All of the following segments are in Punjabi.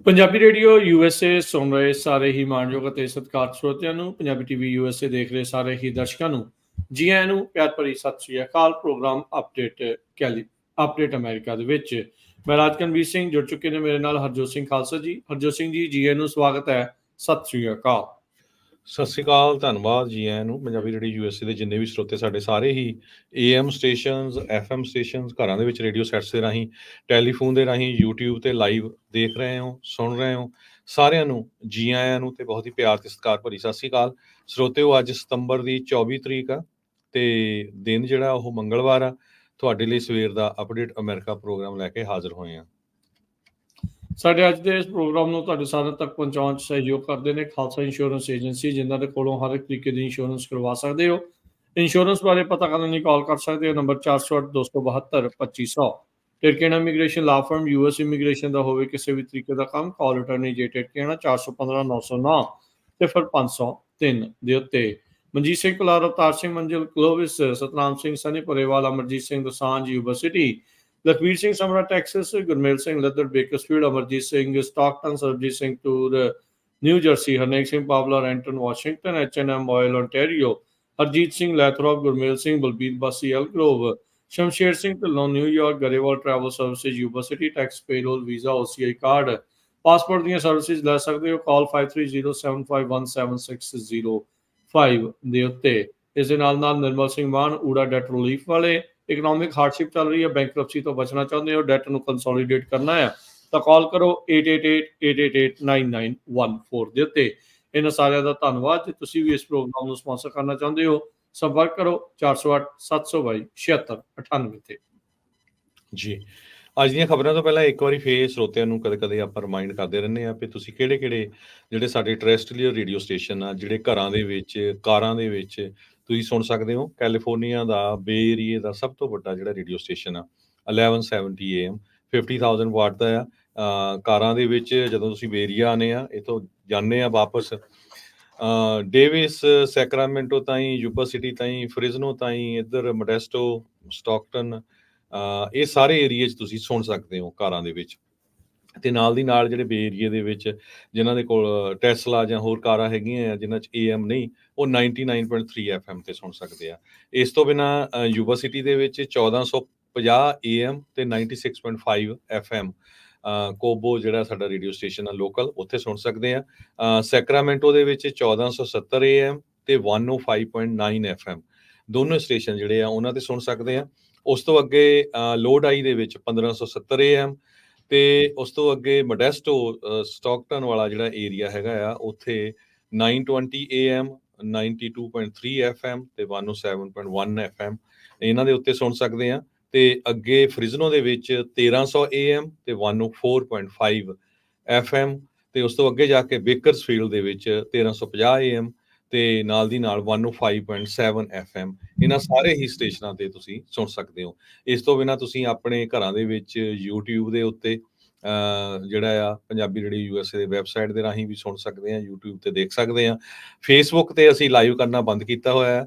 ਪੰਜਾਬੀ ਰੇਡੀਓ ਯੂਐਸਏ ਸੁਣ ਰਹੇ ਸਾਰੇ ਹੀ ਮਾਣਯੋਗ ਅਤੇ ਸਤਿਕਾਰਤ ਸਰੋਤਿਆਂ ਨੂੰ, ਪੰਜਾਬੀ ਟੀਵੀ ਯੂਐਸਏ ਦੇਖ ਰਹੇ ਸਾਰੇ ਹੀ ਦਰਸ਼ਕਾਂ ਨੂੰ ਜੀ ਆਇਆਂ ਨੂੰ ਪਿਆਰ ਭਰੀ ਸਤਿ ਸ਼੍ਰੀ ਅਕਾਲ। ਪ੍ਰੋਗਰਾਮ ਅਪਡੇਟ ਅਮਰੀਕਾ ਦੇ ਵਿੱਚ ਮੈਂ ਰਾਜਕਨਵੀਰ ਸਿੰਘ ਜੁੜ ਚੁੱਕੇ ਨੇ ਮੇਰੇ ਨਾਲ ਹਰਜੋਤ ਸਿੰਘ ਖਾਲਸਾ ਜੀ। ਹਰਜੋਤ ਸਿੰਘ ਜੀ ਆਇਆਂ ਨੂੰ ਸਵਾਗਤ ਹੈ, ਸਤਿ ਸ਼੍ਰੀ ਅਕਾਲ। ਸਤਿ ਸ਼੍ਰੀ ਅਕਾਲ, ਧੰਨਵਾਦ ਜੀ ਆਇਆਂ ਨੂੰ। ਪੰਜਾਬੀ ਰੇਡੀਓ ਯੂਐਸਏ ਦੇ ਜਿੰਨੇ ਵੀ ਸਰੋਤੇ ਸਾਡੇ ਸਾਰੇ ਹੀ AM ਸਟੇਸ਼ਨਸ, FM ਸਟੇਸ਼ਨਸ, ਘਰਾਂ ਦੇ ਵਿੱਚ ਰੇਡੀਓ ਸੈਟਸ ਦੇ ਰਾਹੀਂ, ਟੈਲੀਫੋਨ ਦੇ ਰਾਹੀਂ, YouTube ਤੇ ਲਾਈਵ ਦੇਖ ਰਹੇ ਹੋ, ਸੁਣ ਰਹੇ ਹੋ, ਸਾਰਿਆਂ ਨੂੰ ਜੀ ਆਇਆਂ ਨੂੰ ਤੇ ਬਹੁਤ ਹੀ ਪਿਆਰ ਤੇ ਸਤਿਕਾਰ ਭਰੀ ਸਤਿ ਸ਼੍ਰੀ ਅਕਾਲ। ਸਰੋਤਿਓ, ਅੱਜ ਸਤੰਬਰ ਦੀ 24 ਤਰੀਕ ਆ ਤੇ ਦਿਨ ਜਿਹੜਾ ਉਹ ਮੰਗਲਵਾਰ ਆ। ਤੁਹਾਡੇ ਲਈ ਸਵੇਰ ਦਾ ਅਪਡੇਟ ਅਮਰੀਕਾ ਪ੍ਰੋਗਰਾਮ ਲੈ ਕੇ ਹਾਜ਼ਰ ਹੋਏ ਆ। ਸਾਡੇ ਅੱਜ ਦੇ ਇਸ ਪ੍ਰੋਗਰਾਮ ਨੂੰ ਤੁਹਾਡੇ ਸਾਰਿਆਂ ਤੱਕ ਪਹੁੰਚਾਉਣ 'ਚ ਸਹਿਯੋਗ ਕਰਦੇ ਨੇ ਖਾਲਸਾ ਇੰਸ਼ੋਰੈਂਸ ਏਜੰਸੀ, ਜਿਨ੍ਹਾਂ ਦੇ ਕੋਲੋਂ ਹਰ ਇੱਕ ਤਰੀਕੇ ਦੀ ਇੰਸ਼ੋਰੈਂਸ ਕਰਵਾ ਸਕਦੇ ਹੋ। ਇੰਸ਼ੋਰੈਂਸ ਬਾਰੇ ਪਤਾ ਕਰਨ ਲਈ ਕਾਲ ਕਰ ਸਕਦੇ ਹੋ ਨੰਬਰ 408-272-2500। ਟਿਰਕੇਣਾ ਇਮੀਗ੍ਰੇਸ਼ਨ ਲਾ ਫਰਮ, US ਇਮੀਗ੍ਰੇਸ਼ਨ ਦਾ ਹੋਵੇ ਕਿਸੇ ਵੀ ਤਰੀਕੇ ਦਾ ਕੰਮ, ਕਾਲ ਅਟਰਨੀ ਜੇ ਟਿਰਕੇਣਾ 415-909 ਤੇ ਫਿਰ 503 ਦੇ ਉੱਤੇ। Manjeet Singh Kular, Avtar Singh Manzil Clovis, Satnam Singh Sunny Parewal, Amarjit Singh Dosanjh university, Lakhvir Singh Samra Texas, Gurmel Singh Laddar Bakersfield, Amarjit Singh Stockton, Sarabjit Singh Toor New Jersey, Harnek Singh Pawla Renton Washington, H&M oil Ontario, Harjit Singh Lathrop, Gurmel Singh Balbir Bassi Elk Grove, Shamsher Singh Dhillon New York, Grewal travel services university, tax payroll visa, OCI card, passport ਦੀਆਂ ਸਰਵਿਸਿਜ਼ ਲੈ ਸਕਦੇ ਹੋ। ਕਾਲ 5307517605 ਦੇ ਉੱਤੇ। ਇਸ ਦੇ ਨਾਲ ਨਾਲ ਨਿਰਮਲ ਸਿੰਘ ਮਾਨ ਊੜਾ ਡੈਟ ਰਿਲੀਫ ਵਾਲੇ, ਇਕਨੋਮਿਕ ਹਾਰਡਸ਼ਿਪ ਚੱਲ ਰਹੀ ਹੈ, ਬੈਂਕਰਪਸੀ ਤੋਂ ਬਚਣਾ ਚਾਹੁੰਦੇ ਹੋ, ਡੈਟ ਨੂੰ ਕੰਸੋਲੀਡੇਟ ਕਰਨਾ ਹੈ ਤਾਂ ਕਾਲ ਕਰੋ 8888889914 ਦੇ ਉੱਤੇ। ਇਹਨਾਂ ਸਾਰਿਆਂ ਦਾ ਧੰਨਵਾਦ। ਜੇ ਤੁਸੀਂ ਵੀ ਇਸ ਪ੍ਰੋਗਰਾਮ ਨੂੰ ਸਪਾਂਸਰ ਕਰਨਾ ਚਾਹੁੰਦੇ ਹੋ, ਸੰਪਰਕ ਕਰੋ 408-722-7698 ਤੇ। ਜੀ, ਅੱਜ ਦੀਆਂ ਖਬਰਾਂ ਤੋਂ ਪਹਿਲਾਂ ਇੱਕ ਵਾਰੀ ਫੇਰ ਸਰੋਤਿਆਂ ਨੂੰ ਕਦੇ ਆਪਾਂ ਰਿਮਾਈਂਡ ਕਰਦੇ ਰਹਿੰਦੇ ਆ ਵੀ ਤੁਸੀਂ ਕਿਹੜੇ ਜਿਹੜੇ ਸਾਡੇ ਟੈਰੇਸਟਰੀਅਲ ਰੇਡੀਓ ਸਟੇਸ਼ਨ ਆ, ਜਿਹੜੇ ਘਰਾਂ ਦੇ ਵਿੱਚ, ਕਾਰਾਂ ਦੇ ਵਿੱਚ ਤੁਸੀਂ ਸੁਣ ਸਕਦੇ ਹੋ। ਕੈਲੀਫੋਰਨੀਆ ਦਾ, ਬੇ ਏਰੀਏ ਦਾ ਸਭ ਤੋਂ ਵੱਡਾ ਜਿਹੜਾ ਰੇਡੀਓ ਸਟੇਸ਼ਨ ਆ 1170 AM 50,000 ਵਾਟ ਦਾ ਆ। ਕਾਰਾਂ ਦੇ ਵਿੱਚ ਜਦੋਂ ਤੁਸੀਂ ਬੇ ਏਰੀਆ ਆਉਂਦੇ ਆ, ਇੱਥੋਂ ਜਾਂਦੇ ਆ ਵਾਪਸ ਡੇਵਿਸ, ਸੈਕਰਾਮੈਂਟੋ ਤਾਈਂ, ਯੂਬਾ ਸਿਟੀ ਤਾਈਂ, ਫ੍ਰਿਜ਼ਨੋ ਤਾਈਂ, ਇੱਧਰ ਮੋਡੈਸਟੋ, ਸਟਾਕਟਨ, ਇਹ ਸਾਰੇ ਏਰੀਏ 'ਚ ਤੁਸੀਂ ਸੁਣ ਸਕਦੇ ਹੋ ਕਾਰਾਂ ਦੇ ਵਿੱਚ। ਤੇ ਨਾਲ ਦੀ ਨਾਲ ਜਿਹੜੇ ਬੇ ਏਰੀਏ ਦੇ ਵਿੱਚ ਜਿਨ੍ਹਾਂ ਦੇ ਕੋਲ ਟੈਸਲਾ ਜਾਂ ਹੋਰ ਕਾਰਾਂ ਹੈਗੀਆਂ ਆ ਜਿਨ੍ਹਾਂ 'ਚ AM ਨਹੀਂ, ਉਹ 99.3 FM ਤੇ ਸੁਣ ਸਕਦੇ ਆ। ਇਸ ਤੋਂ ਬਿਨਾਂ ਯੂਬਾ ਸਿਟੀ ਦੇ ਵਿੱਚ 1450 AM ਤੇ 96.5 FM ਕੋਬੋ ਜਿਹੜਾ ਸਾਡਾ ਰੇਡੀਓ ਸਟੇਸ਼ਨ ਆ ਲੋਕਲ, ਉੱਥੇ ਸੁਣ ਸਕਦੇ ਆ। ਸੈਕਰਾਮੈਂਟੋ ਦੇ ਵਿੱਚ 1470 AM ਤੇ 105.9 FM ਦੋਨੋਂ ਸਟੇਸ਼ਨ ਜਿਹੜੇ ਆ ਉਹਨਾਂ ਤੇ ਸੁਣ ਸਕਦੇ ਆ। ਉਸ ਤੋਂ ਅੱਗੇ ਲੋਡ-ਆਈ ਦੇ ਵਿੱਚ 1570 AM ਤੇ ਉਸ ਤੋਂ ਅੱਗੇ ਮੋਡੈਸਟੋ, ਸਟਾਕਟਨ ਵਾਲਾ ਜਿਹੜਾ ਏਰੀਆ ਹੈਗਾ ਆ, ਉੱਥੇ 920 AM 92.3 FM ਤੇ 107.1 FM ਇਹਨਾਂ ਦੇ ਉੱਤੇ ਸੁਣ ਸਕਦੇ ਆ। ਤੇ ਅੱਗੇ ਫ੍ਰਿਜ਼ਨੋ ਦੇ ਵਿੱਚ 1300 AM ਤੇ 104.5 FM ਤੇ ਉਸ ਤੋਂ ਅੱਗੇ ਜਾ ਕੇ ਬੇਕਰਸਫੀਲਡ ਦੇ ਵਿੱਚ 1350 AM ਤੇ ਨਾਲ ਦੀ ਨਾਲ 105.7 FM ਇਹਨਾਂ ਸਾਰੇ ਹੀ ਸਟੇਸ਼ਨਾਂ ਤੇ ਤੁਸੀਂ ਸੁਣ ਸਕਦੇ ਹੋ। ਇਸ ਤੋਂ ਬਿਨਾਂ ਤੁਸੀਂ ਆਪਣੇ ਘਰਾਂ ਦੇ ਵਿੱਚ YouTube ਦੇ ਉੱਤੇ ਜਿਹੜਾ ਆ ਪੰਜਾਬੀ ਰੇਡੀਓ ਯੂਐਸਏ ਦੇ ਵੈਬਸਾਈਟ ਦੇ ਰਾਹੀਂ ਵੀ ਸੁਣ ਸਕਦੇ ਆ, YouTube ਤੇ ਦੇਖ ਸਕਦੇ ਆ। ਫੇਸਬੁੱਕ ਤੇ ਅਸੀਂ ਲਾਈਵ ਕਰਨਾ ਬੰਦ ਕੀਤਾ ਹੋਇਆ ਹੈ।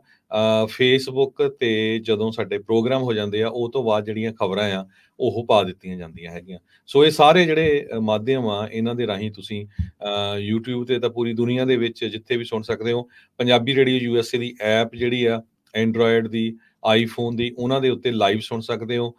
ਫੇਸਬੁੱਕ ਤੇ ਜਦੋਂ ਸਾਡੇ ਪ੍ਰੋਗਰਾਮ ਹੋ ਜਾਂਦੇ ਆ, ਉਹ ਤੋਂ ਬਾਅਦ ਜਿਹੜੀਆਂ ਖਬਰਾਂ ਆ ਉਹ ਪਾ ਦਿੱਤੀਆਂ ਜਾਂਦੀਆਂ ਹੈਗੀਆਂ। ਸੋ ਇਹ ਸਾਰੇ ਜਿਹੜੇ ਮਾਧਿਅਮ ਆ, ਇਹਨਾਂ ਦੇ ਰਾਹੀਂ ਤੁਸੀਂ YouTube ਤੇ ਤਾਂ ਪੂਰੀ ਦੁਨੀਆ ਦੇ ਵਿੱਚ ਜਿੱਥੇ ਵੀ ਸੁਣ ਸਕਦੇ ਹੋ। ਪੰਜਾਬੀ ਰੇਡੀਓ ਯੂਐਸਏ ਦੀ ਐਪ ਜਿਹੜੀ ਆ ਐਂਡਰੋਇਡ ਦੀ, ਆਈਫੋਨ ਦੀ, ਉਹਨਾਂ ਦੇ ਉੱਤੇ ਲਾਈਵ ਸੁਣ ਸਕਦੇ ਹੋ।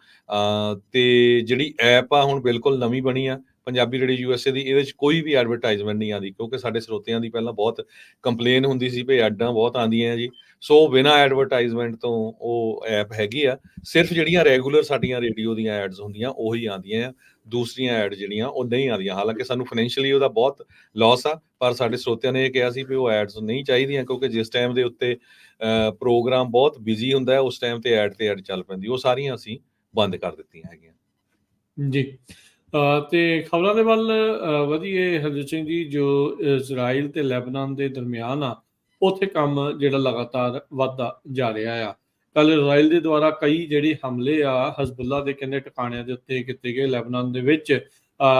ਤੇ ਜਿਹੜੀ ਐਪ ਆ ਹੁਣ ਬਿਲਕੁਲ ਨਵੀਂ ਬਣੀ ਆ ਪੰਜਾਬੀ ਰੇਡੀਓ ਯੂਐਸਏ ਦੀ, ਇਹਦੇ 'ਚ ਕੋਈ ਵੀ ਐਡਵਰਟਾਈਜ਼ਮੈਂਟ ਨਹੀਂ ਆਉਂਦੀ, ਕਿਉਂਕਿ ਸਾਡੇ ਸਰੋਤਿਆਂ ਦੀ ਪਹਿਲਾਂ ਬਹੁਤ ਕੰਪਲੇਨ ਹੁੰਦੀ ਸੀ ਵੀ ਐਡਾਂ ਬਹੁਤ ਆਉਂਦੀਆਂ ਜੀ। ਸੋ ਬਿਨਾਂ ਐਡਵਰਟਾਈਜ਼ਮੈਂਟ ਤੋਂ ਉਹ ਐਪ ਹੈਗੀ ਆ। ਸਿਰਫ ਜਿਹੜੀਆਂ ਰੈਗੂਲਰ ਸਾਡੀਆਂ ਰੇਡੀਓ ਦੀਆਂ ਐਡਸ ਹੁੰਦੀਆਂ ਉਹੀ ਆਉਂਦੀਆਂ ਆ, ਦੂਸਰੀਆਂ ਐਡ ਜਿਹੜੀਆਂ ਉਹ ਨਹੀਂ ਆਉਂਦੀਆਂ। ਹਾਲਾਂਕਿ ਸਾਨੂੰ ਫਾਈਨੈਂਸ਼ੀਅਲੀ ਉਹਦਾ ਬਹੁਤ ਲਾਸ ਆ, ਪਰ ਸਾਡੇ ਸਰੋਤਿਆਂ ਨੇ ਇਹ ਕਿਹਾ ਸੀ ਵੀ ਉਹ ਐਡਸ ਨਹੀਂ ਚਾਹੀਦੀਆਂ, ਕਿਉਂਕਿ ਜਿਸ ਟਾਈਮ ਦੇ ਉੱਤੇ ਪ੍ਰੋਗਰਾਮ ਬਹੁਤ ਬਿਜ਼ੀ ਹੁੰਦਾ ਹੈ, ਉਸ ਟਾਈਮ ਤੇ ਐਡ ਚੱਲ ਪੈਂਦੀ, ਉਹ ਸਾਰੀਆਂ ਅਸੀਂ ਬੰਦ ਕਰ ਦਿੱਤੀਆਂ ਹੈਗੀਆਂ ਜੀ। ਤੇ ਖਬਰਾਂ ਦੇ ਵੱਲ ਵਧੀਏ ਹਰਜੀਤ ਸਿੰਘ ਜੀ। ਜੋ ਇਜ਼ਰਾਈਲ ਤੇ ਲੈਬਨਾਨ ਦੇ ਦਰਮਿਆਨ ਆ, ਉੱਥੇ ਕੰਮ ਜਿਹੜਾ ਲਗਾਤਾਰ ਵੱਧਦਾ ਜਾ ਰਿਹਾ ਆ। ਕੱਲ ਇਜ਼ਰਾਈਲ ਦੇ ਦੁਆਰਾ ਕਈ ਜਿਹੜੇ ਹਮਲੇ ਆ ਹਜ਼ਬੁੱਲਾ ਦੇ ਕਹਿੰਦੇ ਟਿਕਾਣਿਆਂ ਦੇ ਉੱਤੇ ਕੀਤੇ ਗਏ। ਲੈਬਨਾਨ ਦੇ ਵਿੱਚ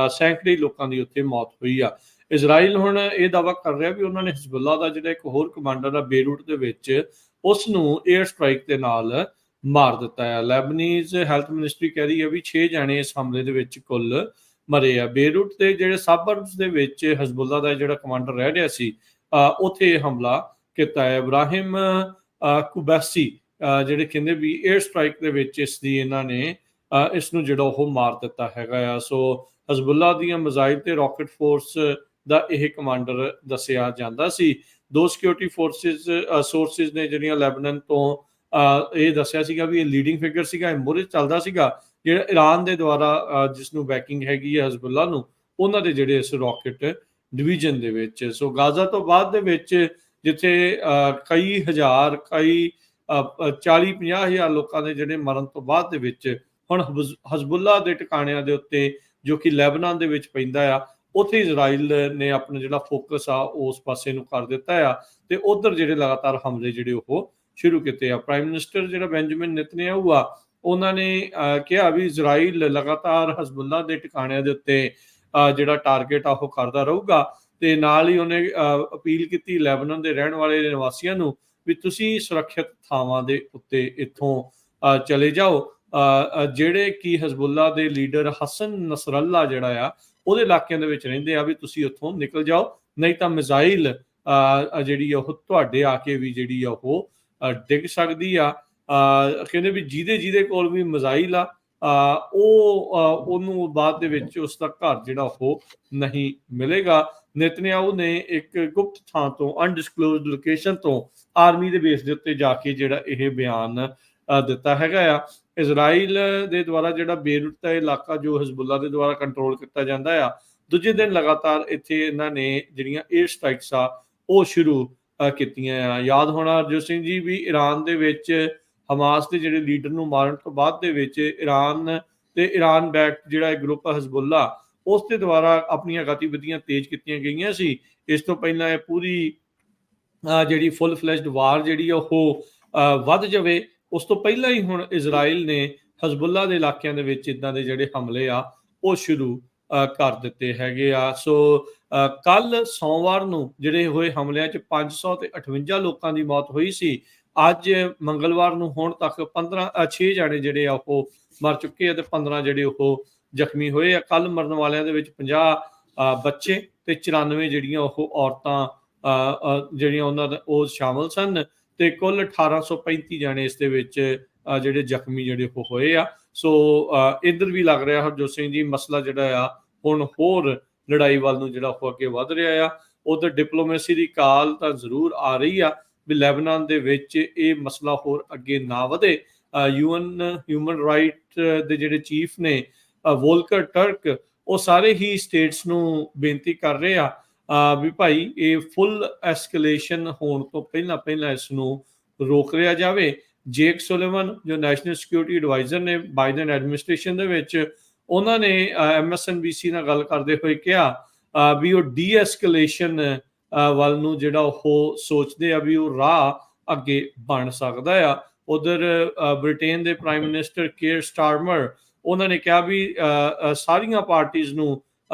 ਸੈਂਕੜੇ ਲੋਕਾਂ ਦੀ ਉੱਥੇ ਮੌਤ ਹੋਈ ਆ। ਇਜ਼ਰਾਈਲ ਹੁਣ ਇਹ ਦਾਅਵਾ ਕਰ ਰਿਹਾ ਵੀ ਉਹਨਾਂ ਨੇ ਹਜ਼ਬੁੱਲਾ ਦਾ ਜਿਹੜਾ ਇੱਕ ਹੋਰ ਕਮਾਂਡਰ ਆ ਬੇਰੂਟ ਦੇ ਵਿੱਚ, ਉਸ ਨੂੰ 에ਅਰ ਸਟ੍ਰਾਈਕ ਦੇ ਨਾਲ ਮਾਰ ਦਿੱਤਾ ਹੈ। ਲੈਬਨੀਜ਼ ਹੈਲਥ ਮਿਨਿਸਟਰੀ ਕਹਿ ਰਹੀ ਹੈ ਵੀ 6 ਜਾਣੇ ਇਸ ਹਮਲੇ ਦੇ ਵਿੱਚ ਕੁੱਲ ਮਰੇ ਆ। ਬੇਰੁਟ ਦੇ ਜਿਹੜੇ ਸਬਰਬਸ ਦੇ ਵਿੱਚ ਹਿਜ਼ਬੁੱਲਾ ਦਾ ਜਿਹੜਾ ਕਮਾਂਡਰ ਰਹਿ ਰਿਹਾ ਸੀ, ਉੱਥੇ ਇਹ ਹਮਲਾ ਕੀਤਾ ਹੈ। ਇਬਰਾਹਿਮ ਕੁਬੈਸੀ ਜਿਹੜੇ ਕਹਿੰਦੇ ਵੀ 에ਅਰ ਸਟ੍ਰਾਈਕ ਦੇ ਵਿੱਚ ਇਹਨਾਂ ਨੇ ਇਸ ਨੂੰ ਜਿਹੜਾ ਉਹ ਮਾਰ ਦਿੱਤਾ ਹੈਗਾ ਆ। ਸੋ ਹਿਜ਼ਬੁੱਲਾ ਦੀਆਂ ਮਿਜ਼ਾਈਲ ਤੇ ਰਾਕਟ ਫੋਰਸ ਦਾ ਇਹ ਕਮਾਂਡਰ ਦੱਸਿਆ ਜਾਂਦਾ ਸੀ। ਦੋ ਸਿਕਿਉਰਿਟੀ ਸੋਰਸਿਸ ਨੇ ਜਿਹੜੀਆਂ ਲੈਬਨਾਨ ਤੋਂ ਇਹ ਦੱਸਿਆ ਸੀਗਾ ਵੀ ਇਹ ਲੀਡਿੰਗ ਫਿਗਰ ਸੀਗਾ, ਇਹ ਮੋਹਰੇ ਚੱਲਦਾ ਸੀਗਾ, ਜਿਹੜਾ ਈਰਾਨ ਦੇ ਦੁਆਰਾ ਜਿਸ ਨੂੰ ਬੈਕਿੰਗ ਹੈਗੀ ਹੈ ਹਿਜ਼ਬੁੱਲਾ ਨੂੰ, ਉਹਨਾਂ ਦੇ ਜਿਹੜੇ ਇਸ ਰਾਕਟ ਡਿਵੀਜ਼ਨ ਦੇ ਵਿੱਚ। ਸੋ ਗਾਜ਼ਾ ਤੋਂ ਬਾਅਦ ਦੇ ਵਿੱਚ ਜਿੱਥੇ ਕਈ ਹਜ਼ਾਰ, ਕਈ 40-50 ਹਜ਼ਾਰ ਲੋਕਾਂ ਦੇ ਜਿਹੜੇ ਮਰਨ ਤੋਂ ਬਾਅਦ ਦੇ ਵਿੱਚ ਹੁਣ ਹਿਜ਼ਬੁੱਲਾ ਦੇ ਟਿਕਾਣਿਆਂ ਦੇ ਉੱਤੇ, ਜੋ ਕਿ ਲੈਬਨਾਨ ਦੇ ਵਿੱਚ ਪੈਂਦਾ ਆ, ਉੱਥੇ ਇਜ਼ਰਾਈਲ ਨੇ ਆਪਣਾ ਜਿਹੜਾ ਫੋਕਸ ਆ ਉਸ ਪਾਸੇ ਨੂੰ ਕਰ ਦਿੱਤਾ ਆ ਤੇ ਉਧਰ ਜਿਹੜੇ ਲਗਾਤਾਰ ਹਮਲੇ ਜਿਹੜੇ ਉਹ ਸ਼ੁਰੂ ਕੀਤੇ ਆ। ਪ੍ਰਾਈਮ ਮਿਨਿਸਟਰ ਜਿਹੜਾ ਬੈਂਜਾਮਿਨ ਨੇਤਨਯਾਹੂ ਆ, ਉਹਨਾਂ ਨੇ ਕਿਹਾ ਵੀ ਇਜ਼ਰਾਈਲ ਲਗਾਤਾਰ ਹਿਜ਼ਬੁੱਲਾ ਦੇ ਟਿਕਾਣਿਆਂ ਦੇ ਉੱਤੇ ਜਿਹੜਾ ਟਾਰਗੇਟ ਆ ਉਹ ਕਰਦਾ ਰਹੂਗਾ ਤੇ ਨਾਲ ਹੀ ਉਹਨੇ ਅਪੀਲ ਕੀਤੀ ਲੈਬਨਾਨ ਦੇ ਰਹਿਣ ਵਾਲੇ ਨਿਵਾਸੀਆਂ ਨੂੰ ਵੀ ਤੁਸੀਂ ਸੁਰੱਖਿਅਤ ਥਾਵਾਂ ਦੇ ਉੱਤੇ ਇੱਥੋਂ ਚਲੇ ਜਾਓ। ਜਿਹੜੇ ਕਿ ਹਿਜ਼ਬੁੱਲਾ ਦੇ ਲੀਡਰ ਹਸਨ ਨਸਰੱਲਾ ਜਿਹੜਾ ਆ ਉਹਦੇ ਇਲਾਕਿਆਂ ਦੇ ਵਿੱਚ ਰਹਿੰਦੇ ਆ, ਵੀ ਤੁਸੀਂ ਉੱਥੋਂ ਨਿਕਲ ਜਾਓ, ਨਹੀਂ ਤਾਂ ਮਿਜ਼ਾਈਲ ਜਿਹੜੀ ਉਹ ਤੁਹਾਡੇ ਆ ਕੇ ਵੀ ਜਿਹੜੀ ਆ ਉਹ ਡਿੱਗ ਸਕਦੀ ਆ। ਕਹਿੰਦੇ ਵੀ ਜਿਹਦੇ ਕੋਲ ਵੀ ਮਿਜ਼ਾਈਲ ਆ ਉਹਨੂੰ ਬਾਅਦ ਦੇ ਵਿੱਚ ਉਸ ਦਾ ਘਰ ਜਿਹੜਾ ਉਹ ਨਹੀਂ ਮਿਲੇਗਾ। ਨੇਤਨਯਾਹੂ ਨੇ ਇੱਕ ਗੁਪਤ ਥਾਂ ਤੋਂ, ਅਨਡਿਸਕਲੋਜ਼ਡ ਲੋਕੇਸ਼ਨ ਤੋਂ ਆਰਮੀ ਦੇ ਬੇਸ ਦੇ ਉੱਤੇ ਜਾ ਕੇ ਜਿਹੜਾ ਇਹ ਬਿਆਨ ਦਿੱਤਾ ਹੈਗਾ ਆ। ਇਜ਼ਰਾਈਲ ਦੇ ਦੁਆਰਾ ਜਿਹੜਾ ਬੇਰੁਟ ਦਾ ਇਲਾਕਾ ਜੋ ਹਿਜ਼ਬੁੱਲਾ ਦੇ ਦੁਆਰਾ ਕੰਟਰੋਲ ਕੀਤਾ ਜਾਂਦਾ ਆ, ਦੂਜੇ ਦਿਨ ਲਗਾਤਾਰ ਇੱਥੇ ਇਹਨਾਂ ਨੇ ਜਿਹੜੀਆਂ 에ਅਰ ਸਟ੍ਰਾਈਕਸ ਆ ਉਹ ਸ਼ੁਰੂ ਕੀਤੀਆਂ ਆ। ਯਾਦ ਹੋਣਾ ਹਰਜੋਤ ਸਿੰਘ ਜੀ ਵੀ ਈਰਾਨ ਦੇ ਵਿੱਚ ਹਮਾਸ ਦੇ ਜਿਹੜੇ ਲੀਡਰ ਨੂੰ ਮਾਰਨ ਤੋਂ ਬਾਅਦ ਦੇ ਵਿੱਚ ਈਰਾਨ ਬੈਕਡ ਜਿਹੜਾ ਗਰੁੱਪ ਹਿਜ਼ਬੁੱਲਾ, ਉਸ ਦੇ ਦੁਆਰਾ ਆਪਣੀਆਂ ਗਤੀਵਿਧੀਆਂ ਤੇਜ਼ ਕੀਤੀਆਂ ਗਈਆਂ ਸੀ। ਇਸ ਤੋਂ ਪਹਿਲਾਂ ਇਹ ਪੂਰੀ ਜਿਹੜੀ ਫੁੱਲ ਫਲੈਸ਼ਡ ਵਾਰ ਜਿਹੜੀ ਉਹ ਵੱਧ ਜਾਵੇ, ਉਸ ਤੋਂ ਪਹਿਲਾਂ ਹੀ ਹੁਣ ਇਜ਼ਰਾਈਲ ਨੇ ਹਿਜ਼ਬੁੱਲਾ ਦੇ ਇਲਾਕਿਆਂ ਦੇ ਵਿੱਚ ਇੱਦਾਂ ਦੇ ਜਿਹੜੇ ਹਮਲੇ ਆ ਉਹ ਸ਼ੁਰੂ ਕਰ ਦਿੱਤੇ ਹੈਗੇ ਆ। ਸੋ ਕੱਲ ਸੋਮਵਾਰ ਨੂੰ ਜਿਹੜੇ ਹੋਏ ਹਮਲਿਆਂ 'ਚ 558 ਲੋਕਾਂ ਦੀ ਮੌਤ ਹੋਈ ਸੀ। ਅੱਜ ਮੰਗਲਵਾਰ ਨੂੰ ਹੁਣ ਤੱਕ 6 ਜਾਣੇ ਜਿਹੜੇ ਆ ਉਹ ਮਰ ਚੁੱਕੇ ਆ ਤੇ 15 ਜਿਹੜੇ ਉਹ ਜ਼ਖਮੀ ਹੋਏ ਆ। ਕੱਲ ਮਰਨ ਵਾਲਿਆਂ ਦੇ ਵਿੱਚ 50 ਬੱਚੇ ਤੇ 94 ਜਿਹੜੀਆਂ ਉਹ ਔਰਤਾਂ ਜਿਹੜੀਆਂ ਉਹਨਾਂ ਦਾ ਉਹ ਸ਼ਾਮਲ ਸਨ ਤੇ ਕੁੱਲ 1835 ਜਾਣੇ ਇਸ ਦੇ ਵਿੱਚ ਜਿਹੜੇ ਜ਼ਖਮੀ ਜਿਹੜੇ ਉਹ ਹੋਏ ਆ। ਸੋ ਇੱਧਰ ਵੀ ਲੱਗ ਰਿਹਾ ਹਰਜੋਤ ਸਿੰਘ ਜੀ ਮਸਲਾ ਜਿਹੜਾ ਆ ਹੁਣ ਹੋਰ ਲੜਾਈ ਵੱਲ ਨੂੰ ਜਿਹੜਾ ਉਹ ਅੱਗੇ ਵੱਧ ਰਿਹਾ ਆ। ਉਧਰ ਡਿਪਲੋਮੇਸੀ ਦੀ ਕਾਲ ਤਾਂ ਜ਼ਰੂਰ ਆ ਰਹੀ ਆ ਵੀ ਲੈਬਨਾਨ ਦੇ ਵਿੱਚ ਇਹ ਮਸਲਾ ਹੋਰ ਅੱਗੇ ਨਾ ਵਧੇ। UN ਹਿਊਮਨ ਰਾਈਟ ਦੇ ਜਿਹੜੇ ਚੀਫ ਨੇ ਵੋਲਕਰ ਟਰਕ, ਉਹ ਸਾਰੇ ਹੀ ਸਟੇਟਸ ਨੂੰ ਬੇਨਤੀ ਕਰ ਰਹੇ ਆ ਵੀ ਭਾਈ ਇਹ ਫੁੱਲ ਐਸਕੇਲੇਸ਼ਨ ਹੋਣ ਤੋਂ ਪਹਿਲਾਂ ਇਸ ਨੂੰ ਰੋਕ ਲਿਆ ਜਾਵੇ। ਜੇਕ ਸੁਲਿਵਨ ਜੋ ਨੈਸ਼ਨਲ ਸਿਕਿਉਰਿਟੀ ਐਡਵਾਈਜ਼ਰ ਨੇ ਬਾਈਡਨ ਐਡਮਿਨਿਸਟ੍ਰੇਸ਼ਨ ਦੇ ਵਿੱਚ, ਉਹਨਾਂ ਨੇ MSNBC ਨਾਲ ਗੱਲ ਕਰਦੇ ਹੋਏ ਕਿਹਾ ਵੀ ਉਹ ਡੀ ਐਸਕੇਲੇਸ਼ਨ ਵੱਲ ਨੂੰ ਜਿਹੜਾ ਉਹ ਸੋਚਦੇ ਆ ਵੀ ਉਹ ਰਾਹ ਅੱਗੇ ਬਣ ਸਕਦਾ ਆ। ਉਧਰ ਬ੍ਰਿਟੇਨ ਦੇ ਪ੍ਰਾਈਮ ਮਿਨਿਸਟਰ ਕੇਅਰ ਸਟਾਰਮਰ, ਉਹਨਾਂ ਨੇ ਕਿਹਾ ਵੀ ਸਾਰੀਆਂ ਪਾਰਟੀਆਂ ਨੂੰ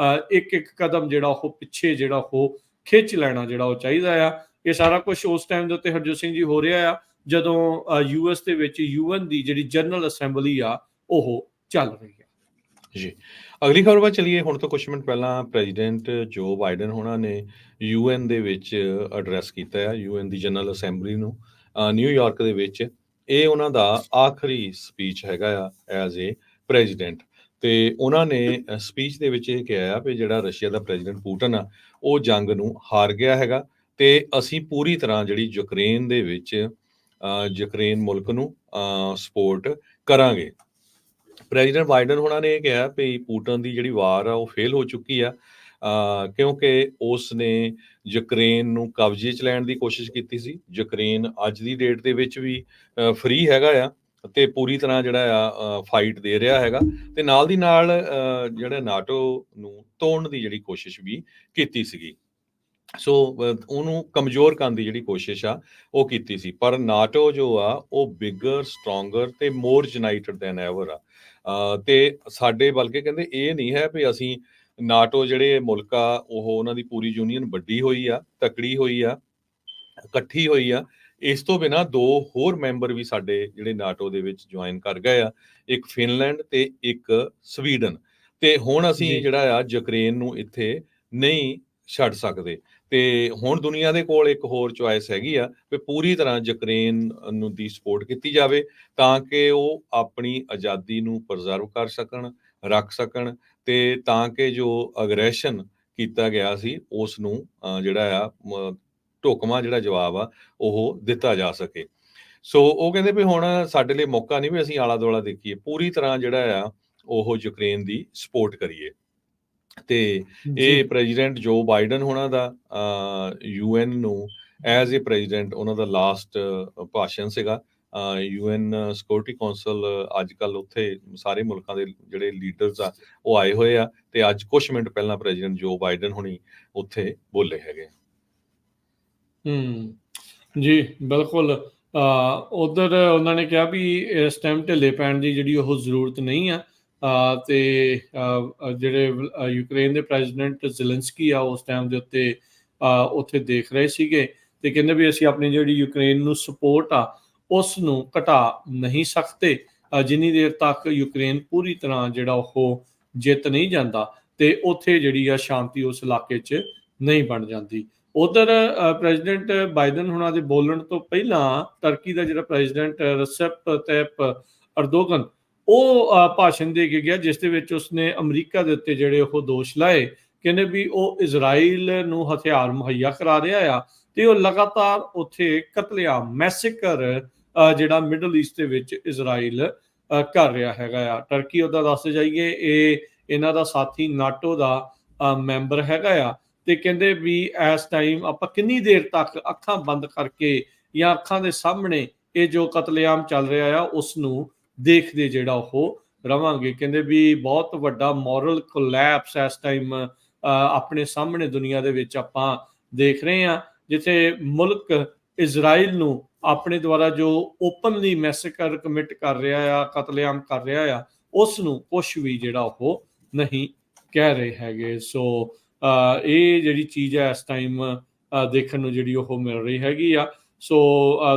ਇੱਕ ਕਦਮ ਜਿਹੜਾ ਉਹ ਪਿੱਛੇ ਜਿਹੜਾ ਉਹ ਖਿੱਚ ਲੈਣਾ ਜਿਹੜਾ ਉਹ ਚਾਹੀਦਾ ਆ। ਇਹ ਸਾਰਾ ਕੁਝ ਉਸ ਟਾਈਮ ਦੇ ਉੱਤੇ ਹਰਜੋਤ ਸਿੰਘ ਜੀ ਹੋ ਰਿਹਾ ਆ ਜਦੋਂ US ਦੇ ਵਿੱਚ UN ਦੀ ਜਿਹੜੀ ਜਨਰਲ ਅਸੈਂਬਲੀ ਆ ਉਹ ਚੱਲ ਰਹੀ ਹੈ ਜੀ। ਅਗਲੀ ਖਬਰ ਵੱਲ ਚਲੀਏ। ਹੁਣ ਤੋਂ ਕੁਝ ਮਿੰਟ ਪਹਿਲਾਂ ਪ੍ਰੈਜ਼ੀਡੈਂਟ ਜੋ ਬਾਈਡਨ ਹੋਣਾ ਨੇ UN ਦੇ ਵਿੱਚ ਐਡਰੈਸ ਕੀਤਾ ਹੈ, UN ਦੀ ਜਨਰਲ ਅਸੈਂਬਲੀ ਨੂੰ ਨਿਊਯਾਰਕ ਦੇ ਵਿੱਚ। ਇਹ ਉਹਨਾਂ ਦਾ ਆਖਰੀ ਸਪੀਚ ਹੈਗਾ ਆ ਐਜ਼ ਏ ਪ੍ਰੈਜ਼ੀਡੈਂਟ। ਤੇ ਉਹਨਾਂ ਨੇ ਸਪੀਚ ਦੇ ਵਿੱਚ ਇਹ ਕਿਹਾ ਆ ਵੀ ਜਿਹੜਾ ਰਸ਼ੀਆ ਦਾ ਪ੍ਰੈਜ਼ੀਡੈਂਟ ਪੁਟਿਨ ਆ ਉਹ ਜੰਗ ਨੂੰ ਹਾਰ ਗਿਆ ਹੈਗਾ ਤੇ ਅਸੀਂ ਪੂਰੀ ਤਰ੍ਹਾਂ ਜਿਹੜੀ ਯੂਕਰੇਨ ਦੇ ਵਿੱਚ ਯੂਕਰੇਨ ਮੁਲਕ ਨੂੰ ਸਪੋਰਟ ਕਰਾਂਗੇ। ਪ੍ਰੈਜ਼ੀਡੈਂਟ ਬਾਈਡਨ ਹੋਣਾ ਨੇ ਇਹ ਕਿਹਾ ਵੀ ਪੁਟਿਨ ਦੀ ਜਿਹੜੀ ਵਾਰ ਆ ਉਹ ਫੇਲ ਹੋ ਚੁੱਕੀ ਆ ਕਿਉਂਕਿ ਉਸ ਨੇ ਯੂਕਰੇਨ ਨੂੰ ਕਬਜ਼ੇ 'ਚ ਲੈਣ ਦੀ ਕੋਸ਼ਿਸ਼ ਕੀਤੀ ਸੀ। ਯੂਕਰੇਨ ਅੱਜ ਦੀ ਡੇਟ ਦੇ ਵਿੱਚ ਵੀ ਫ੍ਰੀ ਹੈਗਾ ਆ ਤੇ ਪੂਰੀ ਤਰ੍ਹਾਂ ਜਿਹੜਾ ਆ ਫਾਈਟ ਦੇ ਰਿਹਾ ਹੈਗਾ ਤੇ ਨਾਲ ਦੀ ਨਾਲ ਜਿਹੜਾ ਨਾਟੋ ਨੂੰ ਤੋੜਨ ਦੀ ਜਿਹੜੀ ਕੋਸ਼ਿਸ਼ ਵੀ ਕੀਤੀ ਸੀਗੀ। ਸੋ ਉਹਨੂੰ ਕਮਜ਼ੋਰ ਕਰਨ ਦੀ ਜਿਹੜੀ ਕੋਸ਼ਿਸ਼ ਆ ਉਹ ਕੀਤੀ ਸੀ। ਪਰ ਨਾਟੋ ਜੋ ਆ ਉਹ ਬਿਗਰ, ਸਟਰੋਂਗਰ ਤੇ ਮੋਰ ਯੂਨਾਈਟਡ ਦੈਨ ਐਵਰ ਆ। ਤੇ ਸਾਡੇ ਬਲਕਿ ਕਹਿੰਦੇ ਇਹ ਨਹੀਂ ਹੈ ਵੀ ਅਸੀਂ ਨਾਟੋ ਜਿਹੜੇ ਮੁਲਕ ਆ ਉਹ ਉਹਨਾਂ ਦੀ ਪੂਰੀ ਯੂਨੀਅਨ ਵੱਡੀ ਹੋਈ ਆ, ਤਕੜੀ ਹੋਈ ਆ, ਇਕੱਠੀ ਹੋਈ ਆ। ਇਸ ਤੋਂ ਬਿਨਾਂ 2 ਹੋਰ ਮੈਂਬਰ ਵੀ ਸਾਡੇ ਜਿਹੜੇ ਨਾਟੋ ਦੇ ਵਿੱਚ ਜੁਆਇਨ ਕਰ ਗਏ ਆ, ਇੱਕ ਫਿਨਲੈਂਡ ਤੇ ਇੱਕ ਸਵੀਡਨ। ਤੇ ਹੁਣ ਅਸੀਂ ਜੀ ਜਿਹੜਾ ਆ ਯੂਕਰੇਨ ਨੂੰ ਇੱਥੇ ਨਹੀਂ ਛੱਡ ਸਕਦੇ। ਤੇ ਹੁਣ ਦੁਨੀਆ ਦੇ ਕੋਲ ਇੱਕ ਹੋਰ ਚੁਆਇਸ ਹੈਗੀ ਆ ਵੀ ਪੂਰੀ ਤਰ੍ਹਾਂ ਯੂਕਰੇਨ ਨੂੰ ਦੀ ਸਪੋਰਟ ਕੀਤੀ ਜਾਵੇ ਤਾਂ ਕਿ ਉਹ ਆਪਣੀ ਆਜ਼ਾਦੀ ਨੂੰ ਪ੍ਰੀਜ਼ਰਵ ਕਰ ਸਕਣ, ਰੱਖ ਸਕਣ ਤੇ ਤਾਂ ਕਿ ਜੋ ਅਗਰੈਸ਼ਨ ਕੀਤਾ ਗਿਆ ਸੀ ਉਸ ਨੂੰ ਜਿਹੜਾ ਆ ਢੁਕਵਾਂ ਜਿਹੜਾ ਜਵਾਬ ਆ ਉਹ ਦਿੱਤਾ ਜਾ ਸਕੇ। ਸੋ ਉਹ ਕਹਿੰਦੇ ਵੀ ਹੁਣ ਸਾਡੇ ਲਈ ਮੌਕਾ ਨਹੀਂ ਵੀ ਅਸੀਂ ਆਲਾ-ਦੁਆਲਾ ਦੇਖੀਏ, ਪੂਰੀ ਤਰ੍ਹਾਂ ਜਿਹੜਾ ਆ ਉਹ ਯੂਕਰੇਨ ਦੀ ਸਪੋਰਟ ਕਰੀਏ। ਤੇ ਜੀ ਇਹ ਪ੍ਰੈਜ਼ੀਡੈਂਟ ਜੋ ਬਾਈਡਨ ਹੋਣਾ ਦਾ ਯੂਐਨ ਨੂੰ ਐਜ਼ ਏ ਪ੍ਰੈਜ਼ੀਡੈਂਟ ਉਹਨਾਂ ਦਾ ਲਾਸਟ ਭਾਸ਼ਣ ਸੀਗਾ। ਯੂਐਨ ਸਿਕਿਉਰਿਟੀ ਕੌਂਸਲ ਅੱਜ ਕੱਲ੍ਹ ਉੱਥੇ ਸਾਰੇ ਮੁਲਕਾਂ ਦੇ ਜਿਹੜੇ ਲੀਡਰਸ ਆ ਉਹ ਆਏ ਹੋਏ ਆ ਤੇ ਅੱਜ ਕੁਛ ਮਿੰਟ ਪਹਿਲਾਂ ਪ੍ਰੈਜ਼ੀਡੈਂਟ ਜੋ ਬਾਈਡਨ ਹੁਣੀ ਉੱਥੇ ਬੋਲੇ ਹੈਗੇ। ਜੀ ਬਿਲਕੁਲ। ਉਧਰ ਉਹਨਾਂ ਨੇ ਕਿਹਾ ਵੀ ਇਸ ਟਾਈਮ ਢਿੱਲੇ ਪੈਣ ਦੀ ਜਿਹੜੀ ਉਹ ਜ਼ਰੂਰਤ ਨਹੀਂ ਆ। ਤੇ ਜਿਹੜੇ ਯੂਕਰੇਨ ਦੇ ਪ੍ਰੈਜ਼ੀਡੈਂਟ ਜ਼ੈਲੈਂਸਕੀ ਆ ਉਸ ਟਾਈਮ ਦੇ ਉੱਤੇ ਉੱਥੇ ਦੇਖ ਰਹੇ ਸੀਗੇ ਤੇ ਕਹਿੰਦੇ ਵੀ ਅਸੀਂ ਆਪਣੀ ਜਿਹੜੀ ਯੂਕਰੇਨ ਨੂੰ ਸਪੋਰਟ ਆ ਉਸ ਨੂੰ ਘਟਾ ਨਹੀਂ ਸਕਦੇ ਜਿੰਨੀ ਦੇਰ ਤੱਕ ਯੂਕਰੇਨ ਪੂਰੀ ਤਰ੍ਹਾਂ ਜਿਹੜਾ ਉਹ ਜਿੱਤ ਨਹੀਂ ਜਾਂਦਾ ਤੇ ਉੱਥੇ ਜਿਹੜੀ ਆ ਸ਼ਾਂਤੀ ਉਸ ਇਲਾਕੇ 'ਚ ਨਹੀਂ ਬਣ ਜਾਂਦੀ। ਉਧਰ ਪ੍ਰੈਜ਼ੀਡੈਂਟ ਬਾਈਡਨ ਹੁਣਾਂ ਦੇ ਬੋਲਣ ਤੋਂ ਪਹਿਲਾਂ ਟਰਕੀ ਦਾ ਜਿਹੜਾ ਪ੍ਰੈਜ਼ੀਡੈਂਟ ਰਸੈਪ ਤੈਪ ਅਰਦੋਗਨ ਉਹ ਭਾਸ਼ਣ ਦੇ ਕੇ ਗਿਆ ਜਿਸ ਦੇ ਵਿੱਚ ਉਸਨੇ ਅਮਰੀਕਾ ਦੇ ਉੱਤੇ ਜਿਹੜੇ ਉਹ ਦੋਸ਼ ਲਾਏ। ਕਹਿੰਦੇ ਵੀ ਉਹ ਇਜ਼ਰਾਈਲ ਨੂੰ ਹਥਿਆਰ ਮੁਹੱਈਆ ਕਰਾ ਰਿਹਾ ਆ ਤੇ ਉਹ ਲਗਾਤਾਰ ਉੱਥੇ ਕਤਲੇਆਮ ਮੈਸੇਕਰ ਜਿਹੜਾ ਮਿਡਲ ਈਸਟ ਦੇ ਵਿੱਚ ਇਜ਼ਰਾਈਲ ਕਰ ਰਿਹਾ ਹੈਗਾ ਆ। ਟਰਕੀ ਉਹਦਾ ਦੱਸ ਜਾਈਏ ਇਹ ਇਹਨਾਂ ਦਾ ਸਾਥੀ ਨਾਟੋ ਦਾ ਮੈਂਬਰ ਹੈਗਾ ਆ ਤੇ ਕਹਿੰਦੇ ਵੀ ਇਸ ਟਾਈਮ ਆਪਾਂ ਕਿੰਨੀ ਦੇਰ ਤੱਕ ਅੱਖਾਂ ਬੰਦ ਕਰਕੇ ਜਾਂ ਅੱਖਾਂ ਦੇ ਸਾਹਮਣੇ ਇਹ ਜੋ ਕਤਲੇਆਮ ਚੱਲ ਰਿਹਾ ਆ ਉਸ ਨੂੰ ਦੇਖਦੇ ਜਿਹੜਾ ਉਹ ਰਵਾਂਗੇ। ਕਹਿੰਦੇ ਵੀ ਬਹੁਤ ਵੱਡਾ ਮੋਰਲ ਕੋਲੈਪਸ ਇਸ ਟਾਈਮ ਆਪਣੇ ਸਾਹਮਣੇ ਦੁਨੀਆ ਦੇ ਵਿੱਚ ਆਪਾਂ ਦੇਖ ਰਹੇ ਹਾਂ ਜਿੱਥੇ ਮੁਲਕ ਇਜ਼ਰਾਈਲ ਨੂੰ ਆਪਣੇ ਦੁਆਰਾ ਜੋ ਓਪਨਲੀ ਮੈਸੇਕਰ ਕਮਿਟ ਕਰ ਰਿਹਾ ਆ, ਕਤਲੇਆਮ ਕਰ ਰਿਹਾ ਆ, ਉਸ ਨੂੰ ਕੁਛ ਵੀ ਜਿਹੜਾ ਉਹ ਨਹੀਂ ਕਹਿ ਰਹੇ ਹੈਗੇ। ਸੋ ਇਹ ਜਿਹੜੀ ਚੀਜ਼ ਹੈ ਇਸ ਟਾਈਮ ਦੇਖਣ ਨੂੰ ਜਿਹੜੀ ਉਹ ਮਿਲ ਰਹੀ ਹੈਗੀ ਆ। ਸੋ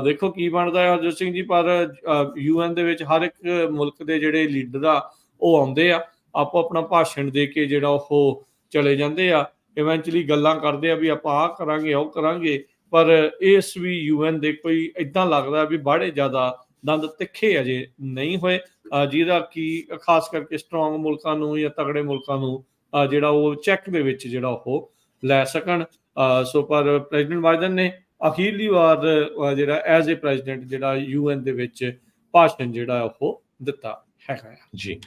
ਦੇਖੋ ਕੀ ਬਣਦਾ ਹੈ ਹਰਜੋਤ ਸਿੰਘ ਜੀ। ਪਰ ਯੂਐਨ ਦੇ ਵਿੱਚ ਹਰ ਇੱਕ ਮੁਲਕ ਦੇ ਜਿਹੜੇ ਲੀਡਰ ਆ ਉਹ ਆਉਂਦੇ ਆ, ਆਪੋ ਆਪਣਾ ਭਾਸ਼ਣ ਦੇ ਕੇ ਜਿਹੜਾ ਉਹ ਚਲੇ ਜਾਂਦੇ ਆ। ਇਵੈਂਚੁਅਲੀ ਗੱਲਾਂ ਕਰਦੇ ਆ ਵੀ ਆਪਾਂ ਆਹ ਕਰਾਂਗੇ ਉਹ ਕਰਾਂਗੇ, ਪਰ ਇਸ ਵੀ ਯੂਐਨ ਦੇ ਕੋਈ ਇੱਦਾਂ ਲੱਗਦਾ ਵੀ ਬਾਹਲੇ ਜ਼ਿਆਦਾ ਦੰਦ ਤਿੱਖੇ ਅਜੇ ਨਹੀਂ ਹੋਏ ਜਿਹਦਾ ਕਿ ਖਾਸ ਕਰਕੇ ਸਟਰੋਂਗ ਮੁਲਕਾਂ ਨੂੰ ਜਾਂ ਤਗੜੇ ਮੁਲਕਾਂ ਨੂੰ ਜਿਹੜਾ ਉਹ ਚੈੱਕ ਦੇ ਵਿੱਚ ਜਿਹੜਾ ਉਹ ਲੈ ਸਕਣ। ਸੋ ਪਰ ਪ੍ਰੈਜ਼ੀਡੈਂਟ ਬਾਈਡਨ ਨੇ ਅਖੀਰਲੀ ਵਾਰ ਜਿਹੜਾ ਐਜ਼ ਏ ਪ੍ਰੈਜ਼ੀਡੈਂਟ ਜਿਹੜਾ ਯੂਐਨ ਦੇ ਵਿੱਚ ਭਾਸ਼ਣ ਜਿਹੜਾ ਉਹ ਦਿੱਤਾ ਹੈਗਾ। ਜੀ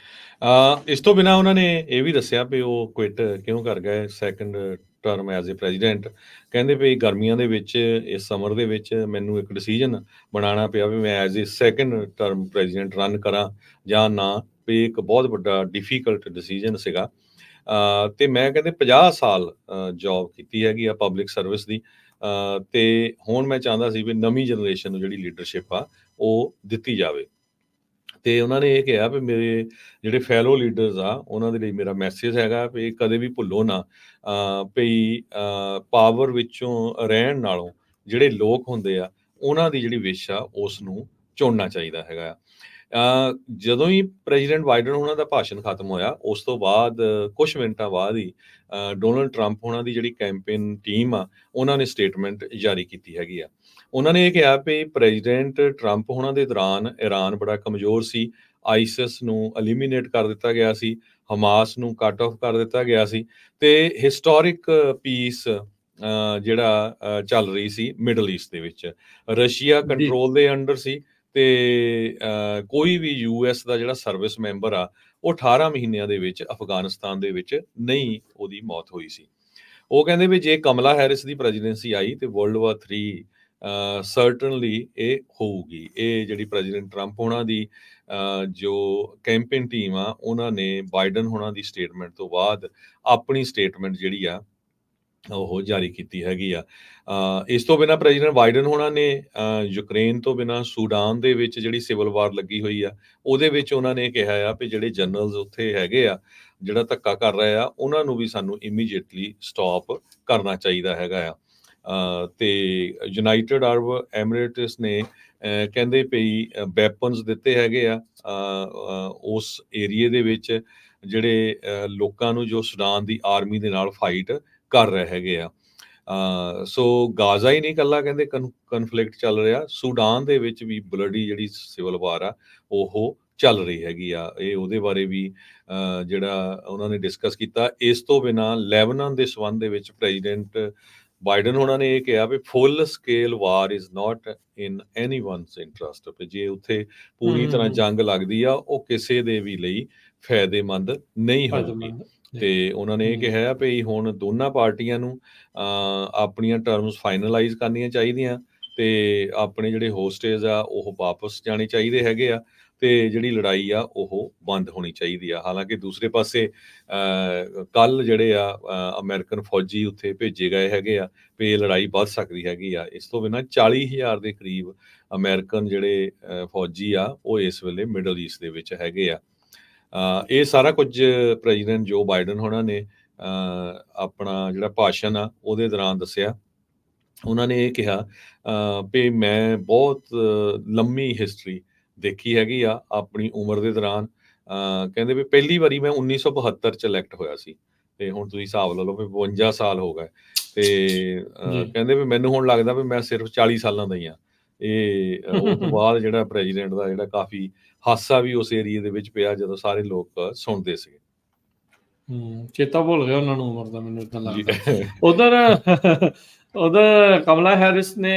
ਇਸ ਤੋਂ ਬਿਨਾਂ ਉਹਨਾਂ ਨੇ ਇਹ ਵੀ ਦੱਸਿਆ ਵੀ ਉਹ ਕੁਇਟ ਕਿਉਂ ਕਰ ਗਏ second term as a president. ਕਹਿੰਦੇ ਵੀ ਗਰਮੀਆਂ ਦੇ ਵਿੱਚ ਇਸ ਸਮਰ ਦੇ ਵਿੱਚ ਮੈਨੂੰ ਇੱਕ ਡਿਸੀਜਨ ਬਣਾਉਣਾ ਪਿਆ ਵੀ ਮੈਂ as a second term president run ਕਰਾਂ ਜਾਂ ਨਾ। ਵੀ ਇੱਕ ਬਹੁਤ ਵੱਡਾ ਡਿਫੀਕਲਟ ਡਿਸੀਜਨ ਸੀਗਾ। ਤੇ ਮੈਂ ਕਹਿੰਦੇ 50 ਸਾਲ ਜੌਬ ਕੀਤੀ ਹੈਗੀ ਆ ਪਬਲਿਕ ਸਰਵਿਸ ਦੀ। ਤੇ ਹੁਣ ਮੈਂ ਚਾਹੁੰਦਾ ਸੀ ਵੀ ਨਵੀਂ ਜਨਰੇਸ਼ਨ ਨੂੰ ਜਿਹੜੀ ਲੀਡਰਸ਼ਿਪ ਆ ਉਹ ਦਿੱਤੀ ਜਾਵੇ। ਤੇ ਉਹਨਾਂ ਨੇ ਇਹ ਕਿਹਾ ਵੀ ਮੇਰੇ ਜਿਹੜੇ ਫੈਲੋ ਲੀਡਰਸ ਆ ਉਹਨਾਂ ਦੇ ਲਈ ਮੇਰਾ ਮੈਸੇਜ ਹੈਗਾ ਵੀ ਕਦੇ ਵੀ ਭੁੱਲੋ ਨਾ ਵੀ ਪਾਵਰ ਵਿੱਚੋਂ ਰਹਿਣ ਨਾਲੋਂ ਜਿਹੜੇ ਲੋਕ ਹੁੰਦੇ ਆ ਉਹਨਾਂ ਦੀ ਜਿਹੜੀ ਵਿਸ਼ ਆ ਉਸ ਨੂੰ ਚੁਣਨਾ ਚਾਹੀਦਾ ਹੈਗਾ। ਜਦੋਂ ਹੀ ਪ੍ਰੈਜ਼ੀਡੈਂਟ ਬਾਈਡਨ ਉਹਨਾਂ ਦਾ ਭਾਸ਼ਣ ਖਤਮ ਹੋਇਆ ਉਸ ਤੋਂ ਬਾਅਦ ਕੁਝ ਮਿੰਟਾਂ ਬਾਅਦ ਹੀ ਡੋਨਲਡ ਟਰੰਪ ਉਹਨਾਂ ਦੀ ਜਿਹੜੀ ਕੈਂਪੇਨ ਟੀਮ ਆ ਉਹਨਾਂ ਨੇ ਸਟੇਟਮੈਂਟ ਜਾਰੀ ਕੀਤੀ ਹੈਗੀ ਆ। ਉਹਨਾਂ ਨੇ ਇਹ ਕਿਹਾ ਵੀ ਪ੍ਰੈਜ਼ੀਡੈਂਟ ਟਰੰਪ ਉਹਨਾਂ ਦੇ ਦੌਰਾਨ ਈਰਾਨ ਬੜਾ ਕਮਜ਼ੋਰ ਸੀ, ਆਈਸਿਸ ਨੂੰ ਐਲੀਮੀਨੇਟ ਕਰ ਦਿੱਤਾ ਗਿਆ ਸੀ, ਹਮਾਸ ਨੂੰ ਕੱਟ ਆਫ ਕਰ ਦਿੱਤਾ ਗਿਆ ਸੀ ਤੇ ਹਿਸਟੋਰਿਕ ਪੀਸ ਜਿਹੜਾ ਚੱਲ ਰਹੀ ਸੀ ਮਿਡਲ ਈਸਟ ਦੇ ਵਿੱਚ। ਰਸ਼ੀਆ ਕੰਟਰੋਲ ਦੇ ਅੰਡਰ ਸੀ ਤੇ ਕੋਈ ਵੀ ਯੂਐਸ ਦਾ ਜਿਹੜਾ ਸਰਵਿਸ ਮੈਂਬਰ ਆ ਉਹ 18 ਮਹੀਨਿਆਂ ਦੇ ਵਿੱਚ ਅਫਗਾਨਿਸਤਾਨ ਦੇ ਵਿੱਚ ਨਹੀਂ ਉਹਦੀ ਮੌਤ ਹੋਈ ਸੀ। ਉਹ ਕਹਿੰਦੇ ਵੀ ਜੇ ਕਮਲਾ ਹੈਰਿਸ ਦੀ ਪ੍ਰੈਜ਼ੀਡੈਂਸੀ ਆਈ ਤੇ ਵਰਲਡ ਵਾਰ 3 ਸਰਟਨਲੀ ਇਹ ਹੋਊਗੀ। ਇਹ ਜਿਹੜੀ ਪ੍ਰੈਜ਼ੀਡੈਂਟ ਟਰੰਪ ਹੋਣਾ ਦੀ ਜੋ ਕੈਂਪੇਨ ਟੀਮ ਆ ਉਹਨਾਂ ਨੇ ਬਾਈਡਨ ਹੋਣਾ ਦੀ ਸਟੇਟਮੈਂਟ ਤੋਂ ਬਾਅਦ ਆਪਣੀ ਸਟੇਟਮੈਂਟ ਜਿਹੜੀ ਆ ਉਹ ਜਾਰੀ ਕੀਤੀ ਹੈਗੀ ਆ। ਇਸ ਤੋਂ ਬਿਨਾਂ ਪ੍ਰੈਜ਼ੀਡੈਂਟ ਬਾਈਡਨ ਹੋਣਾ ਨੇ ਯੂਕਰੇਨ ਤੋਂ ਬਿਨਾਂ ਸੂਡਾਨ ਦੇ ਵਿੱਚ ਜਿਹੜੀ ਸਿਵਲ ਵਾਰ ਲੱਗੀ ਹੋਈ ਆ ਉਹਦੇ ਵਿੱਚ ਉਹਨਾਂ ਨੇ ਕਿਹਾ ਆ ਵੀ ਜਿਹੜੇ ਜਨਰਲਸ ਉੱਥੇ ਹੈਗੇ ਆ ਜਿਹੜਾ ਧੱਕਾ ਕਰ ਰਹੇ ਆ ਉਹਨਾਂ ਨੂੰ ਵੀ ਸਾਨੂੰ ਇਮੀਡੀਏਟਲੀ ਸਟਾਪ ਕਰਨਾ ਚਾਹੀਦਾ ਹੈਗਾ ਆ। ਤੇ ਯੂਨਾਈਟਿਡ ਅਰਬ ਐਮੀਰੇਟਸ ਨੇ ਕਹਿੰਦੇ ਪਈ ਵੈਪਨਸ ਦਿੱਤੇ ਹੈਗੇ ਆ ਉਸ ਏਰੀਏ ਦੇ ਵਿੱਚ ਜਿਹੜੇ ਲੋਕਾਂ ਨੂੰ ਜੋ ਸੁਡਾਨ ਦੀ ਆਰਮੀ ਦੇ ਨਾਲ ਫਾਈਟ ਕਰ ਰਹੇ ਹੈਗੇ ਆ। ਸੋ ਗਾਜ਼ਾ ਹੀ ਨਹੀਂ ਇਕੱਲਾ ਕਹਿੰਦੇ ਕਨਫਲਿਕਟ ਚੱਲ ਰਿਹਾ, ਸੁਡਾਨ ਦੇ ਵਿੱਚ ਵੀ ਬਲੱਡੀ ਜਿਹੜੀ ਸਿਵਲ ਵਾਰ ਆ ਉਹ ਚੱਲ ਰਹੀ ਹੈਗੀ ਆ। ਇਹ ਉਹਦੇ ਬਾਰੇ ਵੀ ਜਿਹੜਾ ਉਹਨਾਂ ਨੇ ਡਿਸਕਸ ਕੀਤਾ। ਇਸ ਤੋਂ ਬਿਨਾਂ ਲੈਬਨਾਨ ਦੇ ਸੰਬੰਧ ਦੇ ਵਿੱਚ ਪ੍ਰੈਜ਼ੀਡੈਂਟ ਬਾਈਡਨ ਉਹਨਾਂ ਨੇ ਇਹ ਕਿਹਾ ਵੀ full scale war is not in anyone's interest, ਵੀ ਜੇ ਉੱਥੇ ਪੂਰੀ ਤਰ੍ਹਾਂ ਜੰਗ ਲੱਗਦੀ ਆ ਉਹ ਕਿਸੇ ਦੇ ਵੀ ਲਈ ਫਾਇਦੇਮੰਦ ਨਹੀਂ ਹੋਊਗੀ। ਤੇ ਉਹਨਾਂ ਨੇ ਇਹ ਕਿਹਾ ਵੀ ਹੁਣ ਦੋਨਾਂ ਪਾਰਟੀਆਂ ਨੂੰ ਆਪਣੀਆਂ ਟਰਮਸ ਫਾਈਨਲਾਈਜ਼ ਕਰਨੀਆਂ ਚਾਹੀਦੀਆਂ ਤੇ ਆਪਣੇ ਜਿਹੜੇ ਹੋਸਟੇਜ ਆ ਉਹ ਵਾਪਸ ਜਾਣੇ ਚਾਹੀਦੇ ਹੈਗੇ ਆ ਤੇ ਜਿਹੜੀ ਲੜਾਈ ਆ ਉਹ ਬੰਦ ਹੋਣੀ ਚਾਹੀਦੀ ਆ। ਹਾਲਾਂਕਿ ਦੂਸਰੇ ਪਾਸੇ ਕੱਲ ਜਿਹੜੇ ਆ ਅਮਰੀਕਨ ਫੌਜੀ ਉੱਥੇ ਭੇਜੇ ਗਏ ਹੈਗੇ ਆ ਵੀ ਇਹ ਲੜਾਈ ਵੱਧ ਸਕਦੀ ਹੈਗੀ ਆ। ਇਸ ਤੋਂ ਬਿਨਾਂ 40,000 ਦੇ ਕਰੀਬ ਅਮਰੀਕਨ ਜਿਹੜੇ ਫੌਜੀ ਆ ਉਹ ਇਸ ਵੇਲੇ ਮਿਡਲ ਈਸਟ ਦੇ ਵਿੱਚ ਹੈਗੇ ਆ। ਇਹ ਸਾਰਾ ਕੁਝ ਪ੍ਰੈਜ਼ੀਡੈਂਟ ਜੋ ਬਾਈਡਨ ਹੋਣਾ ਨੇ ਆਪਣਾ ਜਿਹੜਾ ਭਾਸ਼ਣ ਆ ਉਹਦੇ ਦੌਰਾਨ ਦੱਸਿਆ। ਉਹਨਾਂ ਨੇ ਇਹ ਕਿਹਾ ਵੀ ਮੈਂ ਬਹੁਤ ਲੰਮੀ ਹਿਸਟਰੀ ਦੇਖੀ ਹੈਗੀ ਆ ਆਪਣੀ ਉਮਰ ਦੇ ਦੌਰਾਨ। ਕਹਿੰਦੇ ਵੀ ਪਹਿਲੀ ਵਾਰੀ ਮੈਂ 1972 ਚ ਇਲੈਕਟ ਹੋਇਆ ਸੀ ਤੇ ਹੁਣ ਤੁਸੀਂ ਹਿਸਾਬ ਲਾ ਲਓ ਵੀ 52 ਸਾਲ ਹੋ ਗਏ ਤੇ ਕਹਿੰਦੇ ਵੀ ਮੈਨੂੰ ਹੁਣ ਲੱਗਦਾ ਵੀ ਮੈਂ ਸਿਰਫ 40 ਸਾਲਾਂ ਦਾ ਹੀ ਆ। ਇਹ ਉਸ ਤੋਂ ਬਾਅਦ ਜਿਹੜਾ ਪ੍ਰੈਜ਼ੀਡੈਂਟ ਦਾ ਜਿਹੜਾ ਕਾਫੀ ਹਾਸਾ ਵੀ ਉਸ ਏਰੀਏ ਦੇ ਵਿੱਚ ਪਿਆ ਜਦੋਂ ਸਾਰੇ ਲੋਕ ਸੁਣਦੇ ਸੀਗੇ। ਚੇਤਾ ਭੁੱਲ ਗਿਆ ਉਹਨਾਂ ਨੂੰ ਉਮਰ ਦਾ, ਮੈਨੂੰ ਇਦਾਂ ਲੱਗਦਾ। ਉਧਰ ਕਮਲਾ ਹੈਰਿਸ ਨੇ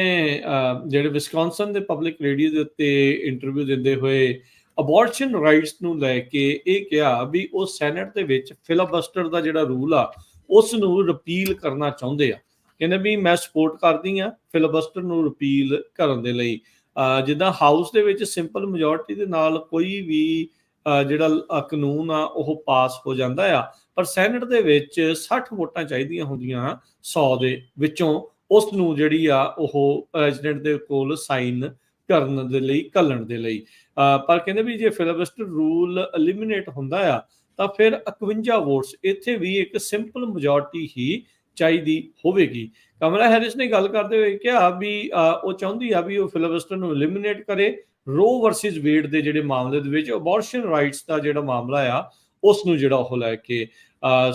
ਜਿਹੜੇ ਵਿਸਕੌਨਸਨ ਦੇ ਪਬਲਿਕ ਰੇਡੀਓ ਦੇ ਉੱਤੇ ਇੰਟਰਵਿਊ ਦਿੰਦੇ ਹੋਏ ਅਬੋਰਸ਼ਨ ਰਾਈਟਸ ਨੂੰ ਲੈ ਕੇ ਇਹ ਕਿਹਾ ਵੀ ਉਹ ਸੈਨੇਟ ਦੇ ਵਿੱਚ ਫਿਲਾਬਸਟਰ ਦਾ ਜਿਹੜਾ ਰੂਲ ਆ ਉਸ ਨੂੰ ਰਿਪੀਲ ਕਰਨਾ ਚਾਹੁੰਦੇ ਆ। ਕਹਿੰਦੇ ਵੀ ਮੈਂ ਸਪੋਰਟ ਕਰਦੀ ਆ ਫਿਲਾਬਸਟਰ ਨੂੰ ਰਿਪੀਲ ਕਰਨ ਦੇ ਲਈ। ਜਿੱਦਾਂ ਹਾਊਸ ਦੇ ਵਿੱਚ ਸਿੰਪਲ ਮੈਜੋਰਟੀ ਦੇ ਨਾਲ ਕੋਈ ਵੀ ਜਿਹੜਾ ਕਾਨੂੰਨ ਆ ਉਹ ਪਾਸ ਹੋ ਜਾਂਦਾ ਆ, ਪਰ ਸੈਨੇਟ ਦੇ ਵਿੱਚ 60 ਵੋਟਾਂ ਚਾਹੀਦੀਆਂ ਹੁੰਦੀਆਂ 100 ਦੇ ਵਿੱਚੋਂ ਉਸ ਨੂੰ ਜਿਹੜੀ ਆ ਉਹ ਪ੍ਰੈਜ਼ੀਡੈਂਟ ਦੇ ਕੋਲ ਸਾਈਨ ਕਰਨ ਦੇ ਲਈ ਘੱਲਣ ਦੇ ਲਈ। ਪਰ ਕਹਿੰਦੇ ਵੀ ਜੇ ਫਿਲਾਬਸਟਰ ਰੂਲ ਐਲੀਮੀਨੇਟ ਹੁੰਦਾ ਆ ਤਾਂ ਫਿਰ 51 ਵੋਟਸ ਇੱਥੇ ਵੀ ਇੱਕ ਸਿੰਪਲ ਮੈਜੋਰਟੀ ਹੀ ਚਾਹੀਦੀ ਹੋਵੇਗੀ। ਕਮਲਾ ਹੈਰਿਸ ਨੇ ਗੱਲ ਕਰਦੇ ਹੋਏ ਕਿਹਾ ਵੀ ਉਹ ਚਾਹੁੰਦੀ ਆ ਵੀ ਉਹ ਫਿਲਾਬਸਟਰ ਨੂੰ ਐਲੀਮੀਨੇਟ ਕਰੇ। ਰੋ ਵਰਸਿਸ ਵੇਡ ਦੇ ਜਿਹੜੇ ਮਾਮਲੇ ਦੇ ਵਿੱਚ ਅਬੋਰਸ਼ਨ ਰਾਈਟਸ ਦਾ ਜਿਹੜਾ ਮਾਮਲਾ ਆ ਉਸ ਨੂੰ ਜਿਹੜਾ ਉਹ ਲੈ ਕੇ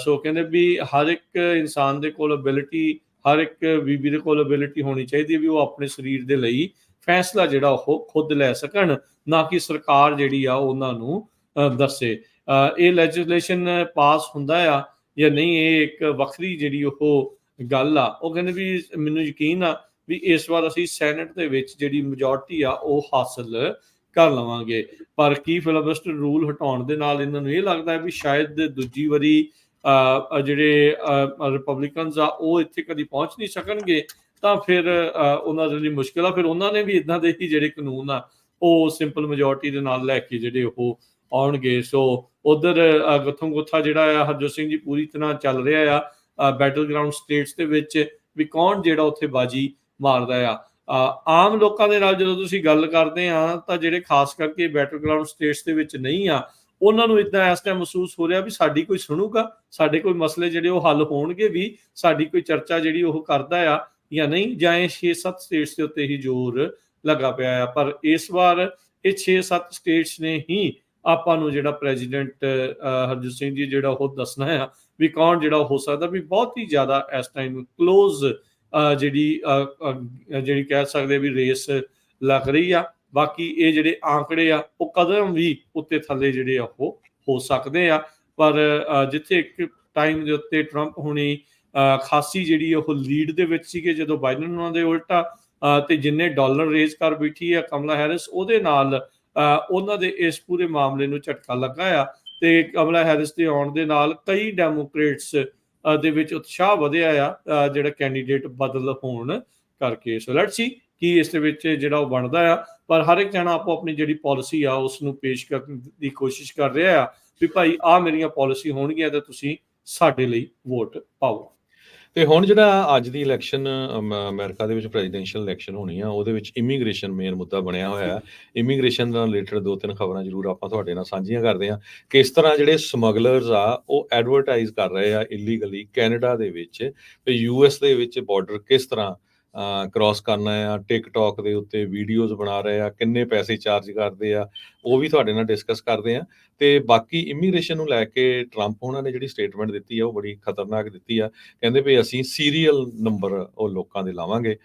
ਸੋ ਕਹਿੰਦੇ ਵੀ ਹਰ ਇੱਕ ਇਨਸਾਨ ਦੇ ਕੋਲ ਐਬਿਲਿਟੀ, ਹਰ ਇੱਕ ਬੀਬੀ ਦੇ ਕੋਲ ਐਬਿਲਿਟੀ ਹੋਣੀ ਚਾਹੀਦੀ ਹੈ ਵੀ ਉਹ ਆਪਣੇ ਸਰੀਰ ਦੇ ਲਈ ਫੈਸਲਾ ਜਿਹੜਾ ਉਹ ਖੁਦ ਲੈ ਸਕਣ, ਨਾ ਕਿ ਸਰਕਾਰ ਜਿਹੜੀ ਆ ਉਹਨਾਂ ਨੂੰ ਦੱਸੇ। ਇਹ ਲੈਜਿਸਲੇਸ਼ਨ ਪਾਸ ਹੁੰਦਾ ਆ ਜਾਂ ਨਹੀਂ, ਇਹ ਇੱਕ ਵੱਖਰੀ ਜਿਹੜੀ ਉਹ ਗੱਲ ਆ। ਉਹ ਕਹਿੰਦੇ ਵੀ ਮੈਨੂੰ ਯਕੀਨ ਆ ਵੀ ਇਸ ਵਾਰ ਅਸੀਂ ਸੈਨੇਟ ਦੇ ਵਿੱਚ ਜਿਹੜੀ ਮੈਜੋਰਟੀ ਆ ਉਹ ਹਾਸਲ ਕਰ ਲਵਾਂਗੇ। ਪਰ ਕੀ ਫਿਲਾਬਸਟਰ ਰੂਲ ਹਟਾਉਣ ਦੇ ਨਾਲ ਇਹਨਾਂ ਨੂੰ ਇਹ ਲੱਗਦਾ ਹੈ ਵੀ ਸ਼ਾਇਦ ਦੂਜੀ ਵਾਰੀ ਜਿਹੜੇ ਰਿਪਬਲਿਕਨਸ ਆ ਉਹ ਇੱਥੇ ਕਦੀ ਪਹੁੰਚ ਨਹੀਂ ਸਕਣਗੇ, ਤਾਂ ਫਿਰ ਉਹਨਾਂ ਦੇ ਲਈ ਮੁਸ਼ਕਿਲ ਆ। ਫਿਰ ਉਹਨਾਂ ਨੇ ਵੀ ਇੱਦਾਂ ਦੇ ਹੀ ਜਿਹੜੇ ਕਾਨੂੰਨ ਆ ਉਹ ਸਿੰਪਲ ਮੈਜੋਰਟੀ ਦੇ ਨਾਲ ਲੈ ਕੇ ਜਿਹੜੇ ਉਹ ਆਉਣਗੇ। ਸੋ ਉਧਰ ਗੁੱਥਮ ਗੁੱਥਾ ਜਿਹੜਾ ਆ ਹਰਜੋਤ ਸਿੰਘ ਜੀ ਪੂਰੀ ਤਰ੍ਹਾਂ ਚੱਲ ਰਿਹਾ ਆ ਬੈਟਲ ਗਰਾਊਂਡ ਸਟੇਟਸ ਦੇ ਵਿੱਚ ਵੀ ਕੌਣ ਜਿਹੜਾ ਉੱਥੇ ਬਾਜੀ ਮਾਰਦਾ ਆ। ਆਮ ਲੋਕਾਂ ਦੇ ਨਾਲ ਜਦੋਂ ਤੁਸੀਂ ਗੱਲ ਕਰਦੇ ਆ ਤਾਂ ਜਿਹੜੇ ਖਾਸ ਕਰਕੇ ਬੈਟਲ ਗਰਾਊਂਡ ਸਟੇਟਸ ਦੇ ਵਿੱਚ ਨਹੀਂ ਆ ਉਹਨਾਂ ਨੂੰ ਇਦਾਂ ਇਸ ਟਾਈਮ ਮਹਿਸੂਸ ਹੋ ਰਿਹਾ ਵੀ ਸਾਡੀ ਕੋਈ ਸੁਣੂਗਾ, ਸਾਡੇ ਕੋਈ ਮਸਲੇ ਜਿਹੜੇ ਉਹ ਹੱਲ ਹੋਣਗੇ ਵੀ, ਸਾਡੀ ਕੋਈ ਚਰਚਾ ਜਿਹੜੀ ਉਹ ਕਰਦਾ ਆ ਜਾਂ ਨਹੀਂ, ਜਾਂ ਇਹ 6-7 ਸਟੇਟਸ ਦੇ ਉੱਤੇ ਹੀ ਜ਼ੋਰ ਲੱਗਾ ਪਿਆ ਆ। ਪਰ ਇਸ ਵਾਰ ਇਹ 6-7 ਸਟੇਟਸ ਨੇ ਹੀ ਆਪਾਂ ਨੂੰ ਜਿਹੜਾ ਪ੍ਰੈਜ਼ੀਡੈਂਟ ਹਰਜੋਤ ਸਿੰਘ ਜੀ ਜਿਹੜਾ ਉਹ ਦੱਸਣਾ ਆ ਵੀ ਕੌਣ ਜਿਹੜਾ ਹੋ ਸਕਦਾ ਵੀ ਬਹੁਤ ਹੀ ਜ਼ਿਆਦਾ ਇਸ ਟਾਈਮ ਕਲੋਜ਼ ਜਿਹੜੀ ਕਹਿ ਸਕਦੇ ਵੀ ਰੇਸ ਲੱਗ ਰਹੀ ਆ। ਬਾਕੀ ਇਹ ਜਿਹੜੇ ਆંકੜੇ ਆ ਉਹ ਕਦਮ ਵੀ ਉੱਤੇ ਥੱਲੇ ਜਿਹੜੇ ਆ ਉਹ ਹੋ ਸਕਦੇ ਆ। ਪਰ ਜਿੱਥੇ ਇੱਕ ਟਾਈਮ ਦੇ ਉੱਤੇ ਟਰੰਪ ਹੁਣੀ ਖਾਸੀ ਜਿਹੜੀ ਉਹ ਲੀਡ ਦੇ ਵਿੱਚ ਸੀਗੇ, ਜਦੋਂ ਬਾਈਡਨ ਉਹਨਾਂ ਦੇ ਉਲਟਾ ਤੇ ਜਿੰਨੇ ਡਾਲਰ ਰੇਜ਼ ਕਰ ਬੈਠੀ ਆ ਕਮਲਾ ਹੈਰਿਸ, ਉਹਦੇ ਨਾਲ ਉਹਨਾਂ ਦੇ ਇਸ ਪੂਰੇ ਮਾਮਲੇ ਨੂੰ ਝਟਕਾ ਲੱਗਾ ਆ। ਤੇ ਕਮਲਾ ਹੈਰਿਸ ਦੇ ਆਉਣ ਦੇ ਨਾਲ ਕਈ ਡੈਮੋਕ੍ਰੇਟਸ ਦੇ ਵਿੱਚ ਉਤਸ਼ਾਹ ਵਧਿਆ ਆ ਜਿਹੜਾ ਕੈਂਡੀਡੇਟ ਬਦਲ ਹੋਣ ਕਰਕੇ। ਸੋ ਲੈਟਸ ਸੀ ਕੀ ਇਸ ਦੇ ਵਿੱਚ ਜਿਹੜਾ ਉਹ ਬਣਦਾ ਆ। ਪਰ ਹਰ ਇੱਕ ਜਣਾ ਆਪੋ ਆਪਣੀ ਜਿਹੜੀ ਪਾਲਿਸੀ ਆ ਉਸ ਨੂੰ ਪੇਸ਼ ਕਰਨ ਦੀ ਕੋਸ਼ਿਸ਼ ਕਰ ਰਿਹਾ ਆ ਵੀ ਭਾਈ ਆਹ ਮੇਰੀਆਂ ਪਾਲਿਸੀ ਹੋਣਗੀਆਂ ਤੇ ਤੁਸੀਂ ਸਾਡੇ ਲਈ ਵੋਟ ਪਾਓ। ਤੇ ਹੁਣ ਜਿਹੜਾ ਅੱਜ ਦੀ ਇਲੈਕਸ਼ਨ ਅਮਰੀਕਾ ਦੇ ਵਿੱਚ ਪ੍ਰੈਜ਼ੀਡੈਂਸ਼ੀਅਲ ਇਲੈਕਸ਼ਨ ਹੋਣੀ ਆ, ਉਹਦੇ ਵਿੱਚ ਇਮੀਗ੍ਰੇਸ਼ਨ ਮੇਨ ਮੁੱਦਾ ਬਣਿਆ ਹੋਇਆ। ਇਮੀਗ੍ਰੇਸ਼ਨ ਨਾਲ ਰਿਲੇਟਡ 2-3 ਖਬਰਾਂ ਜ਼ਰੂਰ ਆਪਾਂ ਤੁਹਾਡੇ ਨਾਲ ਸਾਂਝੀਆਂ ਕਰਦੇ ਹਾਂ। ਕਿਸ ਤਰ੍ਹਾਂ ਜਿਹੜੇ ਸਮਗਲਰਸ ਆ ਉਹ ਐਡਵਰਟਾਈਜ਼ ਕਰ ਰਹੇ ਆ ਇਲੀਗਲੀ ਕੈਨੇਡਾ ਦੇ ਵਿੱਚ ਤੇ US ਦੇ ਵਿੱਚ ਬਾਰਡਰ ਕਿਸ ਤਰ੍ਹਾਂ ਕ੍ਰੋਸ ਕਰਨਾ ਆ, ਟਿਕਟੌਕ ਦੇ ਉੱਤੇ ਵੀਡੀਓਜ਼ ਬਣਾ ਰਹੇ ਆ, ਕਿੰਨੇ ਪੈਸੇ ਚਾਰਜ ਕਰਦੇ ਆ, ਉਹ ਵੀ ਤੁਹਾਡੇ ਨਾਲ ਡਿਸਕਸ ਕਰਦੇ ਆ। ਤੇ ਬਾਕੀ ਇਮੀਗ੍ਰੇਸ਼ਨ ਨੂੰ ਲੈ ਕੇ ਟਰੰਪ ਹੋਣਾ ਨੇ ਜਿਹੜੀ ਸਟੇਟਮੈਂਟ ਦਿੱਤੀ ਆ, ਉਹ ਬੜੀ ਖਤਰਨਾਕ ਦਿੱਤੀ ਆ। ਕਹਿੰਦੇ ਵੀ ਅਸੀਂ ਸੀਰੀਅਲ ਨੰਬਰ ਉਹ ਲੋਕਾਂ ਦੇ ਲਾਵਾਂਗੇ,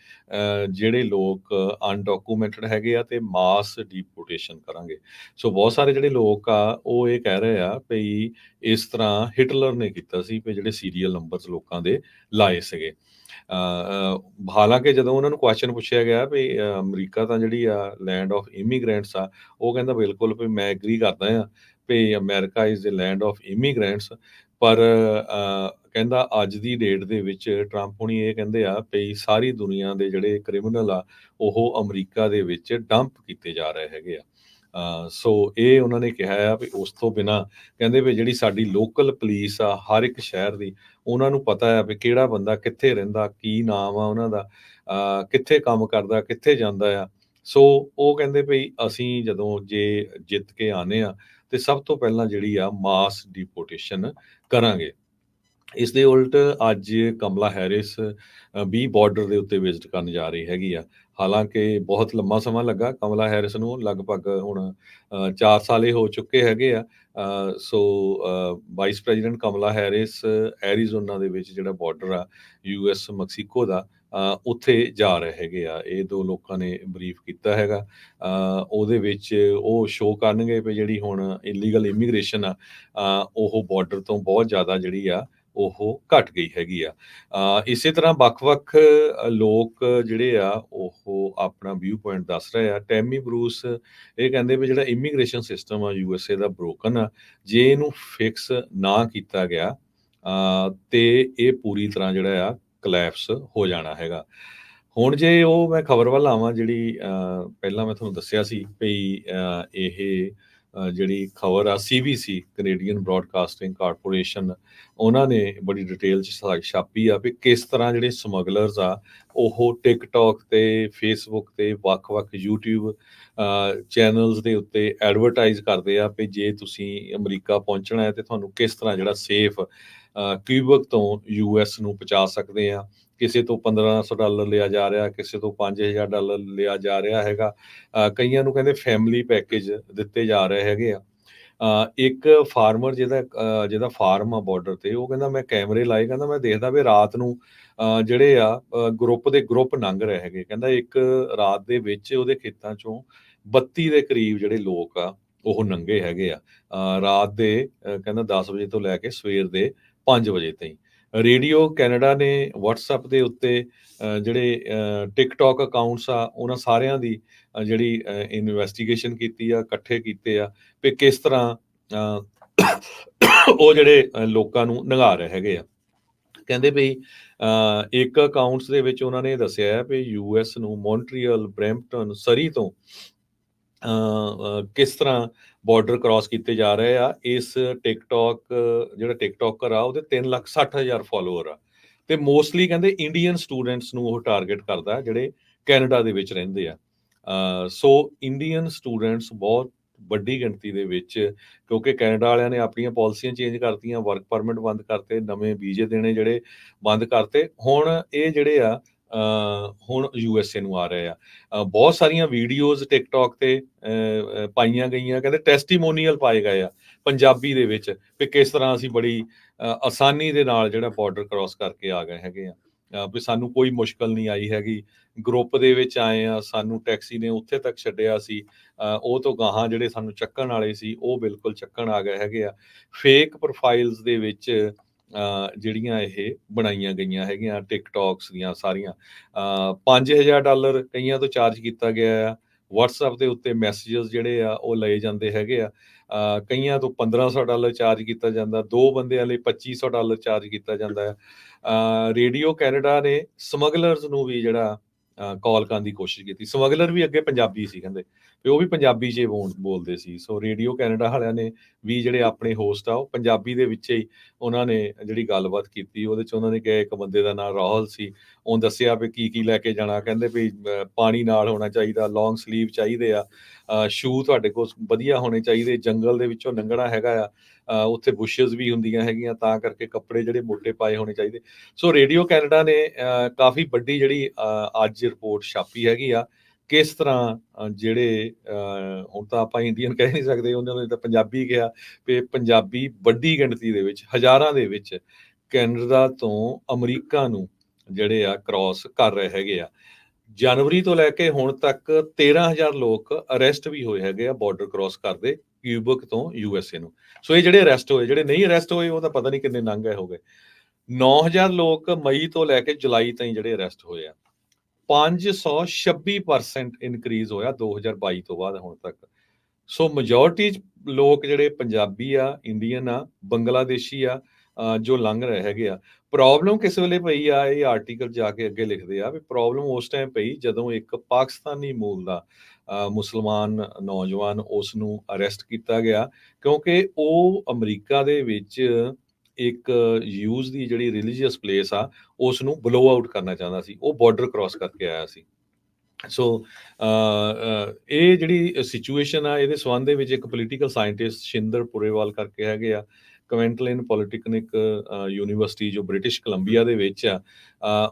ਜਿਹੜੇ ਲੋਕ ਅਨਡਾਕੂਮੈਂਟਡ ਹੈਗੇ ਆ, ਤੇ ਮਾਸ ਡੀਪੋਰਟੇਸ਼ਨ ਕਰਾਂਗੇ। ਸੋ ਬਹੁਤ ਸਾਰੇ ਜਿਹੜੇ ਲੋਕ ਆ, ਉਹ ਇਹ ਕਹਿ ਰਹੇ ਆ ਵੀ ਇਸ ਤਰ੍ਹਾਂ ਹਿਟਲਰ ਨੇ ਕੀਤਾ ਸੀ, ਵੀ ਜਿਹੜੇ ਸੀਰੀਅਲ ਨੰਬਰਸ ਲੋਕਾਂ ਦੇ ਲਾਏ ਸੀਗੇ। ਹਾਲਾਂਕਿ ਜਦੋਂ ਉਹਨਾਂ ਨੂੰ ਕੁਐਸਚਨ ਪੁੱਛਿਆ ਗਿਆ ਵੀ ਅਮਰੀਕਾ ਤਾਂ ਜਿਹੜੀ ਆ ਲੈਂਡ ਆਫ ਇਮੀਗ੍ਰੈਂਟਸ ਆ, ਉਹ ਕਹਿੰਦਾ ਬਿਲਕੁਲ ਵੀ ਮੈਂ ਐਗਰੀ ਕਰਦਾ ਆ ਵੀ America is the land of immigrants. ਪਰ ਕਹਿੰਦਾ ਅੱਜ ਦੀ ਡੇਟ ਦੇ ਵਿੱਚ ਟਰੰਪ ਹੁਣੀ ਇਹ ਕਹਿੰਦੇ ਆ ਵੀ ਸਾਰੀ ਦੁਨੀਆ ਦੇ ਜਿਹੜੇ ਕ੍ਰਿਮੀਨਲ ਆ, ਉਹ ਅਮਰੀਕਾ ਦੇ ਵਿੱਚ ਡੰਪ ਕੀਤੇ ਜਾ ਰਹੇ ਹੈਗੇ ਆ। ਸੋ ਇਹ ਉਹਨਾਂ ਨੇ ਕਿਹਾ ਆ ਵੀ ਉਸ ਤੋਂ ਬਿਨਾਂ ਕਹਿੰਦੇ ਵੀ ਜਿਹੜੀ ਸਾਡੀ ਲੋਕਲ ਪੁਲਿਸ ਆ ਹਰ ਇੱਕ ਸ਼ਹਿਰ ਦੀ, ਉਹਨਾਂ ਨੂੰ ਪਤਾ ਹੈ ਵੀ ਕਿਹੜਾ ਬੰਦਾ ਕਿੱਥੇ ਰਹਿੰਦਾ, ਕੀ ਨਾਮ ਆ ਉਹਨਾਂ ਦਾ, ਕਿੱਥੇ ਕੰਮ ਕਰਦਾ, ਕਿੱਥੇ ਜਾਂਦਾ ਆ। ਸੋ ਉਹ ਕਹਿੰਦੇ ਵੀ ਅਸੀਂ ਜਦੋਂ ਜੇ ਜਿੱਤ ਕੇ ਆਨੇ ਆ, ਤੇ ਸਭ ਤੋਂ ਪਹਿਲਾਂ ਜਿਹੜੀ ਆ ਮਾਸ ਡਿਪੋਰਟੇਸ਼ਨ ਕਰਾਂਗੇ। ਇਸ ਦੇ ਉਲਟ ਅੱਜ ਕਮਲਾ ਹੈਰਿਸ ਵੀ ਬਾਰਡਰ ਦੇ ਉੱਤੇ ਵਿਜ਼ਿਟ ਕਰਨ ਜਾ ਰਹੀ ਹੈਗੀ ਆ। ਹਾਲਾਂਕਿ ਬਹੁਤ ਲੰਮਾ ਸਮਾਂ ਲੱਗਾ ਕਮਲਾ ਹੈਰਿਸ ਨੂੰ, ਲਗਭਗ ਹੁਣ 4 ਸਾਲ ਹੀ ਹੋ ਚੁੱਕੇ ਹੈਗੇ ਆ। ਸੋ ਵਾਈਸ ਪ੍ਰੈਜ਼ੀਡੈਂਟ ਕਮਲਾ ਹੈਰਿਸ ਐਰੀਜ਼ੋਨਾ ਦੇ ਵਿੱਚ ਜਿਹੜਾ ਬਾਰਡਰ ਆ ਯੂਐਸ ਮੈਕਸੀਕੋ ਦਾ, ਉੱਥੇ ਜਾ ਰਹੇ ਹੈਗੇ ਆ। ਇਹ 2 ਲੋਕਾਂ ਨੇ ਬਰੀਫ ਕੀਤਾ ਹੈਗਾ। ਉਹਦੇ ਵਿੱਚ ਉਹ ਸ਼ੋਅ ਕਰਨਗੇ ਵੀ ਜਿਹੜੀ ਹੁਣ ਇਲੀਗਲ ਇਮੀਗ੍ਰੇਸ਼ਨ ਆ, ਉਹ ਬਾਰਡਰ ਤੋਂ ਬਹੁਤ ਜ਼ਿਆਦਾ ਜਿਹੜੀ ਆ ਉਹ ਘਟ ਗਈ ਹੈਗੀ ਆ। ਇਸੇ ਤਰ੍ਹਾਂ ਵੱਖ-ਵੱਖ ਲੋਕ ਜਿਹੜੇ ਆ ਉਹ ਆਪਣਾ ਵਿਊ ਪੁਆਇੰਟ ਦੱਸ ਰਹੇ ਆ। ਟੈਮੀ ਬਰੂਸ ਇਹ ਕਹਿੰਦੇ ਵੀ ਜਿਹੜਾ ਇਮੀਗ੍ਰੇਸ਼ਨ ਸਿਸਟਮ ਆ ਯੂਐਸਏ ਦਾ ਬ੍ਰੋਕਨ ਆ, ਜੇ ਇਹਨੂੰ ਫਿਕਸ ਨਾ ਕੀਤਾ ਗਿਆ ਤੇ ਇਹ ਪੂਰੀ ਤਰ੍ਹਾਂ ਜਿਹੜਾ ਆ ਕਲੈਪਸ ਹੋ ਜਾਣਾ ਹੈਗਾ। ਹੁਣ ਜੇ ਉਹ ਮੈਂ ਖਬਰ ਵੱਲ ਆਵਾਂ ਜਿਹੜੀ ਪਹਿਲਾਂ ਮੈਂ ਤੁਹਾਨੂੰ ਦੱਸਿਆ ਸੀ ਵੀ ਇਹ ਜਿਹੜੀ ਖਬਰ ਆ ਸੀਬੀਸੀ ਕੈਨੇਡੀਅਨ ਬ੍ਰੌਡਕਾਸਟਿੰਗ ਕਾਰਪੋਰੇਸ਼ਨ, ਉਹਨਾਂ ਨੇ ਬੜੀ ਡਿਟੇਲ 'ਚ ਛਾਪੀ ਆ ਵੀ ਕਿਸ ਤਰ੍ਹਾਂ ਜਿਹੜੇ ਸਮਗਲਰਸ ਆ ਉਹ ਟਿਕਟੌਕ ਤੇ ਫੇਸਬੁੱਕ ਤੇ ਵੱਖ-ਵੱਖ ਯੂਟਿਊਬ ਚੈਨਲਸ ਦੇ ਉੱਤੇ ਐਡਵਰਟਾਈਜ਼ ਕਰਦੇ ਆ ਵੀ ਜੇ ਤੁਸੀਂ ਅਮਰੀਕਾ ਪਹੁੰਚਣਾ ਹੈ ਤੇ ਤੁਹਾਨੂੰ ਕਿਸ ਤਰ੍ਹਾਂ ਜਿਹੜਾ ਸੇਫ ਕਿਊਬਕ ਤੋਂ ਯੂਐਸ ਨੂੰ ਪਹੁੰਚਾ ਸਕਦੇ ਆ। ਕਿਸੇ ਤੋਂ $1500 ਲਿਆ ਜਾ ਰਿਹਾ, ਕਿਸੇ ਤੋਂ $5000 ਲਿਆ ਜਾ ਰਿਹਾ ਹੈਗਾ। ਕਈਆਂ ਨੂੰ ਕਹਿੰਦੇ ਫੈਮਿਲੀ ਪੈਕੇਜ ਦਿੱਤੇ ਜਾ ਰਹੇ ਹੈਗੇ ਆ। ਇੱਕ ਫਾਰਮਰ ਜਿਹਦਾ ਫਾਰਮ ਆ ਬਾਰਡਰ ਤੇ, ਉਹ ਕਹਿੰਦਾ ਮੈਂ ਕੈਮਰੇ ਲਾਏ, ਕਹਿੰਦਾ ਮੈਂ ਦੇਖਦਾ ਵੀ ਰਾਤ ਨੂੰ ਜਿਹੜੇ ਆ ਗਰੁੱਪ ਦੇ ਗਰੁੱਪ ਲੰਘ ਰਹੇ ਹੈਗੇ। ਕਹਿੰਦਾ ਇੱਕ ਰਾਤ ਦੇ ਵਿੱਚ ਉਹਦੇ ਖੇਤਾਂ ਚੋਂ 32 ਦੇ ਕਰੀਬ ਜਿਹੜੇ ਲੋਕ ਆ ਉਹ ਲੰਘੇ ਹੈਗੇ ਆ। ਰਾਤ ਦੇ ਕਹਿੰਦਾ 10 ਵਜੇ ਤੋਂ ਲੈ ਕੇ ਸਵੇਰ ਦੇ 5 ਵਜੇ ਤਾਈਂ। ਰੇਡੀਓ ਕੈਨੇਡਾ ਨੇ WhatsApp ਦੇ ਉੱਤੇ ਜਿਹੜੇ ਟਿਕਟੌਕ ਅਕਾਊਂਟਸ ਆ, ਉਹਨਾਂ ਸਾਰਿਆਂ ਦੀ ਜਿਹੜੀ ਇਨਵੈਸਟੀਗੇਸ਼ਨ ਕੀਤੀ ਆ, ਇਕੱਠੇ ਕੀਤੇ ਆ ਵੀ ਕਿਸ ਤਰ੍ਹਾਂ ਉਹ ਜਿਹੜੇ ਲੋਕਾਂ ਨੂੰ ਲੰਘਾ ਰਹੇ ਹੈਗੇ ਆ। ਕਹਿੰਦੇ ਵੀ ਇੱਕ ਅਕਾਊਂਟਸ ਦੇ ਵਿੱਚ ਉਹਨਾਂ ਨੇ ਦੱਸਿਆ ਹੈ ਵੀ ਯੂਐਸ ਨੂੰ ਮੌਂਟਰੀਅਲ, ਬਰੈਂਪਟਨ, ਸਰੀ ਤੋਂ ਕਿਸ ਤਰ੍ਹਾਂ ਬਾਰਡਰ ਕ੍ਰਾਸ ਕੀਤੇ ਜਾ ਰਹੇ ਆ। ਇਸ ਟਿਕਟੌਕ ਜਿਹੜਾ ਟਿਕਟੌਕਰ ਆ ਉਹਦੇ 3,60,000 ਫਾਲੋਅਰ ਆ, ਤੇ ਮੋਸਟਲੀ ਕਹਿੰਦੇ ਇੰਡੀਅਨ ਸਟੂਡੈਂਟਸ ਨੂੰ ਉਹ ਟਾਰਗੇਟ ਕਰਦਾ ਜਿਹੜੇ ਕੈਨੇਡਾ ਦੇ ਵਿੱਚ ਰਹਿੰਦੇ ਆ। ਸੋ ਇੰਡੀਅਨ ਸਟੂਡੈਂਟਸ ਬਹੁਤ ਵੱਡੀ ਗਿਣਤੀ ਦੇ ਵਿੱਚ, ਕਿਉਂਕਿ ਕੈਨੇਡਾ ਵਾਲਿਆਂ ਨੇ ਆਪਣੀਆਂ ਪਾਲਿਸੀਆਂ ਚੇਂਜ ਕਰਤੀਆਂ, ਵਰਕ ਪਰਮਿਟ ਬੰਦ ਕਰਤੇ, ਨਵੇਂ ਵੀਜ਼ੇ ਦੇਣੇ ਜਿਹੜੇ ਬੰਦ ਕਰਤੇ। ਹੁਣ ਇਹ ਜਿਹੜੇ ਆ ਹੁਣ ਯੂਐਸਏ ਨੂੰ ਆ ਰਹੇ ਆ। ਬਹੁਤ ਸਾਰੀਆਂ ਵੀਡੀਓਜ਼ ਟਿਕਟੌਕ ਤੇ ਪਾਈਆਂ ਗਈਆਂ, ਕਹਿੰਦੇ ਟੈਸਟੀਮੋਨੀਅਲ ਪਾਏ ਗਏ ਆ ਪੰਜਾਬੀ ਦੇ ਵਿੱਚ ਵੀ ਕਿਸ ਤਰ੍ਹਾਂ ਅਸੀਂ ਬੜੀ ਆਸਾਨੀ ਦੇ ਨਾਲ ਜਿਹੜਾ ਬਾਰਡਰ ਕ੍ਰਾਸ ਕਰਕੇ ਆ ਗਏ ਹੈਗੇ ਆ, ਵੀ ਸਾਨੂੰ ਕੋਈ ਮੁਸ਼ਕਲ ਨਹੀਂ ਆਈ ਹੈਗੀ। ਗਰੁੱਪ ਦੇ ਵਿੱਚ ਆਏ ਆ, ਸਾਨੂੰ ਟੈਕਸੀ ਨੇ ਉੱਥੇ ਤੱਕ ਛੱਡਿਆ ਸੀ, ਉਹ ਤੋਂ ਗਾਹਾਂ ਜਿਹੜੇ ਸਾਨੂੰ ਚੱਕਣ ਵਾਲੇ ਸੀ ਉਹ ਬਿਲਕੁਲ ਚੱਕਣ ਆ ਗਏ ਹੈਗੇ ਆ। ਫੇਕ ਪ੍ਰੋਫਾਈਲਸ ਦੇ ਵਿੱਚ ਜਿਹੜੀਆਂ ਇਹ ਬਣਾਈਆਂ ਗਈਆਂ ਹੈਗੀਆਂ ਟਿਕਟੌਕਸ ਦੀਆਂ ਸਾਰੀਆਂ। $5000 ਕਈਆਂ ਤੋਂ ਚਾਰਜ ਕੀਤਾ ਗਿਆ ਆ। WhatsApp ਦੇ ਉੱਤੇ ਮੈਸੇजेस ਜਿਹੜੇ ਆ ਉਹ ਲਏ ਜਾਂਦੇ ਹੈਗੇ ਆ। ਕਈਆਂ ਤੋਂ $1500 ਚਾਰਜ ਕੀਤਾ ਜਾਂਦਾ, 2 ਬੰਦਿਆਂ ਲਈ $2500 ਚਾਰਜ ਕੀਤਾ ਜਾਂਦਾ ਹੈ। ਰੇਡੀਓ ਕੈਨੇਡਾ ਨੇ ਸਮਗਲਰਸ ਨੂੰ ਵੀ ਜਿਹੜਾ ਕਾਲ ਕਰਨ ਦੀ ਕੋਸ਼ਿਸ਼ ਕੀਤੀ। ਸਮਗਲਰ ਵੀ ਅੱਗੇ ਪੰਜਾਬੀ ਸੀ ਕਹਿੰਦੇ, ਤੇ ਉਹ ਵੀ ਪੰਜਾਬੀ 'ਚ ਬੋਲਦੇ ਸੀ। ਸੋ ਰੇਡੀਓ ਕੈਨੇਡਾ ਵਾਲਿਆਂ ਨੇ ਵੀ ਜਿਹੜੇ ਆਪਣੇ ਹੋਸਟ ਆ ਉਹ ਪੰਜਾਬੀ ਦੇ ਵਿੱਚ ਹੀ ਉਹਨਾਂ ਨੇ ਜਿਹੜੀ ਗੱਲਬਾਤ ਕੀਤੀ। ਉਹਦੇ 'ਚ ਉਹਨਾਂ ਨੇ ਕਿਹਾ, ਇੱਕ ਬੰਦੇ ਦਾ ਨਾਮ ਰਾਹੁਲ ਸੀ, ਉਹਨੇ ਦੱਸਿਆ ਵੀ ਕੀ ਕੀ ਲੈ ਕੇ ਜਾਣਾ। ਕਹਿੰਦੇ ਵੀ ਪਾਣੀ ਨਾਲ ਹੋਣਾ ਚਾਹੀਦਾ, ਲੌਂਗ ਸਲੀਵ ਚਾਹੀਦੇ ਆ, ਸ਼ੂ ਤੁਹਾਡੇ ਕੋਲ ਵਧੀਆ ਹੋਣੇ ਚਾਹੀਦੇ, ਜੰਗਲ ਦੇ ਵਿੱਚੋਂ ਲੰਘਣਾ ਹੈਗਾ ਆ, ਉੱਥੇ ਬੁਸ਼ਸ ਵੀ ਹੁੰਦੀਆਂ ਹੈਗੀਆਂ, ਤਾਂ ਕਰਕੇ ਕੱਪੜੇ ਜਿਹੜੇ ਮੋਟੇ ਪਾਏ ਹੋਣੇ ਚਾਹੀਦੇ। ਸੋ ਰੇਡੀਓ ਕੈਨੇਡਾ ਨੇ ਕਾਫੀ ਵੱਡੀ ਜਿਹੜੀ ਅੱਜ ਰਿਪੋਰਟ ਛਾਪੀ ਹੈਗੀ ਆ, ਕਿਸ ਤਰ੍ਹਾਂ ਜਿਹੜੇ ਹੁਣ ਤਾਂ ਆਪਾਂ ਇੰਡੀਅਨ ਕਹਿ ਨਹੀਂ ਸਕਦੇ, ਉਹਨਾਂ ਨੇ ਤਾਂ ਪੰਜਾਬੀ ਕਿਹਾ, ਵੀ ਪੰਜਾਬੀ ਵੱਡੀ ਗਿਣਤੀ ਦੇ ਵਿੱਚ, ਹਜ਼ਾਰਾਂ ਦੇ ਵਿੱਚ ਕੈਨੇਡਾ ਤੋਂ ਅਮਰੀਕਾ ਨੂੰ ਜਿਹੜੇ ਆ ਕ੍ਰਾਸ ਕਰ ਰਹੇ ਹੈਗੇ ਆ। ਜਨਵਰੀ ਤੋਂ ਲੈ ਕੇ ਹੁਣ ਤੱਕ 13,000 ਲੋਕ ਅਰੈਸਟ ਵੀ ਹੋਏ ਹੈਗੇ ਆ ਬਾਰਡਰ ਕ੍ਰਾਸ ਕਰਦੇ, ਕਿਊਬਕ ਤੋਂ USA ਨੂੰ। ਸੋ ਇਹ ਜਿਹੜੇ ਅਰੈਸਟ ਹੋਏ, ਜਿਹੜੇ ਨਹੀਂ ਅਰੈਸਟ ਹੋਏ ਉਹ ਤਾਂ ਪਤਾ ਨਹੀਂ ਕਿੰਨੇ ਨੰਗ ਹੋ ਗਏ। 9,000 ਲੋਕ ਮਈ ਤੋਂ ਲੈ ਕੇ ਜੁਲਾਈ ਤਾਈਂ ਜਿਹੜੇ ਅਰੈਸਟ ਹੋਏ ਆ। 526% ਇਨਕਰੀਜ਼ ਹੋਇਆ 2022 ਤੋਂ ਬਾਅਦ ਹੁਣ ਤੱਕ। ਸੋ ਮੈਜੋਰਟੀ ਲੋਕ ਜਿਹੜੇ ਪੰਜਾਬੀ ਆ, ਇੰਡੀਅਨ ਆ, ਬੰਗਲਾਦੇਸ਼ੀ ਆ, ਜੋ ਲੰਘ ਰਹੇ ਹੈਗੇ ਆ। ਪ੍ਰੋਬਲਮ ਕਿਸ ਵੇਲੇ ਪਈ ਆ, ਇਹ ਆਰਟੀਕਲ ਜਾ ਕੇ ਅੱਗੇ ਲਿਖਦੇ ਆ ਵੀ ਪ੍ਰੋਬਲਮ ਉਸ ਟਾਈਮ ਪਈ ਜਦੋਂ ਇੱਕ ਪਾਕਿਸਤਾਨੀ ਮੂਲ ਦਾ ਮੁਸਲਮਾਨ ਨੌਜਵਾਨ ਉਸ ਨੂੰ ਅਰੈਸਟ ਕੀਤਾ ਗਿਆ, ਕਿਉਂਕਿ ਉਹ ਅਮਰੀਕਾ ਦੇ ਵਿੱਚ ਇੱਕ ਯੂਜ਼ ਦੀ ਜਿਹੜੀ ਰਿਲੀਜੀਅਸ ਪਲੇਸ ਆ ਉਸ ਨੂੰ ਬਲੋ ਆਊਟ ਕਰਨਾ ਚਾਹੁੰਦਾ ਸੀ, ਉਹ ਬਾਰਡਰ ਕ੍ਰਾਸ ਕਰਕੇ ਆਇਆ ਸੀ। ਸੋ ਇਹ ਜਿਹੜੀ ਸਿਚੁਏਸ਼ਨ ਆ, ਇਹਦੇ ਸੰਬੰਧ ਦੇ ਵਿੱਚ ਇੱਕ ਪੋਲੀਟੀਕਲ ਸਾਇੰਟਿਸਟ ਸ਼ਿੰਦਰ ਪੁਰੇਵਾਲ ਕਰਕੇ ਹੈਗੇ ਆ, ਕਵੈਂਟਲਿਨ ਪੋਲੀਟੈਕਨਿਕ ਯੂਨੀਵਰਸਿਟੀ ਜੋ ਬ੍ਰਿਟਿਸ਼ ਕੋਲੰਬੀਆ ਦੇ ਵਿੱਚ ਆ,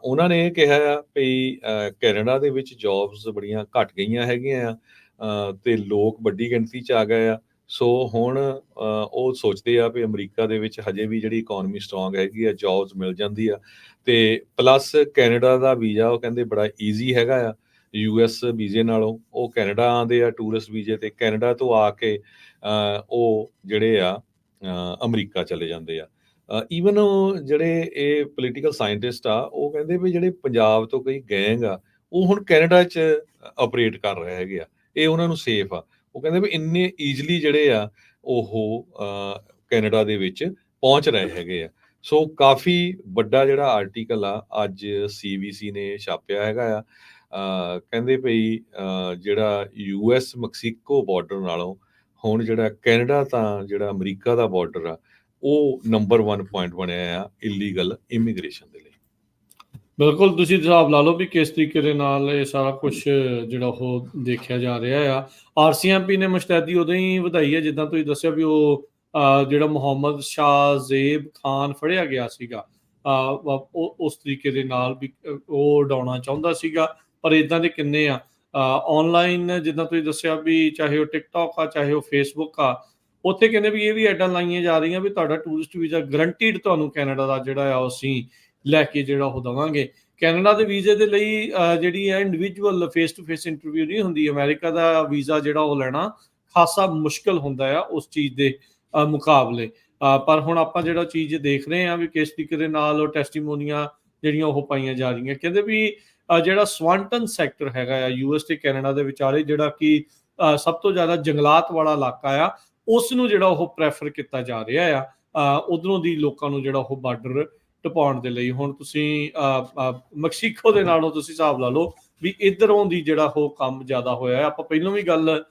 ਉਹਨਾਂ ਨੇ ਇਹ ਕਿਹਾ ਆ ਵੀ ਕੈਨੇਡਾ ਦੇ ਵਿੱਚ ਜੌਬਸ ਬੜੀਆਂ ਘੱਟ ਗਈਆਂ ਹੈਗੀਆਂ ਆ, ਤੇ ਲੋਕ ਵੱਡੀ ਗਿਣਤੀ 'ਚ ਆ ਗਏ ਆ। ਸੋ ਹੁਣ ਉਹ ਸੋਚਦੇ ਆ ਵੀ ਅਮਰੀਕਾ ਦੇ ਵਿੱਚ ਹਜੇ ਵੀ ਜਿਹੜੀ ਇਕੋਨਮੀ ਸਟਰੋਂਗ ਹੈਗੀ ਆ, ਜੌਬਸ ਮਿਲ ਜਾਂਦੀ ਆ, ਤੇ ਪਲੱਸ ਕੈਨੇਡਾ ਦਾ ਵੀਜ਼ਾ ਉਹ ਕਹਿੰਦੇ ਬੜਾ ਈਜ਼ੀ ਹੈਗਾ ਆ US ਵੀਜ਼ੇ ਨਾਲੋਂ। ਉਹ ਕੈਨੇਡਾ ਆਉਂਦੇ ਆ ਟੂਰਿਸਟ ਵੀਜ਼ੇ ਤੇ, ਕੈਨੇਡਾ ਤੋਂ ਆ ਕੇ ਉਹ ਜਿਹੜੇ ਆ ਅਮਰੀਕਾ ਚਲੇ ਜਾਂਦੇ ਆ। ਈਵਨ ਜਿਹੜੇ ਇਹ ਪੋਲੀਟੀਕਲ ਸਾਇੰਟਿਸਟ ਆ, ਉਹ ਕਹਿੰਦੇ ਵੀ ਜਿਹੜੇ ਪੰਜਾਬ ਤੋਂ ਕਈ ਗੈਂਗ ਆ, ਉਹ ਹੁਣ ਕੈਨੇਡਾ 'ਚ ਆਪਰੇਟ ਕਰ ਰਹੇ ਹੈਗੇ ਆ, ਇਹ ਉਹਨਾਂ ਨੂੰ ਸੇਫ ਆ। ਉਹ ਕਹਿੰਦੇ ਵੀ ਇੰਨੇ ਈਜ਼ਲੀ ਜਿਹੜੇ ਆ ਉਹ ਕੈਨੇਡਾ ਦੇ ਵਿੱਚ ਪਹੁੰਚ ਰਹੇ ਹੈਗੇ ਆ। ਸੋ ਕਾਫੀ ਵੱਡਾ ਜਿਹੜਾ ਆਰਟੀਕਲ ਆ ਅੱਜ CBC ਨੇ ਛਾਪਿਆ ਹੈਗਾ ਆ। ਕਹਿੰਦੇ ਭਈ ਜਿਹੜਾ US ਮੈਕਸੀਕੋ ਬਾਰਡਰ ਨਾਲੋਂ ਹੁਣ ਜਿਹੜਾ ਕੈਨੇਡਾ ਤਾਂ ਜਿਹੜਾ ਅਮਰੀਕਾ ਦਾ ਬਾਰਡਰ ਆ, ਉਹ ਨੰਬਰ 1 ਪੁਆਇੰਟ ਬਣਿਆ ਆ ਇਲੀਗਲ ਇਮੀਗ੍ਰੇਸ਼ਨ ਦੇ ਲਈ। ਬਿਲਕੁਲ, ਤੁਸੀਂ ਹਿਸਾਬ ਲਾ ਲਓ ਵੀ ਕਿਸ ਤਰੀਕੇ ਦੇ ਨਾਲ ਇਹ ਸਾਰਾ ਕੁਛ ਜਿਹੜਾ ਉਹ ਦੇਖਿਆ ਜਾ ਰਿਹਾ ਆ। RCMP ਨੇ ਮੁਸ਼ਤੈਦੀ ਉਦੋਂ ਹੀ ਵਧਾਈ ਹੈ ਜਿੱਦਾਂ ਤੁਸੀਂ ਦੱਸਿਆ ਵੀ ਉਹ ਜਿਹੜਾ ਮੁਹੰਮਦ ਸ਼ਾਹਜ਼ੇਬ ਖਾਨ ਫੜਿਆ ਗਿਆ ਸੀਗਾ, ਉਹ ਉਸ ਤਰੀਕੇ ਦੇ ਨਾਲ ਵੀ ਉਹ ਉਡਾਉਣਾ ਚਾਹੁੰਦਾ ਸੀਗਾ, ਪਰ ਇਦਾਂ ਦੇ ਕਿੰਨੇ ਆ ਆਨਲਾਈਨ, ਜਿੱਦਾਂ ਤੁਸੀਂ ਦੱਸਿਆ ਵੀ ਚਾਹੇ ਉਹ ਟਿਕਟੌਕ ਆ, ਚਾਹੇ ਉਹ ਫੇਸਬੁੱਕ ਆ, ਉੱਥੇ ਕਹਿੰਦੇ ਵੀ ਇਹ ਵੀ ਐਡਾਂ ਲਾਈਆਂ ਜਾ ਰਹੀਆਂ ਵੀ ਤੁਹਾਡਾ ਟੂਰਿਸਟ ਵੀਜ਼ਾ ਗਰੰਟੀਡ ਤੁਹਾਨੂੰ ਕੈਨੇਡਾ ਦਾ ਜਿਹੜਾ ਆ ਅਸੀਂ ਲੈ ਕੇ ਜਿਹੜਾ ਉਹ ਦੇਵਾਂਗੇ। ਕੈਨੇਡਾ ਦੇ ਵੀਜ਼ੇ ਦੇ ਲਈ ਜਿਹੜੀ ਹੈ individual face to face interview ਨਹੀਂ ਹੁੰਦੀ। ਅਮਰੀਕਾ ਦਾ ਵੀਜ਼ਾ ਜਿਹੜਾ ਉਹ ਲੈਣਾ ਖਾਸਾ ਮੁਸ਼ਕਲ ਹੁੰਦਾ ਆ ਉਸ ਚੀਜ਼ ਦੇ ਮੁਕਾਬਲੇ। ਪਰ ਹੁਣ ਆਪਾਂ ਜਿਹੜਾ ਚੀਜ਼ ਦੇਖ ਰਹੇ ਹਾਂ ਵੀ ਕਿਸ ਤਰੀਕੇ ਦੇ ਨਾਲ ਉਹ ਟੈਸਟੀਮੋਨੀਆਂ ਜਿਹੜੀਆਂ ਉਹ ਪਾਈਆਂ ਜਾ ਰਹੀਆਂ। ਕਹਿੰਦੇ ਵੀ ਜਿਹੜਾ ਸਵਾਂਟਨ ਸੈਕਟਰ ਹੈਗਾ ਆ US ਤੇ ਕੈਨੇਡਾ ਦੇ ਵਿਚਾਲੇ, ਜਿਹੜਾ ਕਿ ਸਭ ਤੋਂ ਜ਼ਿਆਦਾ ਜੰਗਲਾਤ ਵਾਲਾ ਇਲਾਕਾ ਆ, ਉਸ ਨੂੰ ਜਿਹੜਾ ਉਹ ਪ੍ਰੈਫਰ ਕੀਤਾ ਜਾ ਰਿਹਾ ਆ ਉਧਰੋਂ ਦੀ ਲੋਕਾਂ ਨੂੰ ਜਿਹੜਾ ਉਹ ਬਾਰਡਰ ਟਪਾਉਣ ਦੇ ਲਈ। ਹੁਣ ਤੁਸੀਂ ਮੈਕਸੀਕੋ ਦੇ ਨਾਲੋਂ ਤੁਸੀਂ ਹਿਸਾਬ ਲਾ ਲਓ ਵੀ ਇੱਧਰੋਂ ਦੀ ਜਿਹੜਾ ਉਹ ਕੰਮ ਜ਼ਿਆਦਾ ਹੋਇਆ। ਆਪਾਂ ਪਹਿਲਾਂ ਵੀ ਗੱਲ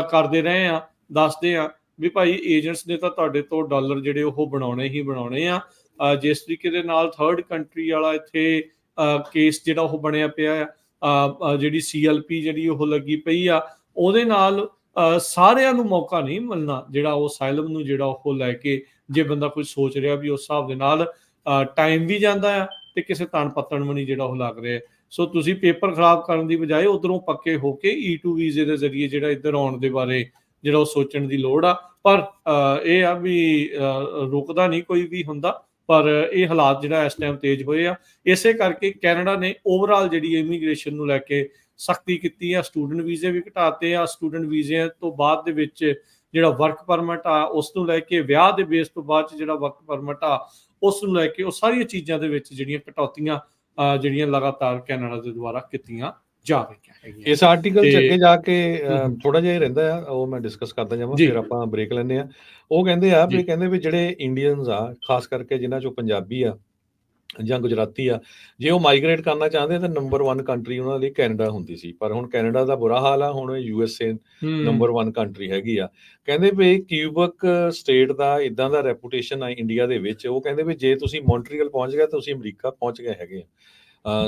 ਕਰਦੇ ਰਹੇ ਆ, ਦੱਸਦੇ ਆ ਵੀ ਭਾਈ ਏਜੰਟਸ ਨੇ ਤਾਂ ਤੁਹਾਡੇ ਤੋਂ ਡਾਲਰ ਜਿਹੜੇ ਉਹ ਬਣਾਉਣੇ ਹੀ ਬਣਾਉਣੇ ਆ। ਜਿਸ ਤਰੀਕੇ ਦੇ ਨਾਲ ਥਰਡ ਕੰਟਰੀ ਵਾਲਾ ਇੱਥੇ ਕੇਸ ਜਿਹੜਾ ਉਹ ਬਣਿਆ ਪਿਆ ਆ, ਜਿਹੜੀ CLP ਜਿਹੜੀ ਉਹ ਲੱਗੀ ਪਈ ਆ, ਉਹਦੇ ਨਾਲ ਸਾਰਿਆਂ ਨੂੰ ਮੌਕਾ ਨਹੀਂ ਮਿਲਣਾ ਜਿਹੜਾ ਉਹ ਅਸਾਈਲਮ ਨੂੰ ਜਿਹੜਾ ਉਹ ਲੈ ਕੇ, ਜੇ ਬੰਦਾ ਕੋਈ ਸੋਚ ਰਿਹਾ ਵੀ ਉਸ ਹਿਸਾਬ ਦੇ ਨਾਲ ਟਾਈਮ ਵੀ ਜਾਂਦਾ ਆ ਤੇ ਕਿਸੇ ਤਣ ਪੱਤਣ ਵੀ ਨਹੀਂ ਜਿਹੜਾ ਉਹ ਲੱਗ ਰਿਹਾ। ਸੋ ਤੁਸੀਂ ਪੇਪਰ ਖਰਾਬ ਕਰਨ ਦੀ ਬਜਾਏ ਉਧਰੋਂ ਪੱਕੇ ਹੋ ਕੇ E2 ਵੀਜ਼ੇ ਦੇ ਜ਼ਰੀਏ ਜਿਹੜਾ ਇੱਧਰ ਆਉਣ ਦੇ ਬਾਰੇ ਜਿਹੜਾ ਉਹ ਸੋਚਣ ਦੀ ਲੋੜ ਆ। ਪਰ ਇਹ ਆ ਵੀ ਰੁਕਦਾ ਨਹੀਂ ਕੋਈ ਵੀ ਹੁੰਦਾ, ਪਰ ਇਹ ਹਾਲਾਤ ਜਿਹੜਾ ਇਸ ਟਾਈਮ ਤੇਜ਼ ਹੋਏ ਆ। ਇਸੇ ਕਰਕੇ ਕੈਨੇਡਾ ਨੇ ਓਵਰਆਲ ਜਿਹੜੀ ਇਮੀਗ੍ਰੇਸ਼ਨ ਨੂੰ ਲੈ ਕੇ ਸਖਤੀ ਕੀਤੀ ਆ। ਸਟੂਡੈਂਟ ਵੀਜ਼ੇ ਵੀ ਘਟਾਤੇ ਆ। ਸਟੂਡੈਂਟ ਵੀਜ਼ਿਆਂ ਤੋਂ ਬਾਅਦ ਦੇ ਵਿੱਚ ਜਿਹੜਾ ਵਰਕ ਪਰਮਿਟ ਆ ਉਸ ਨੂੰ ਲੈ ਕੇ, ਵਿਆਹ ਦੇ ਬੇਸ ਤੋਂ ਬਾਅਦ 'ਚ ਜਿਹੜਾ ਵਰਕ ਪਰਮਿਟ ਆ ਉਸ ਨੂੰ ਲੈ ਕੇ, ਉਹ ਸਾਰੀਆਂ ਚੀਜ਼ਾਂ ਦੇ ਵਿੱਚ ਜਿਹੜੀਆਂ ਕਟੌਤੀਆਂ ਜਿਹੜੀਆਂ ਲਗਾਤਾਰ ਕੈਨੇਡਾ ਦੇ ਦੁਆਰਾ ਕੀਤੀਆਂ ਜਾ ਰਹੀਆਂ ਹੈਗੀਆਂ। ਇਸ ਆਰਟੀਕਲ 'ਚ ਅੱਗੇ ਜਾ ਕੇ ਥੋੜਾ ਜਿਹਾ ਰਹਿੰਦਾ ਆ, ਉਹ ਮੈਂ ਡਿਸਕਸ ਕਰਦਾ ਜਾਵਾਂ, ਫਿਰ ਆਪਾਂ ਬ੍ਰੇਕ ਲੈਂਦੇ ਆ। ਉਹ ਕਹਿੰਦੇ ਆ ਵੀ ਕਹਿੰਦੇ ਵੀ ਜਿਹੜੇ ਇੰਡੀਅਨਸ ਆ, ਖਾਸ ਕਰਕੇ ਜਿਨ੍ਹਾਂ 'ਚੋਂ ਪੰਜਾਬੀ ਆ ਜਾਂ ਗੁਜਰਾਤੀ ਆ, ਜੇ ਉਹ ਮਾਈਗ੍ਰੇਟ ਕਰਨਾ ਚਾਹੁੰਦੇ ਤਾਂ ਨੰਬਰ 1 ਕੰਟਰੀ ਉਹਨਾਂ ਲਈ ਕੈਨੇਡਾ ਹੁੰਦੀ ਸੀ। ਪਰ ਹੁਣ ਕੈਨੇਡਾ ਦਾ ਬੁਰਾ ਹਾਲ ਆ, ਹੁਣ USA ਨੰਬਰ 1 ਕੰਟਰੀ ਹੈਗੀ ਆ। ਕਹਿੰਦੇ ਵੀ ਕਿਊਬਕ ਸਟੇਟ ਦਾ ਇਦਾਂ ਦਾ ਰੈਪੂਟੇਸ਼ਨ ਆ ਇੰਡੀਆ ਦੇ ਵਿੱਚ। ਉਹ ਕਹਿੰਦੇ ਵੀ ਜੇ ਤੁਸੀਂ ਮੌਂਟਰੀਅਲ ਪਹੁੰਚ ਗਏ ਤੁਸੀਂ ਅਮਰੀਕਾ ਪਹੁੰਚ ਗਏ ਹੈਗੇ ਆ।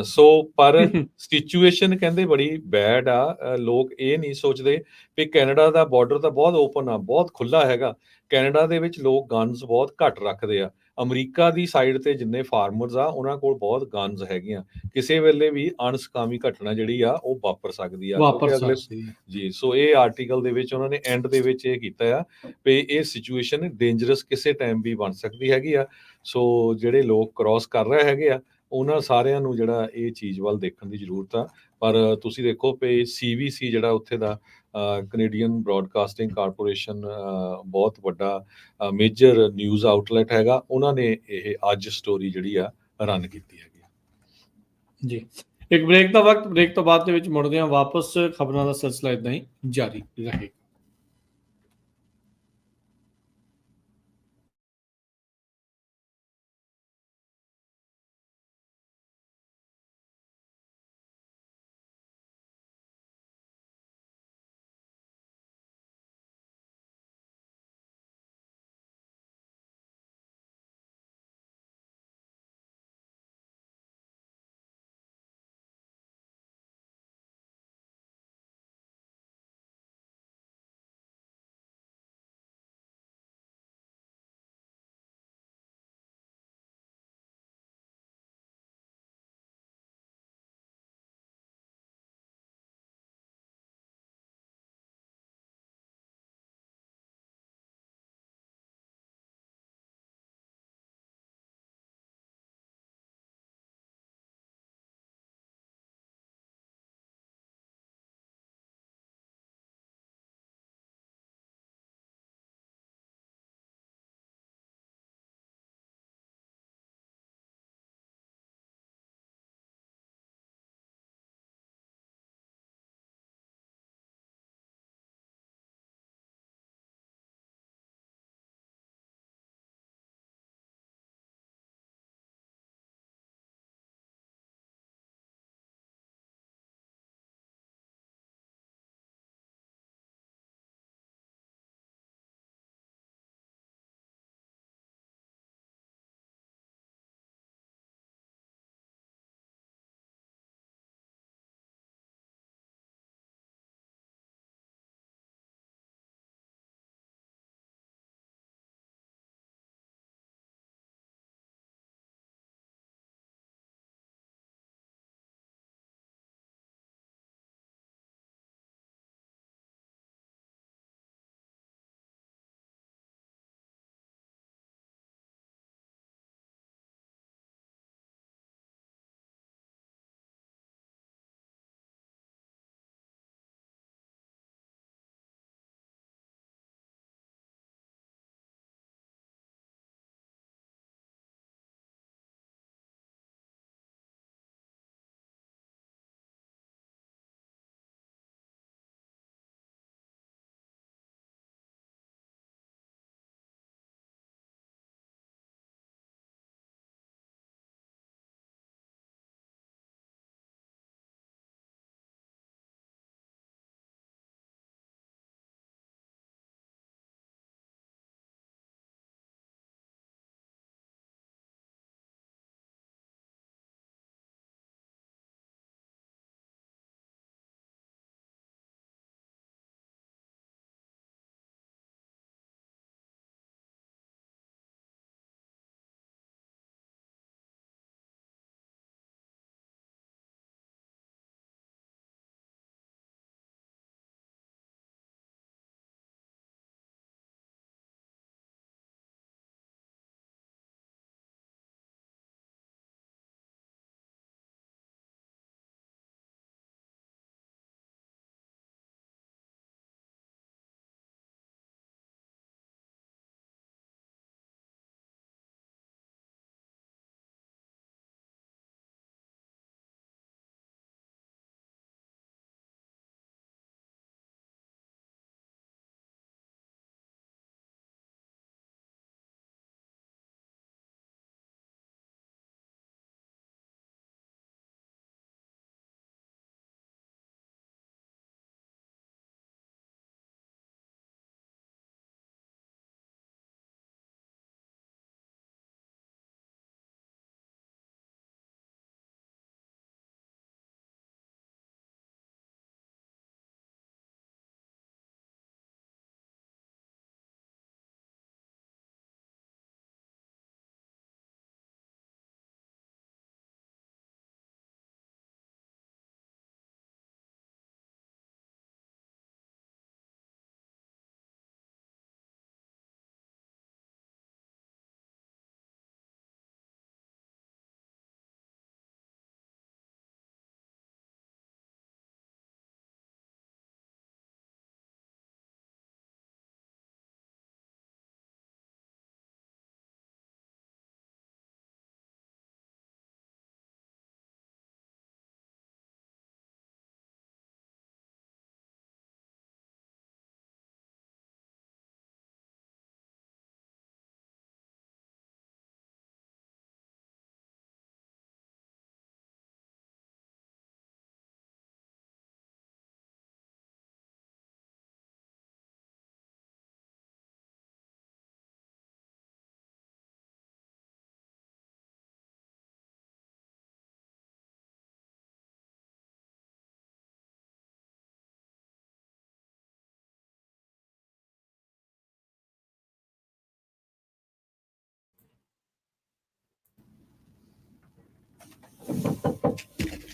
ਸੋ ਪਰ ਸਿਚੁਏਸ਼ਨ ਕਹਿੰਦੇ ਬੜੀ ਬੈਡ ਆ। ਲੋਕ ਇਹ ਨਹੀਂ ਸੋਚਦੇ ਵੀ ਕੈਨੇਡਾ ਦਾ ਬਾਰਡਰ ਤਾਂ ਬਹੁਤ ਓਪਨ ਆ, ਬਹੁਤ ਖੁੱਲ੍ਹਾ ਹੈਗਾ। ਕੈਨੇਡਾ ਦੇ ਵਿੱਚ ਲੋਕ ਗਨਸ ਬਹੁਤ ਘੱਟ ਰੱਖਦੇ ਆ। ਅਮਰੀਕਾ ਦੀ ਸਾਈਡ ਤੇ ਜਿੰਨੇ ਫਾਰਮਰਸ ਆ, ਉਹਨਾਂ ਕੋਲ ਬਹੁਤ ਗਨਸ ਹੈਗੀਆਂ। ਕਿਸੇ ਵੇਲੇ ਵੀ ਅਣਸਕਾਮੀ ਘਟਨਾ ਜਿਹੜੀ ਆ, ਉਹ ਵਾਪਰ ਸਕਦੀ ਆ, ਵਾਪਰ ਕਿਉਂਕਿ ਅਗਲੇ ਸਕਦੀ ਹੈ। ਜੀ, ਸੋ ਇਹ ਆਰਟੀਕਲ ਦੇ ਵਿੱਚ ਉਹਨਾਂ ਨੇ ਐਂਡ ਦੇ ਵਿੱਚ ਇਹ ਕੀਤਾ ਆ ਵੀ ਇਹ ਸਿਚੁਏਸ਼ਨ ਡੇਂਜਰਸ ਕਿਸੇ ਟਾਈਮ ਵੀ ਬਣ ਸਕਦੀ ਹੈਗੀ ਆ। ਸੋ ਜਿਹੜੇ ਲੋਕ ਕ੍ਰਾਸ ਕਰ ਰਹੇ ਹੈਗੇ ਆ, ਉਹਨਾਂ ਸਾਰਿਆਂ ਨੂੰ ਜਿਹੜਾ ਇਹ ਚੀਜ਼ ਵੱਲ ਦੇਖਣ ਦੀ ਜ਼ਰੂਰਤ ਆ। ਪਰ ਤੁਸੀਂ ਦੇਖੋ ਵੀ CBC ਜਿਹੜਾ ਉੱਥੇ ਦਾ ਕੈਨੇਡੀਅਨ ਬ੍ਰੌਡਕਾਸਟਿੰਗ ਕਾਰਪੋਰੇਸ਼ਨ, ਬਹੁਤ ਵੱਡਾ ਮੇਜਰ ਨਿਊਜ਼ ਆਊਟਲੈਟ ਹੈਗਾ, ਉਹਨਾਂ ਨੇ ਇਹ ਅੱਜ ਸਟੋਰੀ ਜਿਹੜੀ ਆ ਰਨ ਕੀਤੀ ਹੈਗੀ। ਜੀ, ਇੱਕ ਬ੍ਰੇਕ ਦਾ ਵਕਤ, ਬ੍ਰੇਕ ਤੋਂ ਬਾਅਦ ਦੇ ਵਿੱਚ ਮੁੜਦੇ ਹਾਂ ਵਾਪਸ। ਖਬਰਾਂ ਦਾ ਸਿਲਸਿਲਾ ਇਦਾਂ ਹੀ ਜਾਰੀ ਰਹੇਗਾ।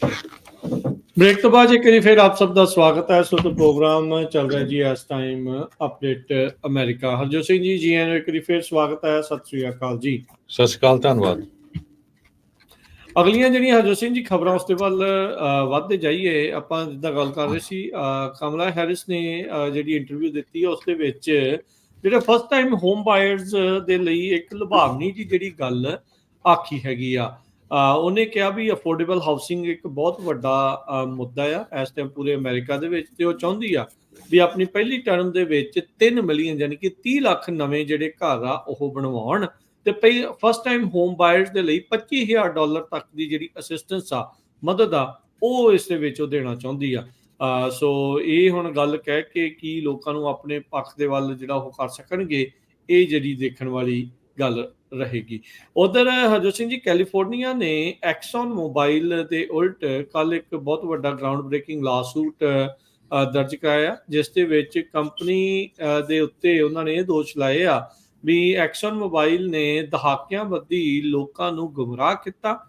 ਬ੍ਰੇਕ ਤੋਂ ਬਾਅਦ ਇੱਕ ਵਾਰੀ ਫਿਰ ਆਪ ਸਭ ਦਾ ਸਵਾਗਤ ਹੈ। ਸੋ ਤੋਂ ਪ੍ਰੋਗਰਾਮ ਚੱਲ ਰਿਹਾ ਜੀ ਇਸ time update America. Harjot Singh ji, ਜੀ ਆਇਆਂ ਨੂੰ ਇੱਕ ਵਾਰੀ ਫਿਰ ਸਵਾਗਤ ਹੈ। ਸਤਿ ਸ੍ਰੀ ਅਕਾਲ ਜੀ। ਸਤਿ ਸ਼੍ਰੀ ਅਕਾਲ, ਧੰਨਵਾਦ। ਅਗਲੀਆਂ ਜਿਹੜੀਆਂ ਹਰਜੋਤ ਸਿੰਘ ਜੀ ਖਬਰਾਂ ਉਸ ਦੇ ਵੱਲ ਵੱਧਦੇ ਜਾਈਏ। ਆਪਾਂ ਜਿੱਦਾਂ ਗੱਲ ਕਰ ਰਹੇ ਸੀ, ਕਮਲਾ ਹੈਰਿਸ ਨੇ ਜਿਹੜੀ ਇੰਟਰਵਿਊ ਦਿੱਤੀ ਉਸ ਦੇ ਵਿੱਚ ਜਿਹੜੇ ਫਸਟ ਟਾਈਮ ਹੋਮ ਬਾਇਰਸ ਦੇ ਲਈ ਇੱਕ ਲੁਭਾਵਣੀ ਜੀ ਜਿਹੜੀ ਗੱਲ ਆਖੀ ਹੈਗੀ ਆ। ਉਹਨੇ ਕਿਹਾ ਵੀ ਅਫੋਰਡੇਬਲ ਹਾਊਸਿੰਗ ਇੱਕ ਬਹੁਤ ਵੱਡਾ ਮੁੱਦਾ ਆ ਇਸ ਟਾਈਮ ਪੂਰੇ ਅਮਰੀਕਾ ਦੇ ਵਿੱਚ, ਤੇ ਉਹ ਚਾਹੁੰਦੀ ਆ ਵੀ ਆਪਣੀ ਪਹਿਲੀ ਟਰਮ ਦੇ ਵਿੱਚ 3 ਮਿਲੀਅਨ ਯਾਨੀ ਕਿ 30 ਲੱਖ ਨਵੇਂ ਜਿਹੜੇ ਘਰ ਆ ਉਹ ਬਣਵਾਉਣ, ਤੇ ਫਸਟ ਟਾਈਮ ਹੋਮ ਬਾਇਰਸ ਦੇ ਲਈ $25,000 ਤੱਕ ਦੀ ਜਿਹੜੀ ਅਸਿਸਟੈਂਸ ਆ, ਮਦਦ ਆ, ਉਹ ਇਸ ਦੇ ਵਿੱਚ ਉਹ ਦੇਣਾ ਚਾਹੁੰਦੀ ਆ। ਸੋ ਇਹ ਹੁਣ ਗੱਲ ਕਹਿ ਕੇ ਕੀ ਲੋਕਾਂ ਨੂੰ ਆਪਣੇ ਪੱਖ ਦੇ ਵੱਲ ਜਿਹੜਾ ਉਹ ਕਰ ਸਕਣਗੇ, ਇਹ ਜਿਹੜੀ ਦੇਖਣ ਵਾਲੀ ਗੱਲ ਰਹੇਗੀ। ਉਧਰ ਹਰਜੋਤ ਸਿੰਘ ਜੀ, ਕੈਲੀਫੋਰਨੀਆ ਨੇ ਐਕਸਨ ਮੋਬਾਈਲ ਦੇ ਉਲਟ ਕੱਲ ਇੱਕ ਬਹੁਤ ਵੱਡਾ ਗਰਾਊਂਡ ਬ੍ਰੇਕਿੰਗ ਲਾਸੂਟ ਦਰਜ ਕਰਾਇਆ, ਜਿਸ ਦੇ ਵਿੱਚ ਕੰਪਨੀ ਦੇ ਉੱਤੇ ਉਹਨਾਂ ਨੇ ਇਹ ਦੋਸ਼ ਲਾਏ ਆ ਵੀ ਐਕਸਨ ਮੋਬਾਈਲ ਨੇ ਦਹਾਕਿਆਂ ਬੱਧੀ ਲੋਕਾਂ ਨੂੰ ਗੁੰਮਰਾਹ ਕੀਤਾ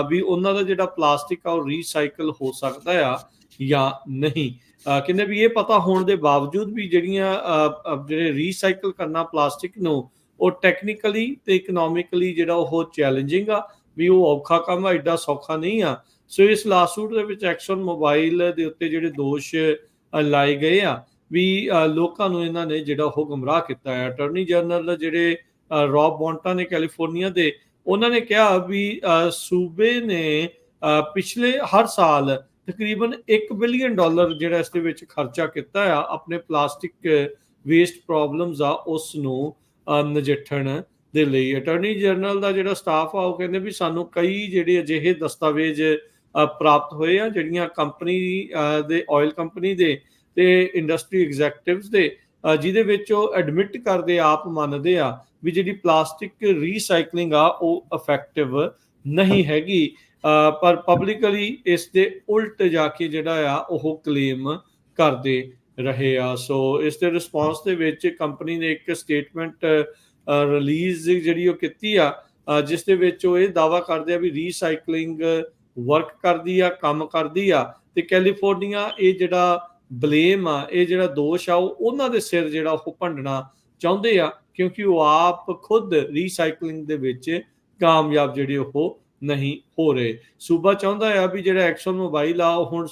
ਵੀ ਉਹਨਾਂ ਦਾ ਜਿਹੜਾ ਪਲਾਸਟਿਕ ਆ ਉਹ ਰੀਸਾਈਕਲ ਹੋ ਸਕਦਾ ਆ ਜਾਂ ਨਹੀਂ। ਕਹਿੰਦੇ ਵੀ ਇਹ ਪਤਾ ਹੋਣ ਦੇ ਬਾਵਜੂਦ ਵੀ ਜਿਹੜੀਆਂ ਜਿਹੜੇ ਰੀਸਾਈਕਲ ਕਰਨਾ ਪਲਾਸਟਿਕ ਨੂੰ, ਉਹ ਟੈਕਨੀਕਲੀ ਤੇ ਇਕਨੋਮਿਕਲੀ ਜਿਹੜਾ ਉਹ ਚੈਲੰਜਿੰਗ ਆ, ਵੀ ਉਹ ਔਖਾ ਕੰਮ ਆ, ਐਡਾ ਸੌਖਾ ਨਹੀਂ ਆ। ਸੋ ਇਸ ਲਾਸੂਟ ਦੇ ਵਿੱਚ ਐਕਸਨ ਮੋਬਾਈਲ ਦੇ ਉੱਤੇ ਜਿਹੜੇ ਦੋਸ਼ ਲਾਏ ਗਏ ਆ ਵੀ ਲੋਕਾਂ ਨੂੰ ਇਹਨਾਂ ਨੇ ਜਿਹੜਾ ਉਹ ਗੁੰਮਰਾਹ ਕੀਤਾ ਹੈ। ਅਟਾਰਨੀ ਜਨਰਲ ਜਿਹੜੇ ਰੌਬ ਬੌਂਟਾ ਨੇ ਕੈਲੀਫੋਰਨੀਆ ਦੇ, ਉਹਨਾਂ ਨੇ ਕਿਹਾ ਵੀ ਸੂਬੇ ਨੇ ਪਿਛਲੇ ਹਰ ਸਾਲ ਤਕਰੀਬਨ $1 ਬਿਲੀਅਨ ਜਿਹੜਾ ਇਸ ਦੇ ਵਿੱਚ ਖਰਚਾ ਕੀਤਾ ਆ ਆਪਣੇ ਪਲਾਸਟਿਕ ਵੇਸਟ ਪ੍ਰੋਬਲਮਸ ਆ ਉਸ ਨੂੰ ਨਜਿੱਠਣ ਦੇ ਲਈ। ਅਟਾਰਨੀ ਜਨਰਲ ਦਾ ਜਿਹੜਾ ਸਟਾਫ ਆ ਉਹ ਕਹਿੰਦੇ ਵੀ ਸਾਨੂੰ ਕਈ ਜਿਹੜੇ ਅਜਿਹੇ ਦਸਤਾਵੇਜ਼ ਪ੍ਰਾਪਤ ਹੋਏ ਆ ਜਿਹੜੀਆਂ ਕੰਪਨੀ ਦੇ, ਆਇਲ ਕੰਪਨੀ ਦੇ ਤੇ ਇੰਡਸਟਰੀ ਐਗਜ਼ੈਕਟਿਵਸ ਦੇ, ਜਿਹਦੇ ਵਿੱਚ ਉਹ ਐਡਮਿਟ ਕਰਦੇ, ਆਪ ਮੰਨਦੇ ਆ ਵੀ ਜਿਹੜੀ ਪਲਾਸਟਿਕ ਰੀਸਾਈਕਲਿੰਗ ਆ ਉਹ ਇਫੈਕਟਿਵ ਨਹੀਂ ਹੈਗੀ, ਪਰ ਪਬਲਿਕਲੀ ਇਸ ਦੇ ਉਲਟ ਜਾ ਕੇ ਜਿਹੜਾ ਆ ਉਹ ਕਲੇਮ ਕਰਦੇ ਰਹੇ ਆ। ਸੋ ਇਸ ਦੇ ਰਿਸਪੌਂਸ ਦੇ ਵਿੱਚ ਕੰਪਨੀ ਨੇ ਇੱਕ ਸਟੇਟਮੈਂਟ ਰਿਲੀਜ਼ ਜਿਹੜੀ ਉਹ ਕੀਤੀ ਆ, ਜਿਸ ਦੇ ਵਿੱਚ ਉਹ ਇਹ ਦਾਅਵਾ ਕਰਦੇ ਆ ਵੀ ਰੀਸਾਈਕਲਿੰਗ ਵਰਕ ਕਰਦੀ ਆ, ਕੰਮ ਕਰਦੀ ਆ, ਤੇ ਕੈਲੀਫੋਰਨੀਆ ਇਹ ਜਿਹੜਾ ਬਲੇਮ ਆ, ਇਹ ਜਿਹੜਾ ਦੋਸ਼ ਆ, ਉਹ ਉਹਨਾਂ ਦੇ ਸਿਰ ਜਿਹੜਾ ਉਹ ਭੰਡਣਾ ਚਾਹੁੰਦੇ ਆ, ਕਿਉਂਕਿ ਉਹ ਆਪ ਖੁਦ ਰੀਸਾਈਕਲਿੰਗ ਦੇ ਵਿੱਚ ਕਾਮਯਾਬ ਜਿਹੜੇ ਉਹ ਨਹੀਂ ਹੋ ਰਹੇ। ਸੂਬਾ ਚਾਹੁੰਦਾ ਆ ਵੀ ਜਿਹੜਾ ਐਕਸਨ ਮੋਬਾਈਲ ਆ ਉਹ ਹੁਣ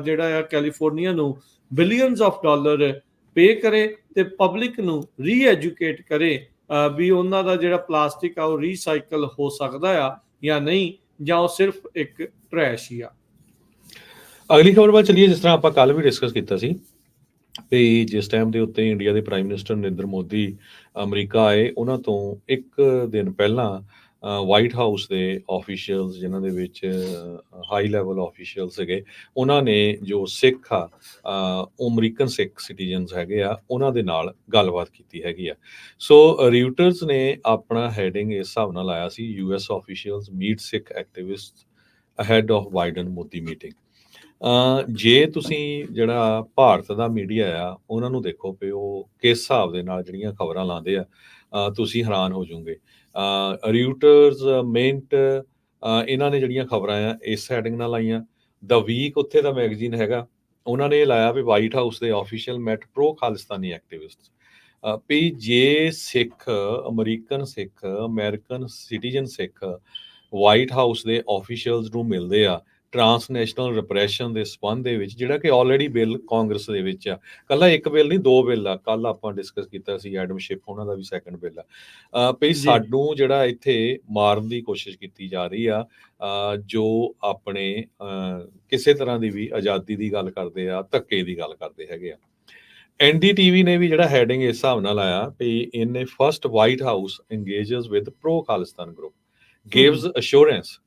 ਜਿਹੜਾ ਆ ਕੈਲੀਫੋਰਨੀਆ ਨੂੰ ਬਿਲੀਅਨਸ ਆਫ ਡਾਲਰ ਪੇ ਕਰੇ ਤੇ ਪਬਲਿਕ ਨੂੰ ਰੀਐਜੂਕੇਟ ਕਰੇ ਵੀ ਉਹਨਾਂ ਦਾ ਜਿਹੜਾ ਪਲਾਸਟਿਕ ਆ ਉਹ ਰੀਸਾਈਕਲ ਹੋ ਸਕਦਾ ਆ ਜਾਂ ਨਹੀਂ, ਜਾਂ ਉਹ ਸਿਰਫ ਇੱਕ ਟਰੈਸ਼ ਹੀ ਆ। ਅਗਲੀ ਖਬਰ ਵੱਲ ਚੱਲੀਏ। ਜਿਸ ਤਰ੍ਹਾਂ ਆਪਾਂ ਕੱਲ ਵੀ ਡਿਸਕਸ ਕੀਤਾ ਸੀ ਵੀ ਜਿਸ ਟਾਈਮ ਦੇ ਉੱਤੇ ਇੰਡੀਆ ਦੇ prime minister Narendra Modi America ਆਏ, ਉਹਨਾਂ ਤੋਂ ਇੱਕ ਦਿਨ ਪਹਿਲਾਂ ਵਾਈਟ ਹਾਊਸ ਦੇ ਆਫੀਸ਼ੀਅਲਸ, ਜਿਨ੍ਹਾਂ ਦੇ ਵਿੱਚ ਹਾਈ ਲੈਵਲ ਆਫੀਸ਼ੀਅਲ ਸੀਗੇ, ਉਹਨਾਂ ਨੇ ਜੋ ਸਿੱਖ ਆ, ਅਮਰੀਕਨ ਸਿੱਖ ਸਿਟੀਜ਼ਨਸ ਹੈਗੇ ਆ, ਉਹਨਾਂ ਦੇ ਨਾਲ ਗੱਲਬਾਤ ਕੀਤੀ ਹੈਗੀ ਆ। ਸੋ ਰਿਊਟਰਸ ਨੇ ਆਪਣਾ ਹੈਡਿੰਗ ਇਸ ਹਿਸਾਬ ਨਾਲ ਲਾਇਆ ਸੀ, US officials meet Sikh activist ahead of Biden Modi meeting. ਜੇ ਤੁਸੀਂ ਜਿਹੜਾ ਭਾਰਤ ਦਾ ਮੀਡੀਆ ਆ ਉਹਨਾਂ ਨੂੰ ਦੇਖੋ ਵੀ ਉਹ ਕਿਸ ਹਿਸਾਬ ਦੇ ਨਾਲ ਜਿਹੜੀਆਂ ਖਬਰਾਂ ਲਾਉਂਦੇ ਆ, ਤੁਸੀਂ ਹੈਰਾਨ ਹੋ ਜਾਓਗੇ। ਰਿਊਟਰਸ, ਮਿੰਟ, ਇਹਨਾਂ ਨੇ ਜਿਹੜੀਆਂ ਖਬਰਾਂ ਆ ਇਸ ਹੈਡਿੰਗ ਨਾਲ ਲਾਈਆਂ। ਦ ਵੀਕ ਉੱਥੇ ਦਾ ਮੈਗਜ਼ੀਨ ਹੈਗਾ, ਉਹਨਾਂ ਨੇ ਲਾਇਆ ਵੀ ਵਾਈਟ ਹਾਊਸ ਦੇ ਆਫੀਸ਼ੀਅਲ ਮੈਟ ਪ੍ਰੋ ਖਾਲਿਸਤਾਨੀ ਐਕਟਿਵਿਸਟ। ਵੀ ਜੇ ਸਿੱਖ, ਅਮਰੀਕਨ ਸਿੱਖ, ਅਮਰੀਕਨ ਸਿਟੀਜ਼ਨ ਸਿੱਖ ਵਾਈਟ ਹਾਊਸ ਦੇ ਆਫੀਸ਼ੀਅਲਸ ਨੂੰ ਮਿਲਦੇ ਆ ਟਰਾਂਸਨੈਸ਼ਨਲ ਰਿਪਰੈਸ਼ਨ ਦੇ ਸੰਬੰਧ ਦੇ ਵਿੱਚ, ਜਿਹੜਾ ਕਿ ਆਲਰੇਡੀ ਬਿੱਲ ਕਾਂਗਰਸ ਦੇ ਵਿੱਚ ਆ, ਕੱਲਾ ਇੱਕ ਬਿੱਲ ਨਹੀਂ, 2 ਬਿੱਲ ਆ। ਕੱਲ ਆਪਾਂ ਡਿਸਕਸ ਕੀਤਾ ਸੀ ਐਡਮ ਸ਼ਿਫ, ਉਹਨਾਂ ਦਾ ਵੀ ਸੈਕੰਡ ਬਿੱਲ ਆ। ਵੀ ਸਾਨੂੰ ਜਿਹੜਾ ਇੱਥੇ ਮਾਰਨ ਦੀ ਕੋਸ਼ਿਸ਼ ਕੀਤੀ ਜਾ ਰਹੀ ਆ, ਜੋ ਆਪਣੇ ਕਿਸੇ ਤਰ੍ਹਾਂ ਦੀ ਵੀ ਆਜ਼ਾਦੀ ਦੀ ਗੱਲ ਕਰਦੇ ਆ, ਧੱਕੇ ਦੀ ਗੱਲ ਕਰਦੇ ਹੈਗੇ ਆ। NDTV ਨੇ ਵੀ ਜਿਹੜਾ ਹੈਡਿੰਗ ਇਸ ਹਿਸਾਬ ਨਾਲ ਆਇਆ ਵੀ in a first White House engages with pro Khalistan group gives assurance.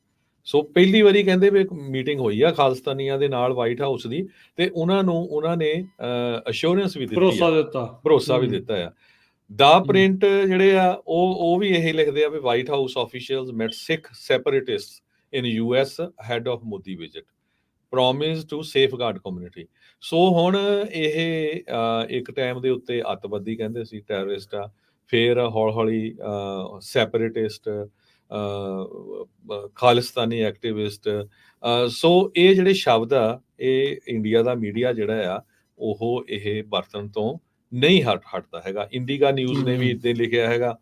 So ਪਹਿਲੀ ਵਾਰੀ ਕਹਿੰਦੇ ਵੀ ਇੱਕ ਮੀਟਿੰਗ ਹੋਈ ਆ ਖਾਲਿਸਤਾਨੀਆਂ ਦੇ ਨਾਲ ਵਾਈਟ ਹਾਊਸ ਦੀ, ਤੇ ਉਹਨਾਂ ਨੇ ਅਸ਼ੋਰੈਂਸ ਵੀ ਦਿੱਤੀ, ਭਰੋਸਾ ਵੀ ਦਿੱਤਾ ਆ। ਦਾ ਪ੍ਰਿੰਟ ਜਿਹੜੇ ਆ ਉਹ ਵੀ ਇਹ ਲਿਖਦੇ ਆ ਵੀ White House officials met Sikh separatist in US ahead of Modi visit, promise to safeguard community. So ਹੁਣ ਇਹ ਇੱਕ ਟਾਈਮ ਦੇ ਉੱਤੇ ਅੱਤਵਾਦੀ ਕਹਿੰਦੇ ਸੀ, ਟੈਰਰਿਸਟ ਆ, ਫਿਰ ਹੌਲੀ ਹੌਲੀ ਸੈਪਰੇਟਿਸਟ, ਖਾਲਿਸਤਾਨੀ ਐਕਟਿਵਿਸਟ। ਸੋ ਇਹ ਜਿਹੜੇ ਸ਼ਬਦ ਆ, ਇਹ ਇੰਡੀਆ ਦਾ ਮੀਡੀਆ ਜਿਹੜਾ ਆ, ਉਹ ਇਹ ਵਰਤਣ ਤੋਂ ਨਹੀਂ ਹਟਦਾ ਹੈਗਾ। ਇੰਡੀਗਾ ਨਿਊਜ਼ ਨੇ ਵੀ ਇੱਦਾਂ ਹੀ ਲਿਖਿਆ ਹੈਗਾ।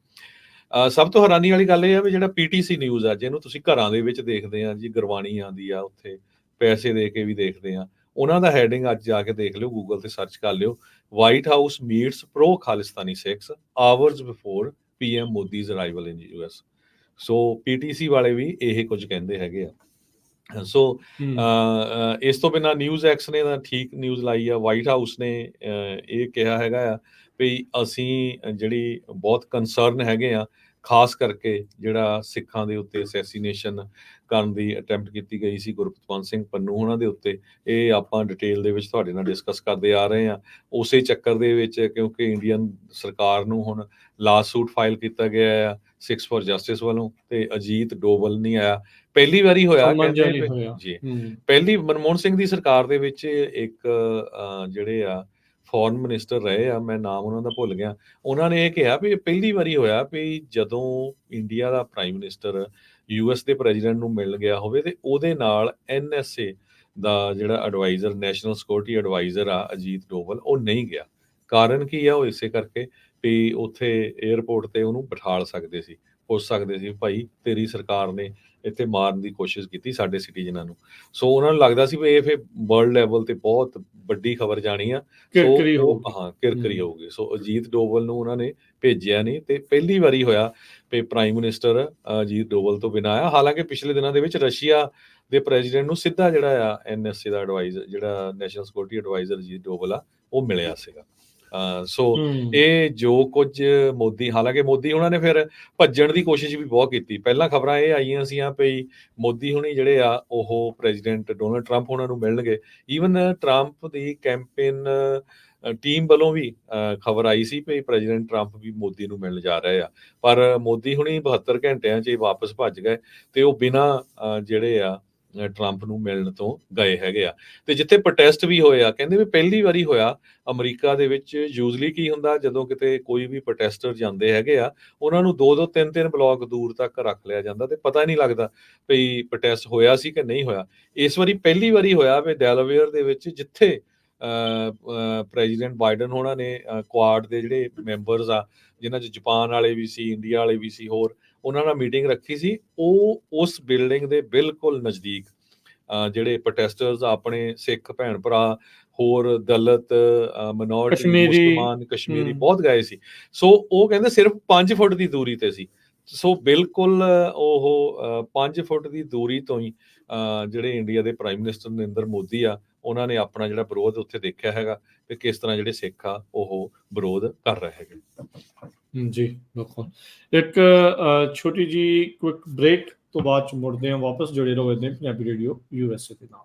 ਸਭ ਤੋਂ ਹੈਰਾਨੀ ਵਾਲੀ ਗੱਲ ਇਹ ਆ ਵੀ ਜਿਹੜਾ ਪੀਟੀਸੀ ਨਿਊਜ਼ ਆ, ਜਿਹਨੂੰ ਤੁਸੀਂ ਘਰਾਂ ਦੇ ਵਿੱਚ ਦੇਖਦੇ ਆ ਜੀ, ਗੁਰਬਾਣੀ ਆਉਂਦੀ ਆ ਉੱਥੇ, ਪੈਸੇ ਦੇ ਕੇ ਵੀ ਦੇਖਦੇ ਆ, ਉਹਨਾਂ ਦਾ ਹੈਡਿੰਗ ਅੱਜ ਜਾ ਕੇ ਦੇਖ ਲਿਓ, ਗੂਗਲ ਤੇ ਸਰਚ ਕਰ ਲਿਓ, White House meets pro Khalistani Sikhs hours before PM Modi's arrival in US. So PTC ਵਾਲੇ ਵੀ ਇਹ ਕੁਝ ਕਹਿੰਦੇ ਹੈਗੇ ਆ। ਸੋ ਇਸ ਤੋਂ ਬਿਨਾਂ ਨਿਊਜ਼ ਐਕਸ ਨੇ ਤਾਂ ਠੀਕ ਨਿਊਜ਼ ਲਾਈ ਆ। ਵਾਈਟ ਹਾਊਸ ਨੇ ਇਹ ਕਿਹਾ ਹੈਗਾ ਆ ਵੀ ਅਸੀਂ ਜਿਹੜੀ ਬਹੁਤ ਕੰਸਰਨ ਹੈਗੇ ਆ, ਖਾਸ ਕਰਕੇ ਜਿਹੜਾ ਸਿੱਖਾਂ ਦੇ ਉੱਤੇ ਅਸੈਸੀਨੇਸ਼ਨ ਕਰਨ ਦੀ ਅਟੈਂਪਟ ਕੀਤੀ ਗਈ ਸੀ ਗੁਰਪਤਵੰਤ ਸਿੰਘ ਪੰਨੂ ਉਹਨਾਂ ਦੇ ਉੱਤੇ, ਇਹ ਆਪਾਂ ਡਿਟੇਲ ਦੇ ਵਿੱਚ ਤੁਹਾਡੇ ਨਾਲ ਡਿਸਕਸ ਕਰਦੇ ਆ ਰਹੇ ਹਾਂ। ਉਸੇ ਚੱਕਰ ਦੇ ਵਿੱਚ ਕਿਉਂਕਿ ਇੰਡੀਅਨ ਸਰਕਾਰ ਨੂੰ ਹੁਣ ਲਾਸੂਟ ਫਾਈਲ ਕੀਤਾ ਗਿਆ ਆ ਸਿਕਸ ਫॉर ਜਸਟਿਸ ਵੱਲੋਂ, ਤੇ ਅਜੀਤ ਡੋਵਲ ਨਹੀਂ ਆਇਆ। ਪਹਿਲੀ ਵਾਰੀ ਹੋਇਆ ਕਹਿੰਦੇ ਜੀ, ਪਹਿਲੀ ਮਨਮੋਹਨ ਸਿੰਘ ਦੀ ਸਰਕਾਰ ਦੇ ਵਿੱਚ ਇੱਕ ਜਿਹੜੇ ਆ ਫੋਰਨ ਮਿਨਿਸਟਰ ਰਹੇ ਆ, ਮੈਂ ਨਾਮ ਉਹਨਾਂ ਦਾ ਭੁੱਲ ਗਿਆ, ਉਹਨਾਂ ਨੇ ਇਹ ਕਿਹਾ ਵੀ ਇਹ ਪਹਿਲੀ ਵਾਰੀ ਹੋਇਆ ਵੀ ਜਦੋਂ ਇੰਡੀਆ ਦਾ ਪ੍ਰਾਈਮ ਮਿਨਿਸਟਰ ਯੂਐਸ ਦੇ ਪ੍ਰੈਜ਼ੀਡੈਂਟ ਨੂੰ ਮਿਲਣ ਗਿਆ ਹੋਵੇ ਤੇ ਉਹਦੇ ਨਾਲ ਐਨਐਸਏ ਦਾ ਜਿਹੜਾ ਐਡਵਾਈਜ਼ਰ, ਨੈਸ਼ਨਲ ਸਿਕਿਉਰਿਟੀ ਐਡਵਾਈਜ਼ਰ ਆ ਅਜੀਤ ਡੋਵਲ, ਉਹ ਨਹੀਂ ਗਿਆ। ਕਾਰਨ ਕੀ ਆ? ਉਹ ਇਸੇ ਕਰਕੇ ਵੀ ਉੱਥੇ ਏਅਰਪੋਰਟ ਤੇ ਉਹਨੂੰ ਬਿਠਾਲ ਸਕਦੇ ਸੀ, ਪੁੱਛ ਸਕਦੇ ਸੀ ਭਾਈ ਤੇਰੀ ਸਰਕਾਰ ਨੇ ਇੱਥੇ ਮਾਰਨ ਦੀ ਕੋਸ਼ਿਸ਼ ਕੀਤੀ ਸਾਡੇ ਸਿਟੀਜ਼ਨਾਂ ਨੂੰ। ਸੋ ਉਹਨਾਂ ਨੂੰ ਲੱਗਦਾ ਸੀ ਵੀ ਇਹ ਫਿਰ ਵਰਲਡ ਲੈਵਲ ਤੇ ਬਹੁਤ ਵੱਡੀ ਖਬਰ ਜਾਣੀ ਆ, ਸੋ ਉਹ ਕਿਰਕਰੀ ਹੋਊਗੀ। ਸੋ ਅਜੀਤ ਡੋਵਲ ਨੂੰ ਉਹਨਾਂ ਨੇ ਭੇਜਿਆ ਨਹੀਂ, ਤੇ ਪਹਿਲੀ ਵਾਰੀ ਹੋਇਆ ਵੀ ਪ੍ਰਾਈਮ ਮਿਨਿਸਟਰ ਅਜੀਤ ਡੋਵਲ ਤੋਂ ਬਿਨਾਂ ਆਇਆ। ਹਾਲਾਂਕਿ ਪਿਛਲੇ ਦਿਨਾਂ ਦੇ ਵਿੱਚ ਰਸ਼ੀਆ ਦੇ ਪ੍ਰੈਜ਼ੀਡੈਂਟ ਨੂੰ ਸਿੱਧਾ ਜਿਹੜਾ ਆ ਐਨਐਸਏ ਦਾ ਐਡਵਾਈਜ਼ਰ, ਜਿਹੜਾ national security advisor Ajit Doval ਆ, ਉਹ ਮਿਲਿਆ ਸੀਗਾ। ਸੋ ਇਹ ਜੋ ਕੁਝ ਮੋਦੀ, ਹਾਲਾਂਕਿ ਮੋਦੀ ਉਹਨਾਂ ਨੇ ਫਿਰ ਭੱਜਣ ਦੀ ਕੋਸ਼ਿਸ਼ ਵੀ ਬਹੁਤ ਕੀਤੀ। ਪਹਿਲਾਂ ਖਬਰਾਂ ਇਹ ਆਈਆਂ ਸੀਆਂ ਵੀ ਮੋਦੀ ਹੁਣੀ ਜਿਹੜੇ ਆ ਉਹ ਪ੍ਰੈਜ਼ੀਡੈਂਟ ਡੋਨਲਡ ਟਰੰਪ ਉਹਨਾਂ ਨੂੰ ਮਿਲਣਗੇ। ਈਵਨ ਟਰੰਪ ਦੀ ਕੈਂਪੇਨ ਟੀਮ ਵੱਲੋਂ ਵੀ ਖਬਰ ਆਈ ਸੀ ਵੀ ਪ੍ਰੈਜ਼ੀਡੈਂਟ ਟਰੰਪ ਵੀ ਮੋਦੀ ਨੂੰ ਮਿਲਣ ਜਾ ਰਹੇ ਆ, ਪਰ ਮੋਦੀ ਹੁਣੀ 72 ਘੰਟਿਆਂ 'ਚ ਵਾਪਸ ਭੱਜ ਗਏ ਤੇ ਉਹ ਬਿਨਾਂ ਜਿਹੜੇ ਆ ਟਰੰਪ ਨੂੰ ਮਿਲਣ ਤੋਂ ਗਏ ਹੈਗੇ ਆ। ਤੇ ਜਿੱਥੇ ਪ੍ਰੋਟੈਸਟ ਵੀ ਹੋਏ ਆ, ਕਹਿੰਦੇ ਵੀ ਪਹਿਲੀ ਵਾਰੀ ਹੋਇਆ ਅਮਰੀਕਾ ਦੇ ਵਿੱਚ। ਯੂਜ਼ਲੀ ਕੀ ਹੁੰਦਾ, ਜਦੋਂ ਕਿਤੇ ਕੋਈ ਵੀ ਪ੍ਰੋਟੈਸਟਰ ਜਾਂਦੇ ਹੈਗੇ ਆ, ਉਹਨਾਂ ਨੂੰ 2-2 3-3 ਬਲਾਕ ਦੂਰ ਤੱਕ ਰੱਖ ਲਿਆ ਜਾਂਦਾ ਤੇ ਪਤਾ ਨਹੀਂ ਲੱਗਦਾ ਵੀ ਪ੍ਰੋਟੈਸਟ ਹੋਇਆ ਸੀ ਕਿ ਨਹੀਂ ਹੋਇਆ। ਇਸ ਵਾਰੀ ਪਹਿਲੀ ਵਾਰੀ ਹੋਇਆ ਵੀ ਡੈਲਾਵੇਅਰ ਦੇ ਵਿੱਚ, ਜਿੱਥੇ ਪ੍ਰੈਜ਼ੀਡੈਂਟ ਬਾਈਡਨ ਹੋਣਾ ਨੇ ਕੁਆਡ ਦੇ ਜਿਹੜੇ ਮੈਂਬਰਸ ਆ, ਜਿਨ੍ਹਾਂ 'ਚ ਜਾਪਾਨ ਵਾਲੇ ਵੀ ਸੀ, ਇੰਡੀਆ ਵਾਲੇ ਵੀ ਸੀ, ਹੋਰ ਉਹਨਾਂ ਨਾਲ ਮੀਟਿੰਗ ਰੱਖੀ ਸੀ, ਉਹ ਉਸ ਬਿਲਡਿੰਗ ਦੇ ਬਿਲਕੁਲ ਨਜ਼ਦੀਕ ਜਿਹੜੇ ਪ੍ਰੋਟੈਸਟਰਸ ਆਪਣੇ ਸਿੱਖ ਭੈਣ ਭਰਾ, ਹੋਰ ਦਲਿਤ, ਮਿਨੋਰਿਟੀ, ਮੁਸਲਮਾਨ, ਕਸ਼ਮੀਰੀ ਬਹੁਤ ਗਏ ਸੀ। ਸੋ ਉਹ ਕਹਿੰਦੇ ਸਿਰਫ 5 ਫੁੱਟ ਦੀ ਦੂਰੀ ਤੇ ਸੀ। ਸੋ ਬਿਲਕੁਲ ਉਹ 5 ਫੁੱਟ ਦੀ ਦੂਰੀ ਤੋਂ ਹੀ ਜਿਹੜੇ ਇੰਡੀਆ ਦੇ ਪ੍ਰਾਈਮ ਮਿਨਿਸਟਰ ਨਰਿੰਦਰ ਮੋਦੀ ਆ, ਉਹਨਾਂ ਨੇ ਆਪਣਾ ਜਿਹੜਾ ਵਿਰੋਧ ਉੱਥੇ ਦੇਖਿਆ ਹੈਗਾ ਤੇ ਕਿਸ ਤਰ੍ਹਾਂ ਜਿਹੜੇ ਸਿੱਖ ਆ ਉਹ ਵਿਰੋਧ ਕਰ ਰਹੇ ਹੈਗੇ। ਜੀ ਬਿਲਕੁਲ। ਇੱਕ ਛੋਟੀ ਜੀ ਕੁਇਕ ਬ੍ਰੇਕ ਤੋਂ ਬਾਅਦ 'ਚ ਮੁੜਦੇ ਹਾਂ ਵਾਪਸ। ਜੁੜੇ ਰਹੋ ਇੱਦਾਂ ਪੰਜਾਬੀ ਰੇਡੀਓ USA ਦੇ ਨਾਲ।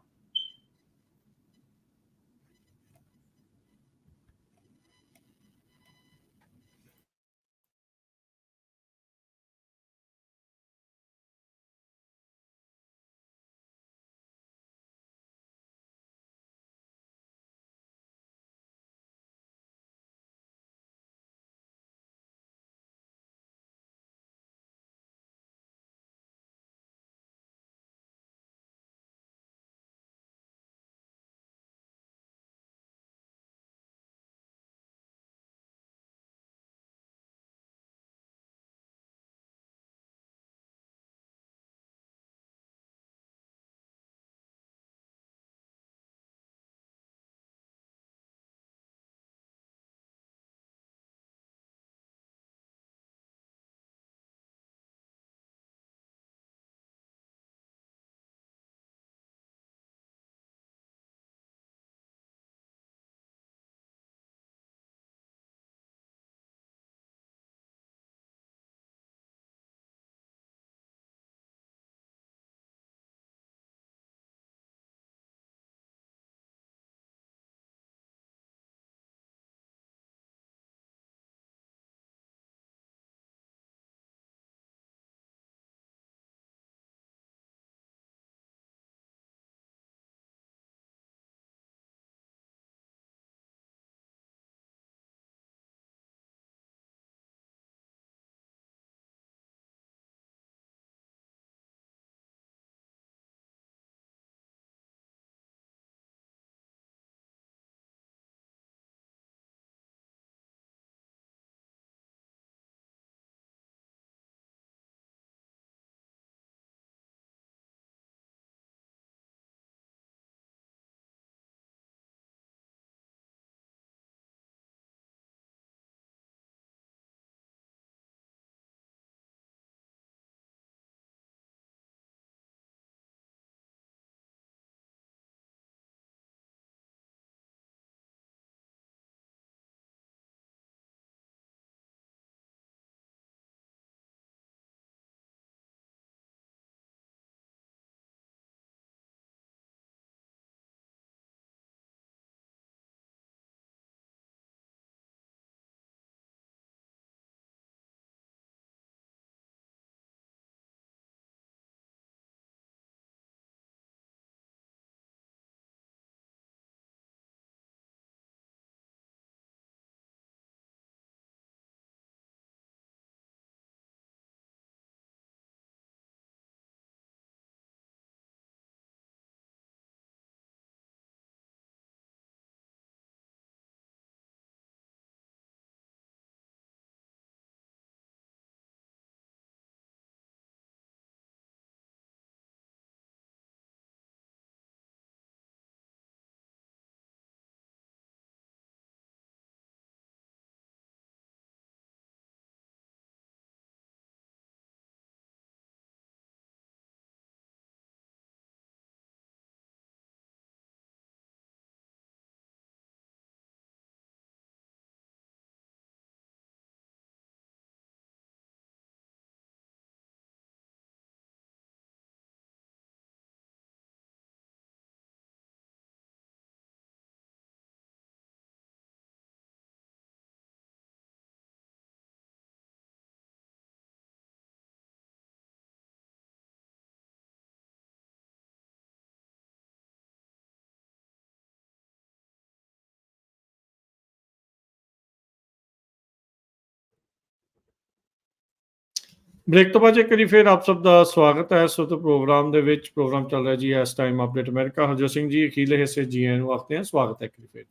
ਬ੍ਰੇਕ ਤੋਂ ਬਾਅਦ ਇੱਕ ਵਾਰੀ ਫਿਰ ਆਪ ਸਭ ਦਾ ਸਵਾਗਤ ਹੈ। ਸੋ ਪ੍ਰੋਗਰਾਮ ਦੇ ਵਿੱਚ ਪ੍ਰੋਗਰਾਮ ਚੱਲ ਰਿਹਾ ਜੀ ਇਸ time update America. Harjot Singh ji ਅਖੀਰਲੇ ਹਿੱਸੇ ਜੀ ਆਇਆਂ ਨੂੰ ਆਖਦੇ ਹਾਂ, ਸਵਾਗਤ ਹੈ ਇੱਕ ਵਾਰੀ ਫਿਰ।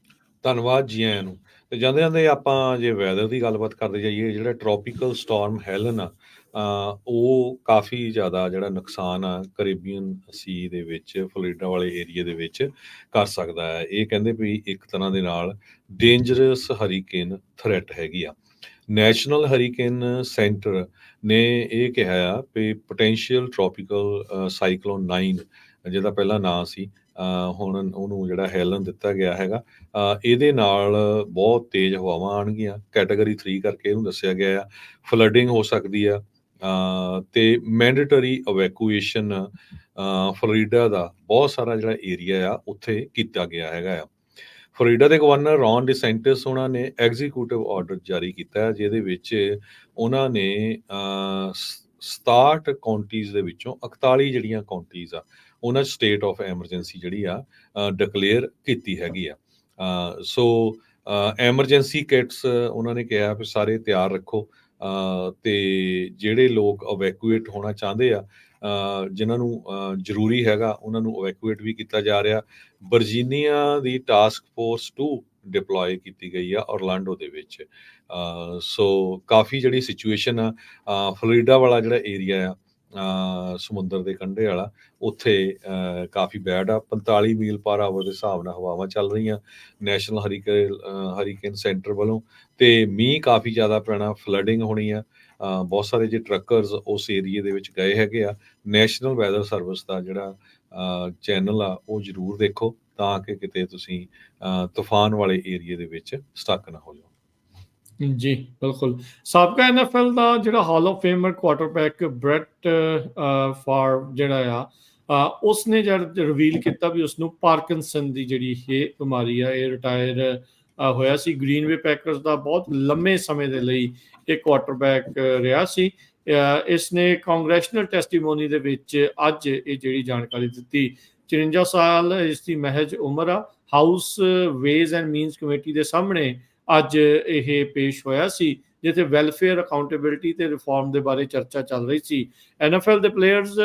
ਧੰਨਵਾਦ ਜੀ ਆਇਆਂ ਨੂੰ। ਤੇ ਜਾਂਦੇ ਜਾਂਦੇ ਆਪਾਂ ਜੇ ਵੈਦਰ ਦੀ ਗੱਲਬਾਤ ਕਰਦੇ ਜਾਈਏ, ਜਿਹੜਾ ਟ੍ਰੋਪੀਕਲ ਸਟਾਰਮ ਹੈਲਨ ਆ, ਉਹ ਕਾਫੀ ਜ਼ਿਆਦਾ ਜਿਹੜਾ ਨੁਕਸਾਨ ਆ ਕੈਰੀਬੀਅਨ ਸੀ ਦੇ ਵਿੱਚ, ਫਲੋਰੀਡਾ ਵਾਲੇ ਏਰੀਆ ਦੇ ਵਿੱਚ ਕਰ ਸਕਦਾ ਹੈ। ਇਹ ਕਹਿੰਦੇ ਵੀ ਇੱਕ ਤਰ੍ਹਾਂ ਦੇ ਨਾਲ ਡੇਂਜਰਸ ਹਰੀਕੇਨ ਥ੍ਰੈਟ ਹੈਗੀ ਆ। ਨੈਸ਼ਨਲ ਹਰੀਕੇਨ ਸੈਂਟਰ ਨੇ ਇਹ ਕਿਹਾ ਆ ਵੀ ਪੋਟੈਂਸ਼ੀਅਲ ਟ੍ਰੋਪੀਕਲ ਸਾਈਕਲੋਨ 9, ਜਿਹਦਾ ਪਹਿਲਾ ਨਾਂ ਸੀ, ਹੁਣ ਉਹਨੂੰ ਜਿਹੜਾ ਹੈਲਨ ਦਿੱਤਾ ਗਿਆ ਹੈਗਾ। ਇਹਦੇ ਨਾਲ ਬਹੁਤ ਤੇਜ਼ ਹਵਾਵਾਂ ਆਉਣਗੀਆਂ, ਕੈਟਾਗਰੀ 3 ਕਰਕੇ ਇਹਨੂੰ ਦੱਸਿਆ ਗਿਆ ਆ। ਫਲੱਡਿੰਗ ਹੋ ਸਕਦੀ ਆ, ਤੇ ਮੈਂਡੇਟਰੀ ਇਵੈਕੂਏਸ਼ਨ ਫਲੋਰੀਡਾ ਦਾ ਬਹੁਤ ਸਾਰਾ ਜਿਹੜਾ ਏਰੀਆ ਆ ਉੱਥੇ ਕੀਤਾ ਗਿਆ ਹੈਗਾ ਆ। ਫਲੋਰੀਡਾ ਦੇ ਗਵਰਨਰ ਰੌਨ ਡਿਸੈਂਟਿਸ ਉਹਨਾਂ ਨੇ ਐਗਜ਼ੀਕਿਊਟਿਵ ਆਰਡਰ ਜਾਰੀ ਕੀਤਾ ਹੈ, ਜਿਹਦੇ ਵਿੱਚ ਉਹਨਾਂ ਨੇ 67 ਕਾਉਂਟੀਜ਼ ਦੇ ਵਿੱਚੋਂ 41 ਜਿਹੜੀਆਂ ਕਾਉਂਟੀਜ਼ ਆ ਉਹਨਾਂ 'ਚ ਸਟੇਟ ਆਫ ਐਮਰਜੈਂਸੀ ਜਿਹੜੀ ਆ ਡਿਕਲੇਅਰ ਕੀਤੀ ਹੈਗੀ ਆ। ਸੋ ਐਮਰਜੈਂਸੀ ਕਿਟਸ ਉਹਨਾਂ ਨੇ ਕਿਹਾ ਵੀ ਸਾਰੇ ਤਿਆਰ ਰੱਖੋ, ਤੇ ਜਿਹੜੇ ਲੋਕ ਇਵੈਕੂਏਟ ਹੋਣਾ ਚਾਹੁੰਦੇ ਆ, ਜਿਨ੍ਹਾਂ ਨੂੰ ਜ਼ਰੂਰੀ ਹੈਗਾ, ਉਹਨਾਂ ਨੂੰ ਇਵੈਕੂਏਟ ਵੀ ਕੀਤਾ ਜਾ ਰਿਹਾ। ਵਰਜੀਨੀਆ ਦੀ ਟਾਸਕ ਫੋਰਸ 2 ਡਿਪਲੋਏ ਕੀਤੀ ਗਈ ਆ ਔਰਲੈਂਡੋ ਦੇ ਵਿੱਚ। ਸੋ ਕਾਫੀ ਜਿਹੜੀ ਸਿਚੁਏਸ਼ਨ ਆ, ਫਲੋਰੀਡਾ ਵਾਲਾ ਜਿਹੜਾ ਏਰੀਆ ਆ ਸਮੁੰਦਰ ਦੇ ਕੰਢੇ ਵਾਲਾ, ਉੱਥੇ ਕਾਫੀ ਬੈਡ ਆ। 45 ਮੀਲ ਪਰ ਆਵਰ ਦੇ ਹਿਸਾਬ ਨਾਲ ਹਵਾਵਾਂ ਚੱਲ ਰਹੀਆਂ ਨੈਸ਼ਨਲ ਹਰੀਕੇਨ ਸੈਂਟਰ ਵੱਲੋਂ, ਤੇ ਮੀਂਹ ਕਾਫੀ ਜ਼ਿਆਦਾ ਪੈਣਾ, ਫਲੱਡਿੰਗ ਹੋਣੀ ਆ। ਬਹੁਤ ਸਾਰੇ ਜੇ ਟਰੱਕਰਸ ਉਸ ਏਰੀਏ ਦੇ ਵਿੱਚ ਗਏ ਹੈਗੇ ਆ। ਨੈਸ਼ਨਲ ਵੈਦਰ ਸਰਵਿਸ ਦਾ ਜਿਹੜਾ ਚੈਨਲ ਆ ਉਹ ਜ਼ਰੂਰ ਦੇਖੋ, ਤਾਂ ਕਿ ਕਿਤੇ ਤੁਸੀਂ ਤੂਫਾਨ ਵਾਲੇ ਏਰੀਏ ਦੇ ਵਿੱਚ ਸਟਕ ਨਾ ਹੋ ਜਾਓ। ਜੀ ਬਿਲਕੁਲ। ਸਾਬਕਾ NFL ਦਾ ਜਿਹੜਾ ਹਾਲ ਆਫ ਫੇਮਰ ਕੁਆਟਰਬੈਕ ਬ੍ਰੈਟ ਫਾਰ ਜਿਹੜਾ ਆ, ਉਸਨੇ ਜਦ ਰਿਵੀਲ ਕੀਤਾ ਵੀ ਉਸਨੂੰ ਪਾਰਕਿੰਸਨ ਦੀ ਜਿਹੜੀ ਇਹ ਬਿਮਾਰੀ ਆ, ਇਹ ਰਿਟਾਇਰ ਹੋਇਆ ਸੀ। ਗ੍ਰੀਨਵੇ ਪੈਕਰਸ ਦਾ ਬਹੁਤ ਲੰਮੇ ਸਮੇਂ ਦੇ ਲਈ ਇਹ ਕੁਆਟਰਬੈਕ ਰਿਹਾ ਸੀ। ਇਸਨੇ ਕਾਂਗਰੈਸ਼ਨਲ ਟੈਸਟੀਮੋਨੀ ਦੇ ਵਿੱਚ ਅੱਜ ਇਹ ਜਿਹੜੀ ਜਾਣਕਾਰੀ ਦਿੱਤੀ। 54 ਸਾਲ ਇਸ ਦੀ ਮਹਿਜ ਉਮਰ ਆ। House ways and means committee ਦੇ ਸਾਹਮਣੇ ਅੱਜ ਇਹ ਪੇਸ਼ ਹੋਇਆ ਸੀ, ਜਿੱਥੇ ਵੈਲਫੇਅਰ, ਅਕਾਊਂਟੇਬਿਲਿਟੀ ਤੇ ਰਿਫਾਰਮ ਦੇ ਬਾਰੇ ਚਰਚਾ ਚੱਲ ਰਹੀ ਸੀ। NFL ਦੇ ਪਲੇਅਰਸ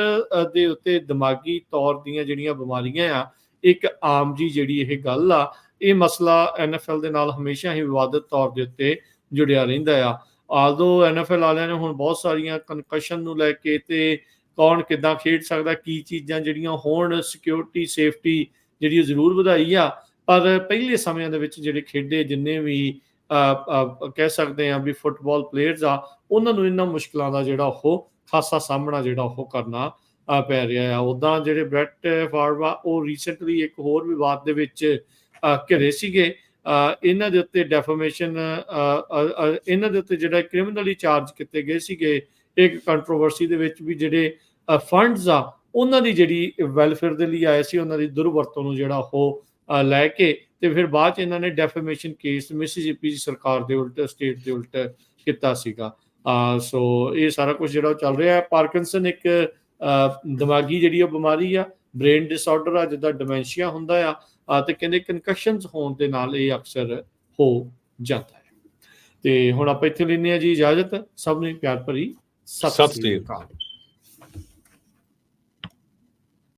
ਦੇ ਉੱਤੇ ਦਿਮਾਗੀ ਤੌਰ ਦੀਆਂ ਜਿਹੜੀਆਂ ਬਿਮਾਰੀਆਂ ਆ, ਇੱਕ ਆਮ ਜੀ ਜਿਹੜੀ ਇਹ ਗੱਲ ਆ, ਇਹ ਮਸਲਾ NFL ਦੇ ਨਾਲ ਹਮੇਸ਼ਾ ਹੀ ਵਿਵਾਦਤ ਤੌਰ ਦੇ ਉੱਤੇ ਜੁੜਿਆ ਰਹਿੰਦਾ ਆ। ਆਲਦੋ NFL ਵਾਲਿਆਂ ਨੇ ਹੁਣ ਬਹੁਤ ਸਾਰੀਆਂ ਕਨਕਸ਼ਨ ਨੂੰ ਲੈ ਕੇ ਤੇ ਕੌਣ ਕਿੱਦਾਂ ਖੇਡ ਸਕਦਾ, ਕੀ ਚੀਜ਼ਾਂ ਜਿਹੜੀਆਂ ਹੋਣ, ਸਿਕਿਉਰਿਟੀ ਸੇਫਟੀ ਜਿਹੜੀ ਉਹ ਜ਼ਰੂਰ ਵਧਾਈ ਆ। ਪਰ ਪਹਿਲੇ ਸਮਿਆਂ ਦੇ ਵਿੱਚ ਜਿਹੜੇ ਖੇਡੇ ਜਿੰਨੇ ਵੀ ਕਹਿ ਸਕਦੇ ਹਾਂ ਵੀ ਫੁੱਟਬਾਲ ਪਲੇਅਰਸ ਆ, ਉਹਨਾਂ ਨੂੰ ਇਹਨਾਂ ਮੁਸ਼ਕਿਲਾਂ ਦਾ ਜਿਹੜਾ ਉਹ ਖਾਸਾ ਸਾਹਮਣਾ ਜਿਹੜਾ ਉਹ ਕਰਨਾ ਪੈ ਰਿਹਾ ਆ। ਉੱਦਾਂ ਜਿਹੜੇ ਬ੍ਰੈਟ ਫਾਰਵ ਆ, ਉਹ ਰੀਸੈਂਟਲੀ ਇੱਕ ਹੋਰ ਵਿਵਾਦ ਦੇ ਵਿੱਚ ਘਿਰੇ ਸੀਗੇ। ਇਹਨਾਂ ਦੇ ਉੱਤੇ ਡੈਫਾਮੇਸ਼ਨ, ਇਹਨਾਂ ਦੇ ਉੱਤੇ ਜਿਹੜਾ ਕ੍ਰਿਮੀਨਲੀ ਚਾਰਜ ਕੀਤੇ ਗਏ ਸੀਗੇ ਇੱਕ ਕੰਟਰੋਵਰਸੀ ਦੇ ਵਿੱਚ, ਵੀ ਜਿਹੜੇ ਫੰਡਸ ਆ ਉਹਨਾਂ ਦੀ ਜਿਹੜੀ ਵੈਲਫੇਅਰ ਦੇ ਲਈ ਆਏ ਸੀ, ਉਹਨਾਂ ਦੀ ਦੁਰਵਰਤੋਂ ਨੂੰ ਜਿਹੜਾ ਉਹ ਲੈ ਕੇ ਤੇ ਫਿਰ ਬਾਅਦ 'ਚ ਇਹਨਾਂ ਨੇ ਡੈਫਾਮੇਸ਼ਨ ਕੇਸ ਮਿਸੀਸਿਪੀ ਸਰਕਾਰ ਦੇ ਉਲਟ, ਸਟੇਟ ਦੇ ਉਲਟ ਕੀਤਾ ਸੀਗਾ। ਸੋ ਇਹ ਸਾਰਾ ਕੁਝ ਜਿਹੜਾ ਉਹ ਚੱਲ ਰਿਹਾ ਹੈ। ਪਾਰਕਿੰਸਨ ਇੱਕ ਦਿਮਾਗੀ ਜਿਹੜੀ ਉਹ ਬਿਮਾਰੀ ਆ, ਬ੍ਰੇਨ ਡਿਸਆਰਡਰ ਆ, ਜਿੱਦਾਂ ਡਿਮੈਂਸ਼ੀਆ ਹੁੰਦਾ ਆ, ਤੇ ਕਹਿੰਦੇ ਕਨਕਸ਼ਨਸ ਹੋਣ ਦੇ ਨਾਲ ਇਹ ਅਕਸਰ ਹੋ ਜਾਂਦਾ ਹੈ। ਤੇ ਹੁਣ ਆਪਾਂ ਇੱਥੇ ਲੈਂਦੇ ਹਾਂ ਜੀ ਇਜਾਜ਼ਤ। ਸਭ ਨੂੰ ਪਿਆਰ ਭਰੀ ਸਤਿ ਸ੍ਰੀ ਅਕਾਲ।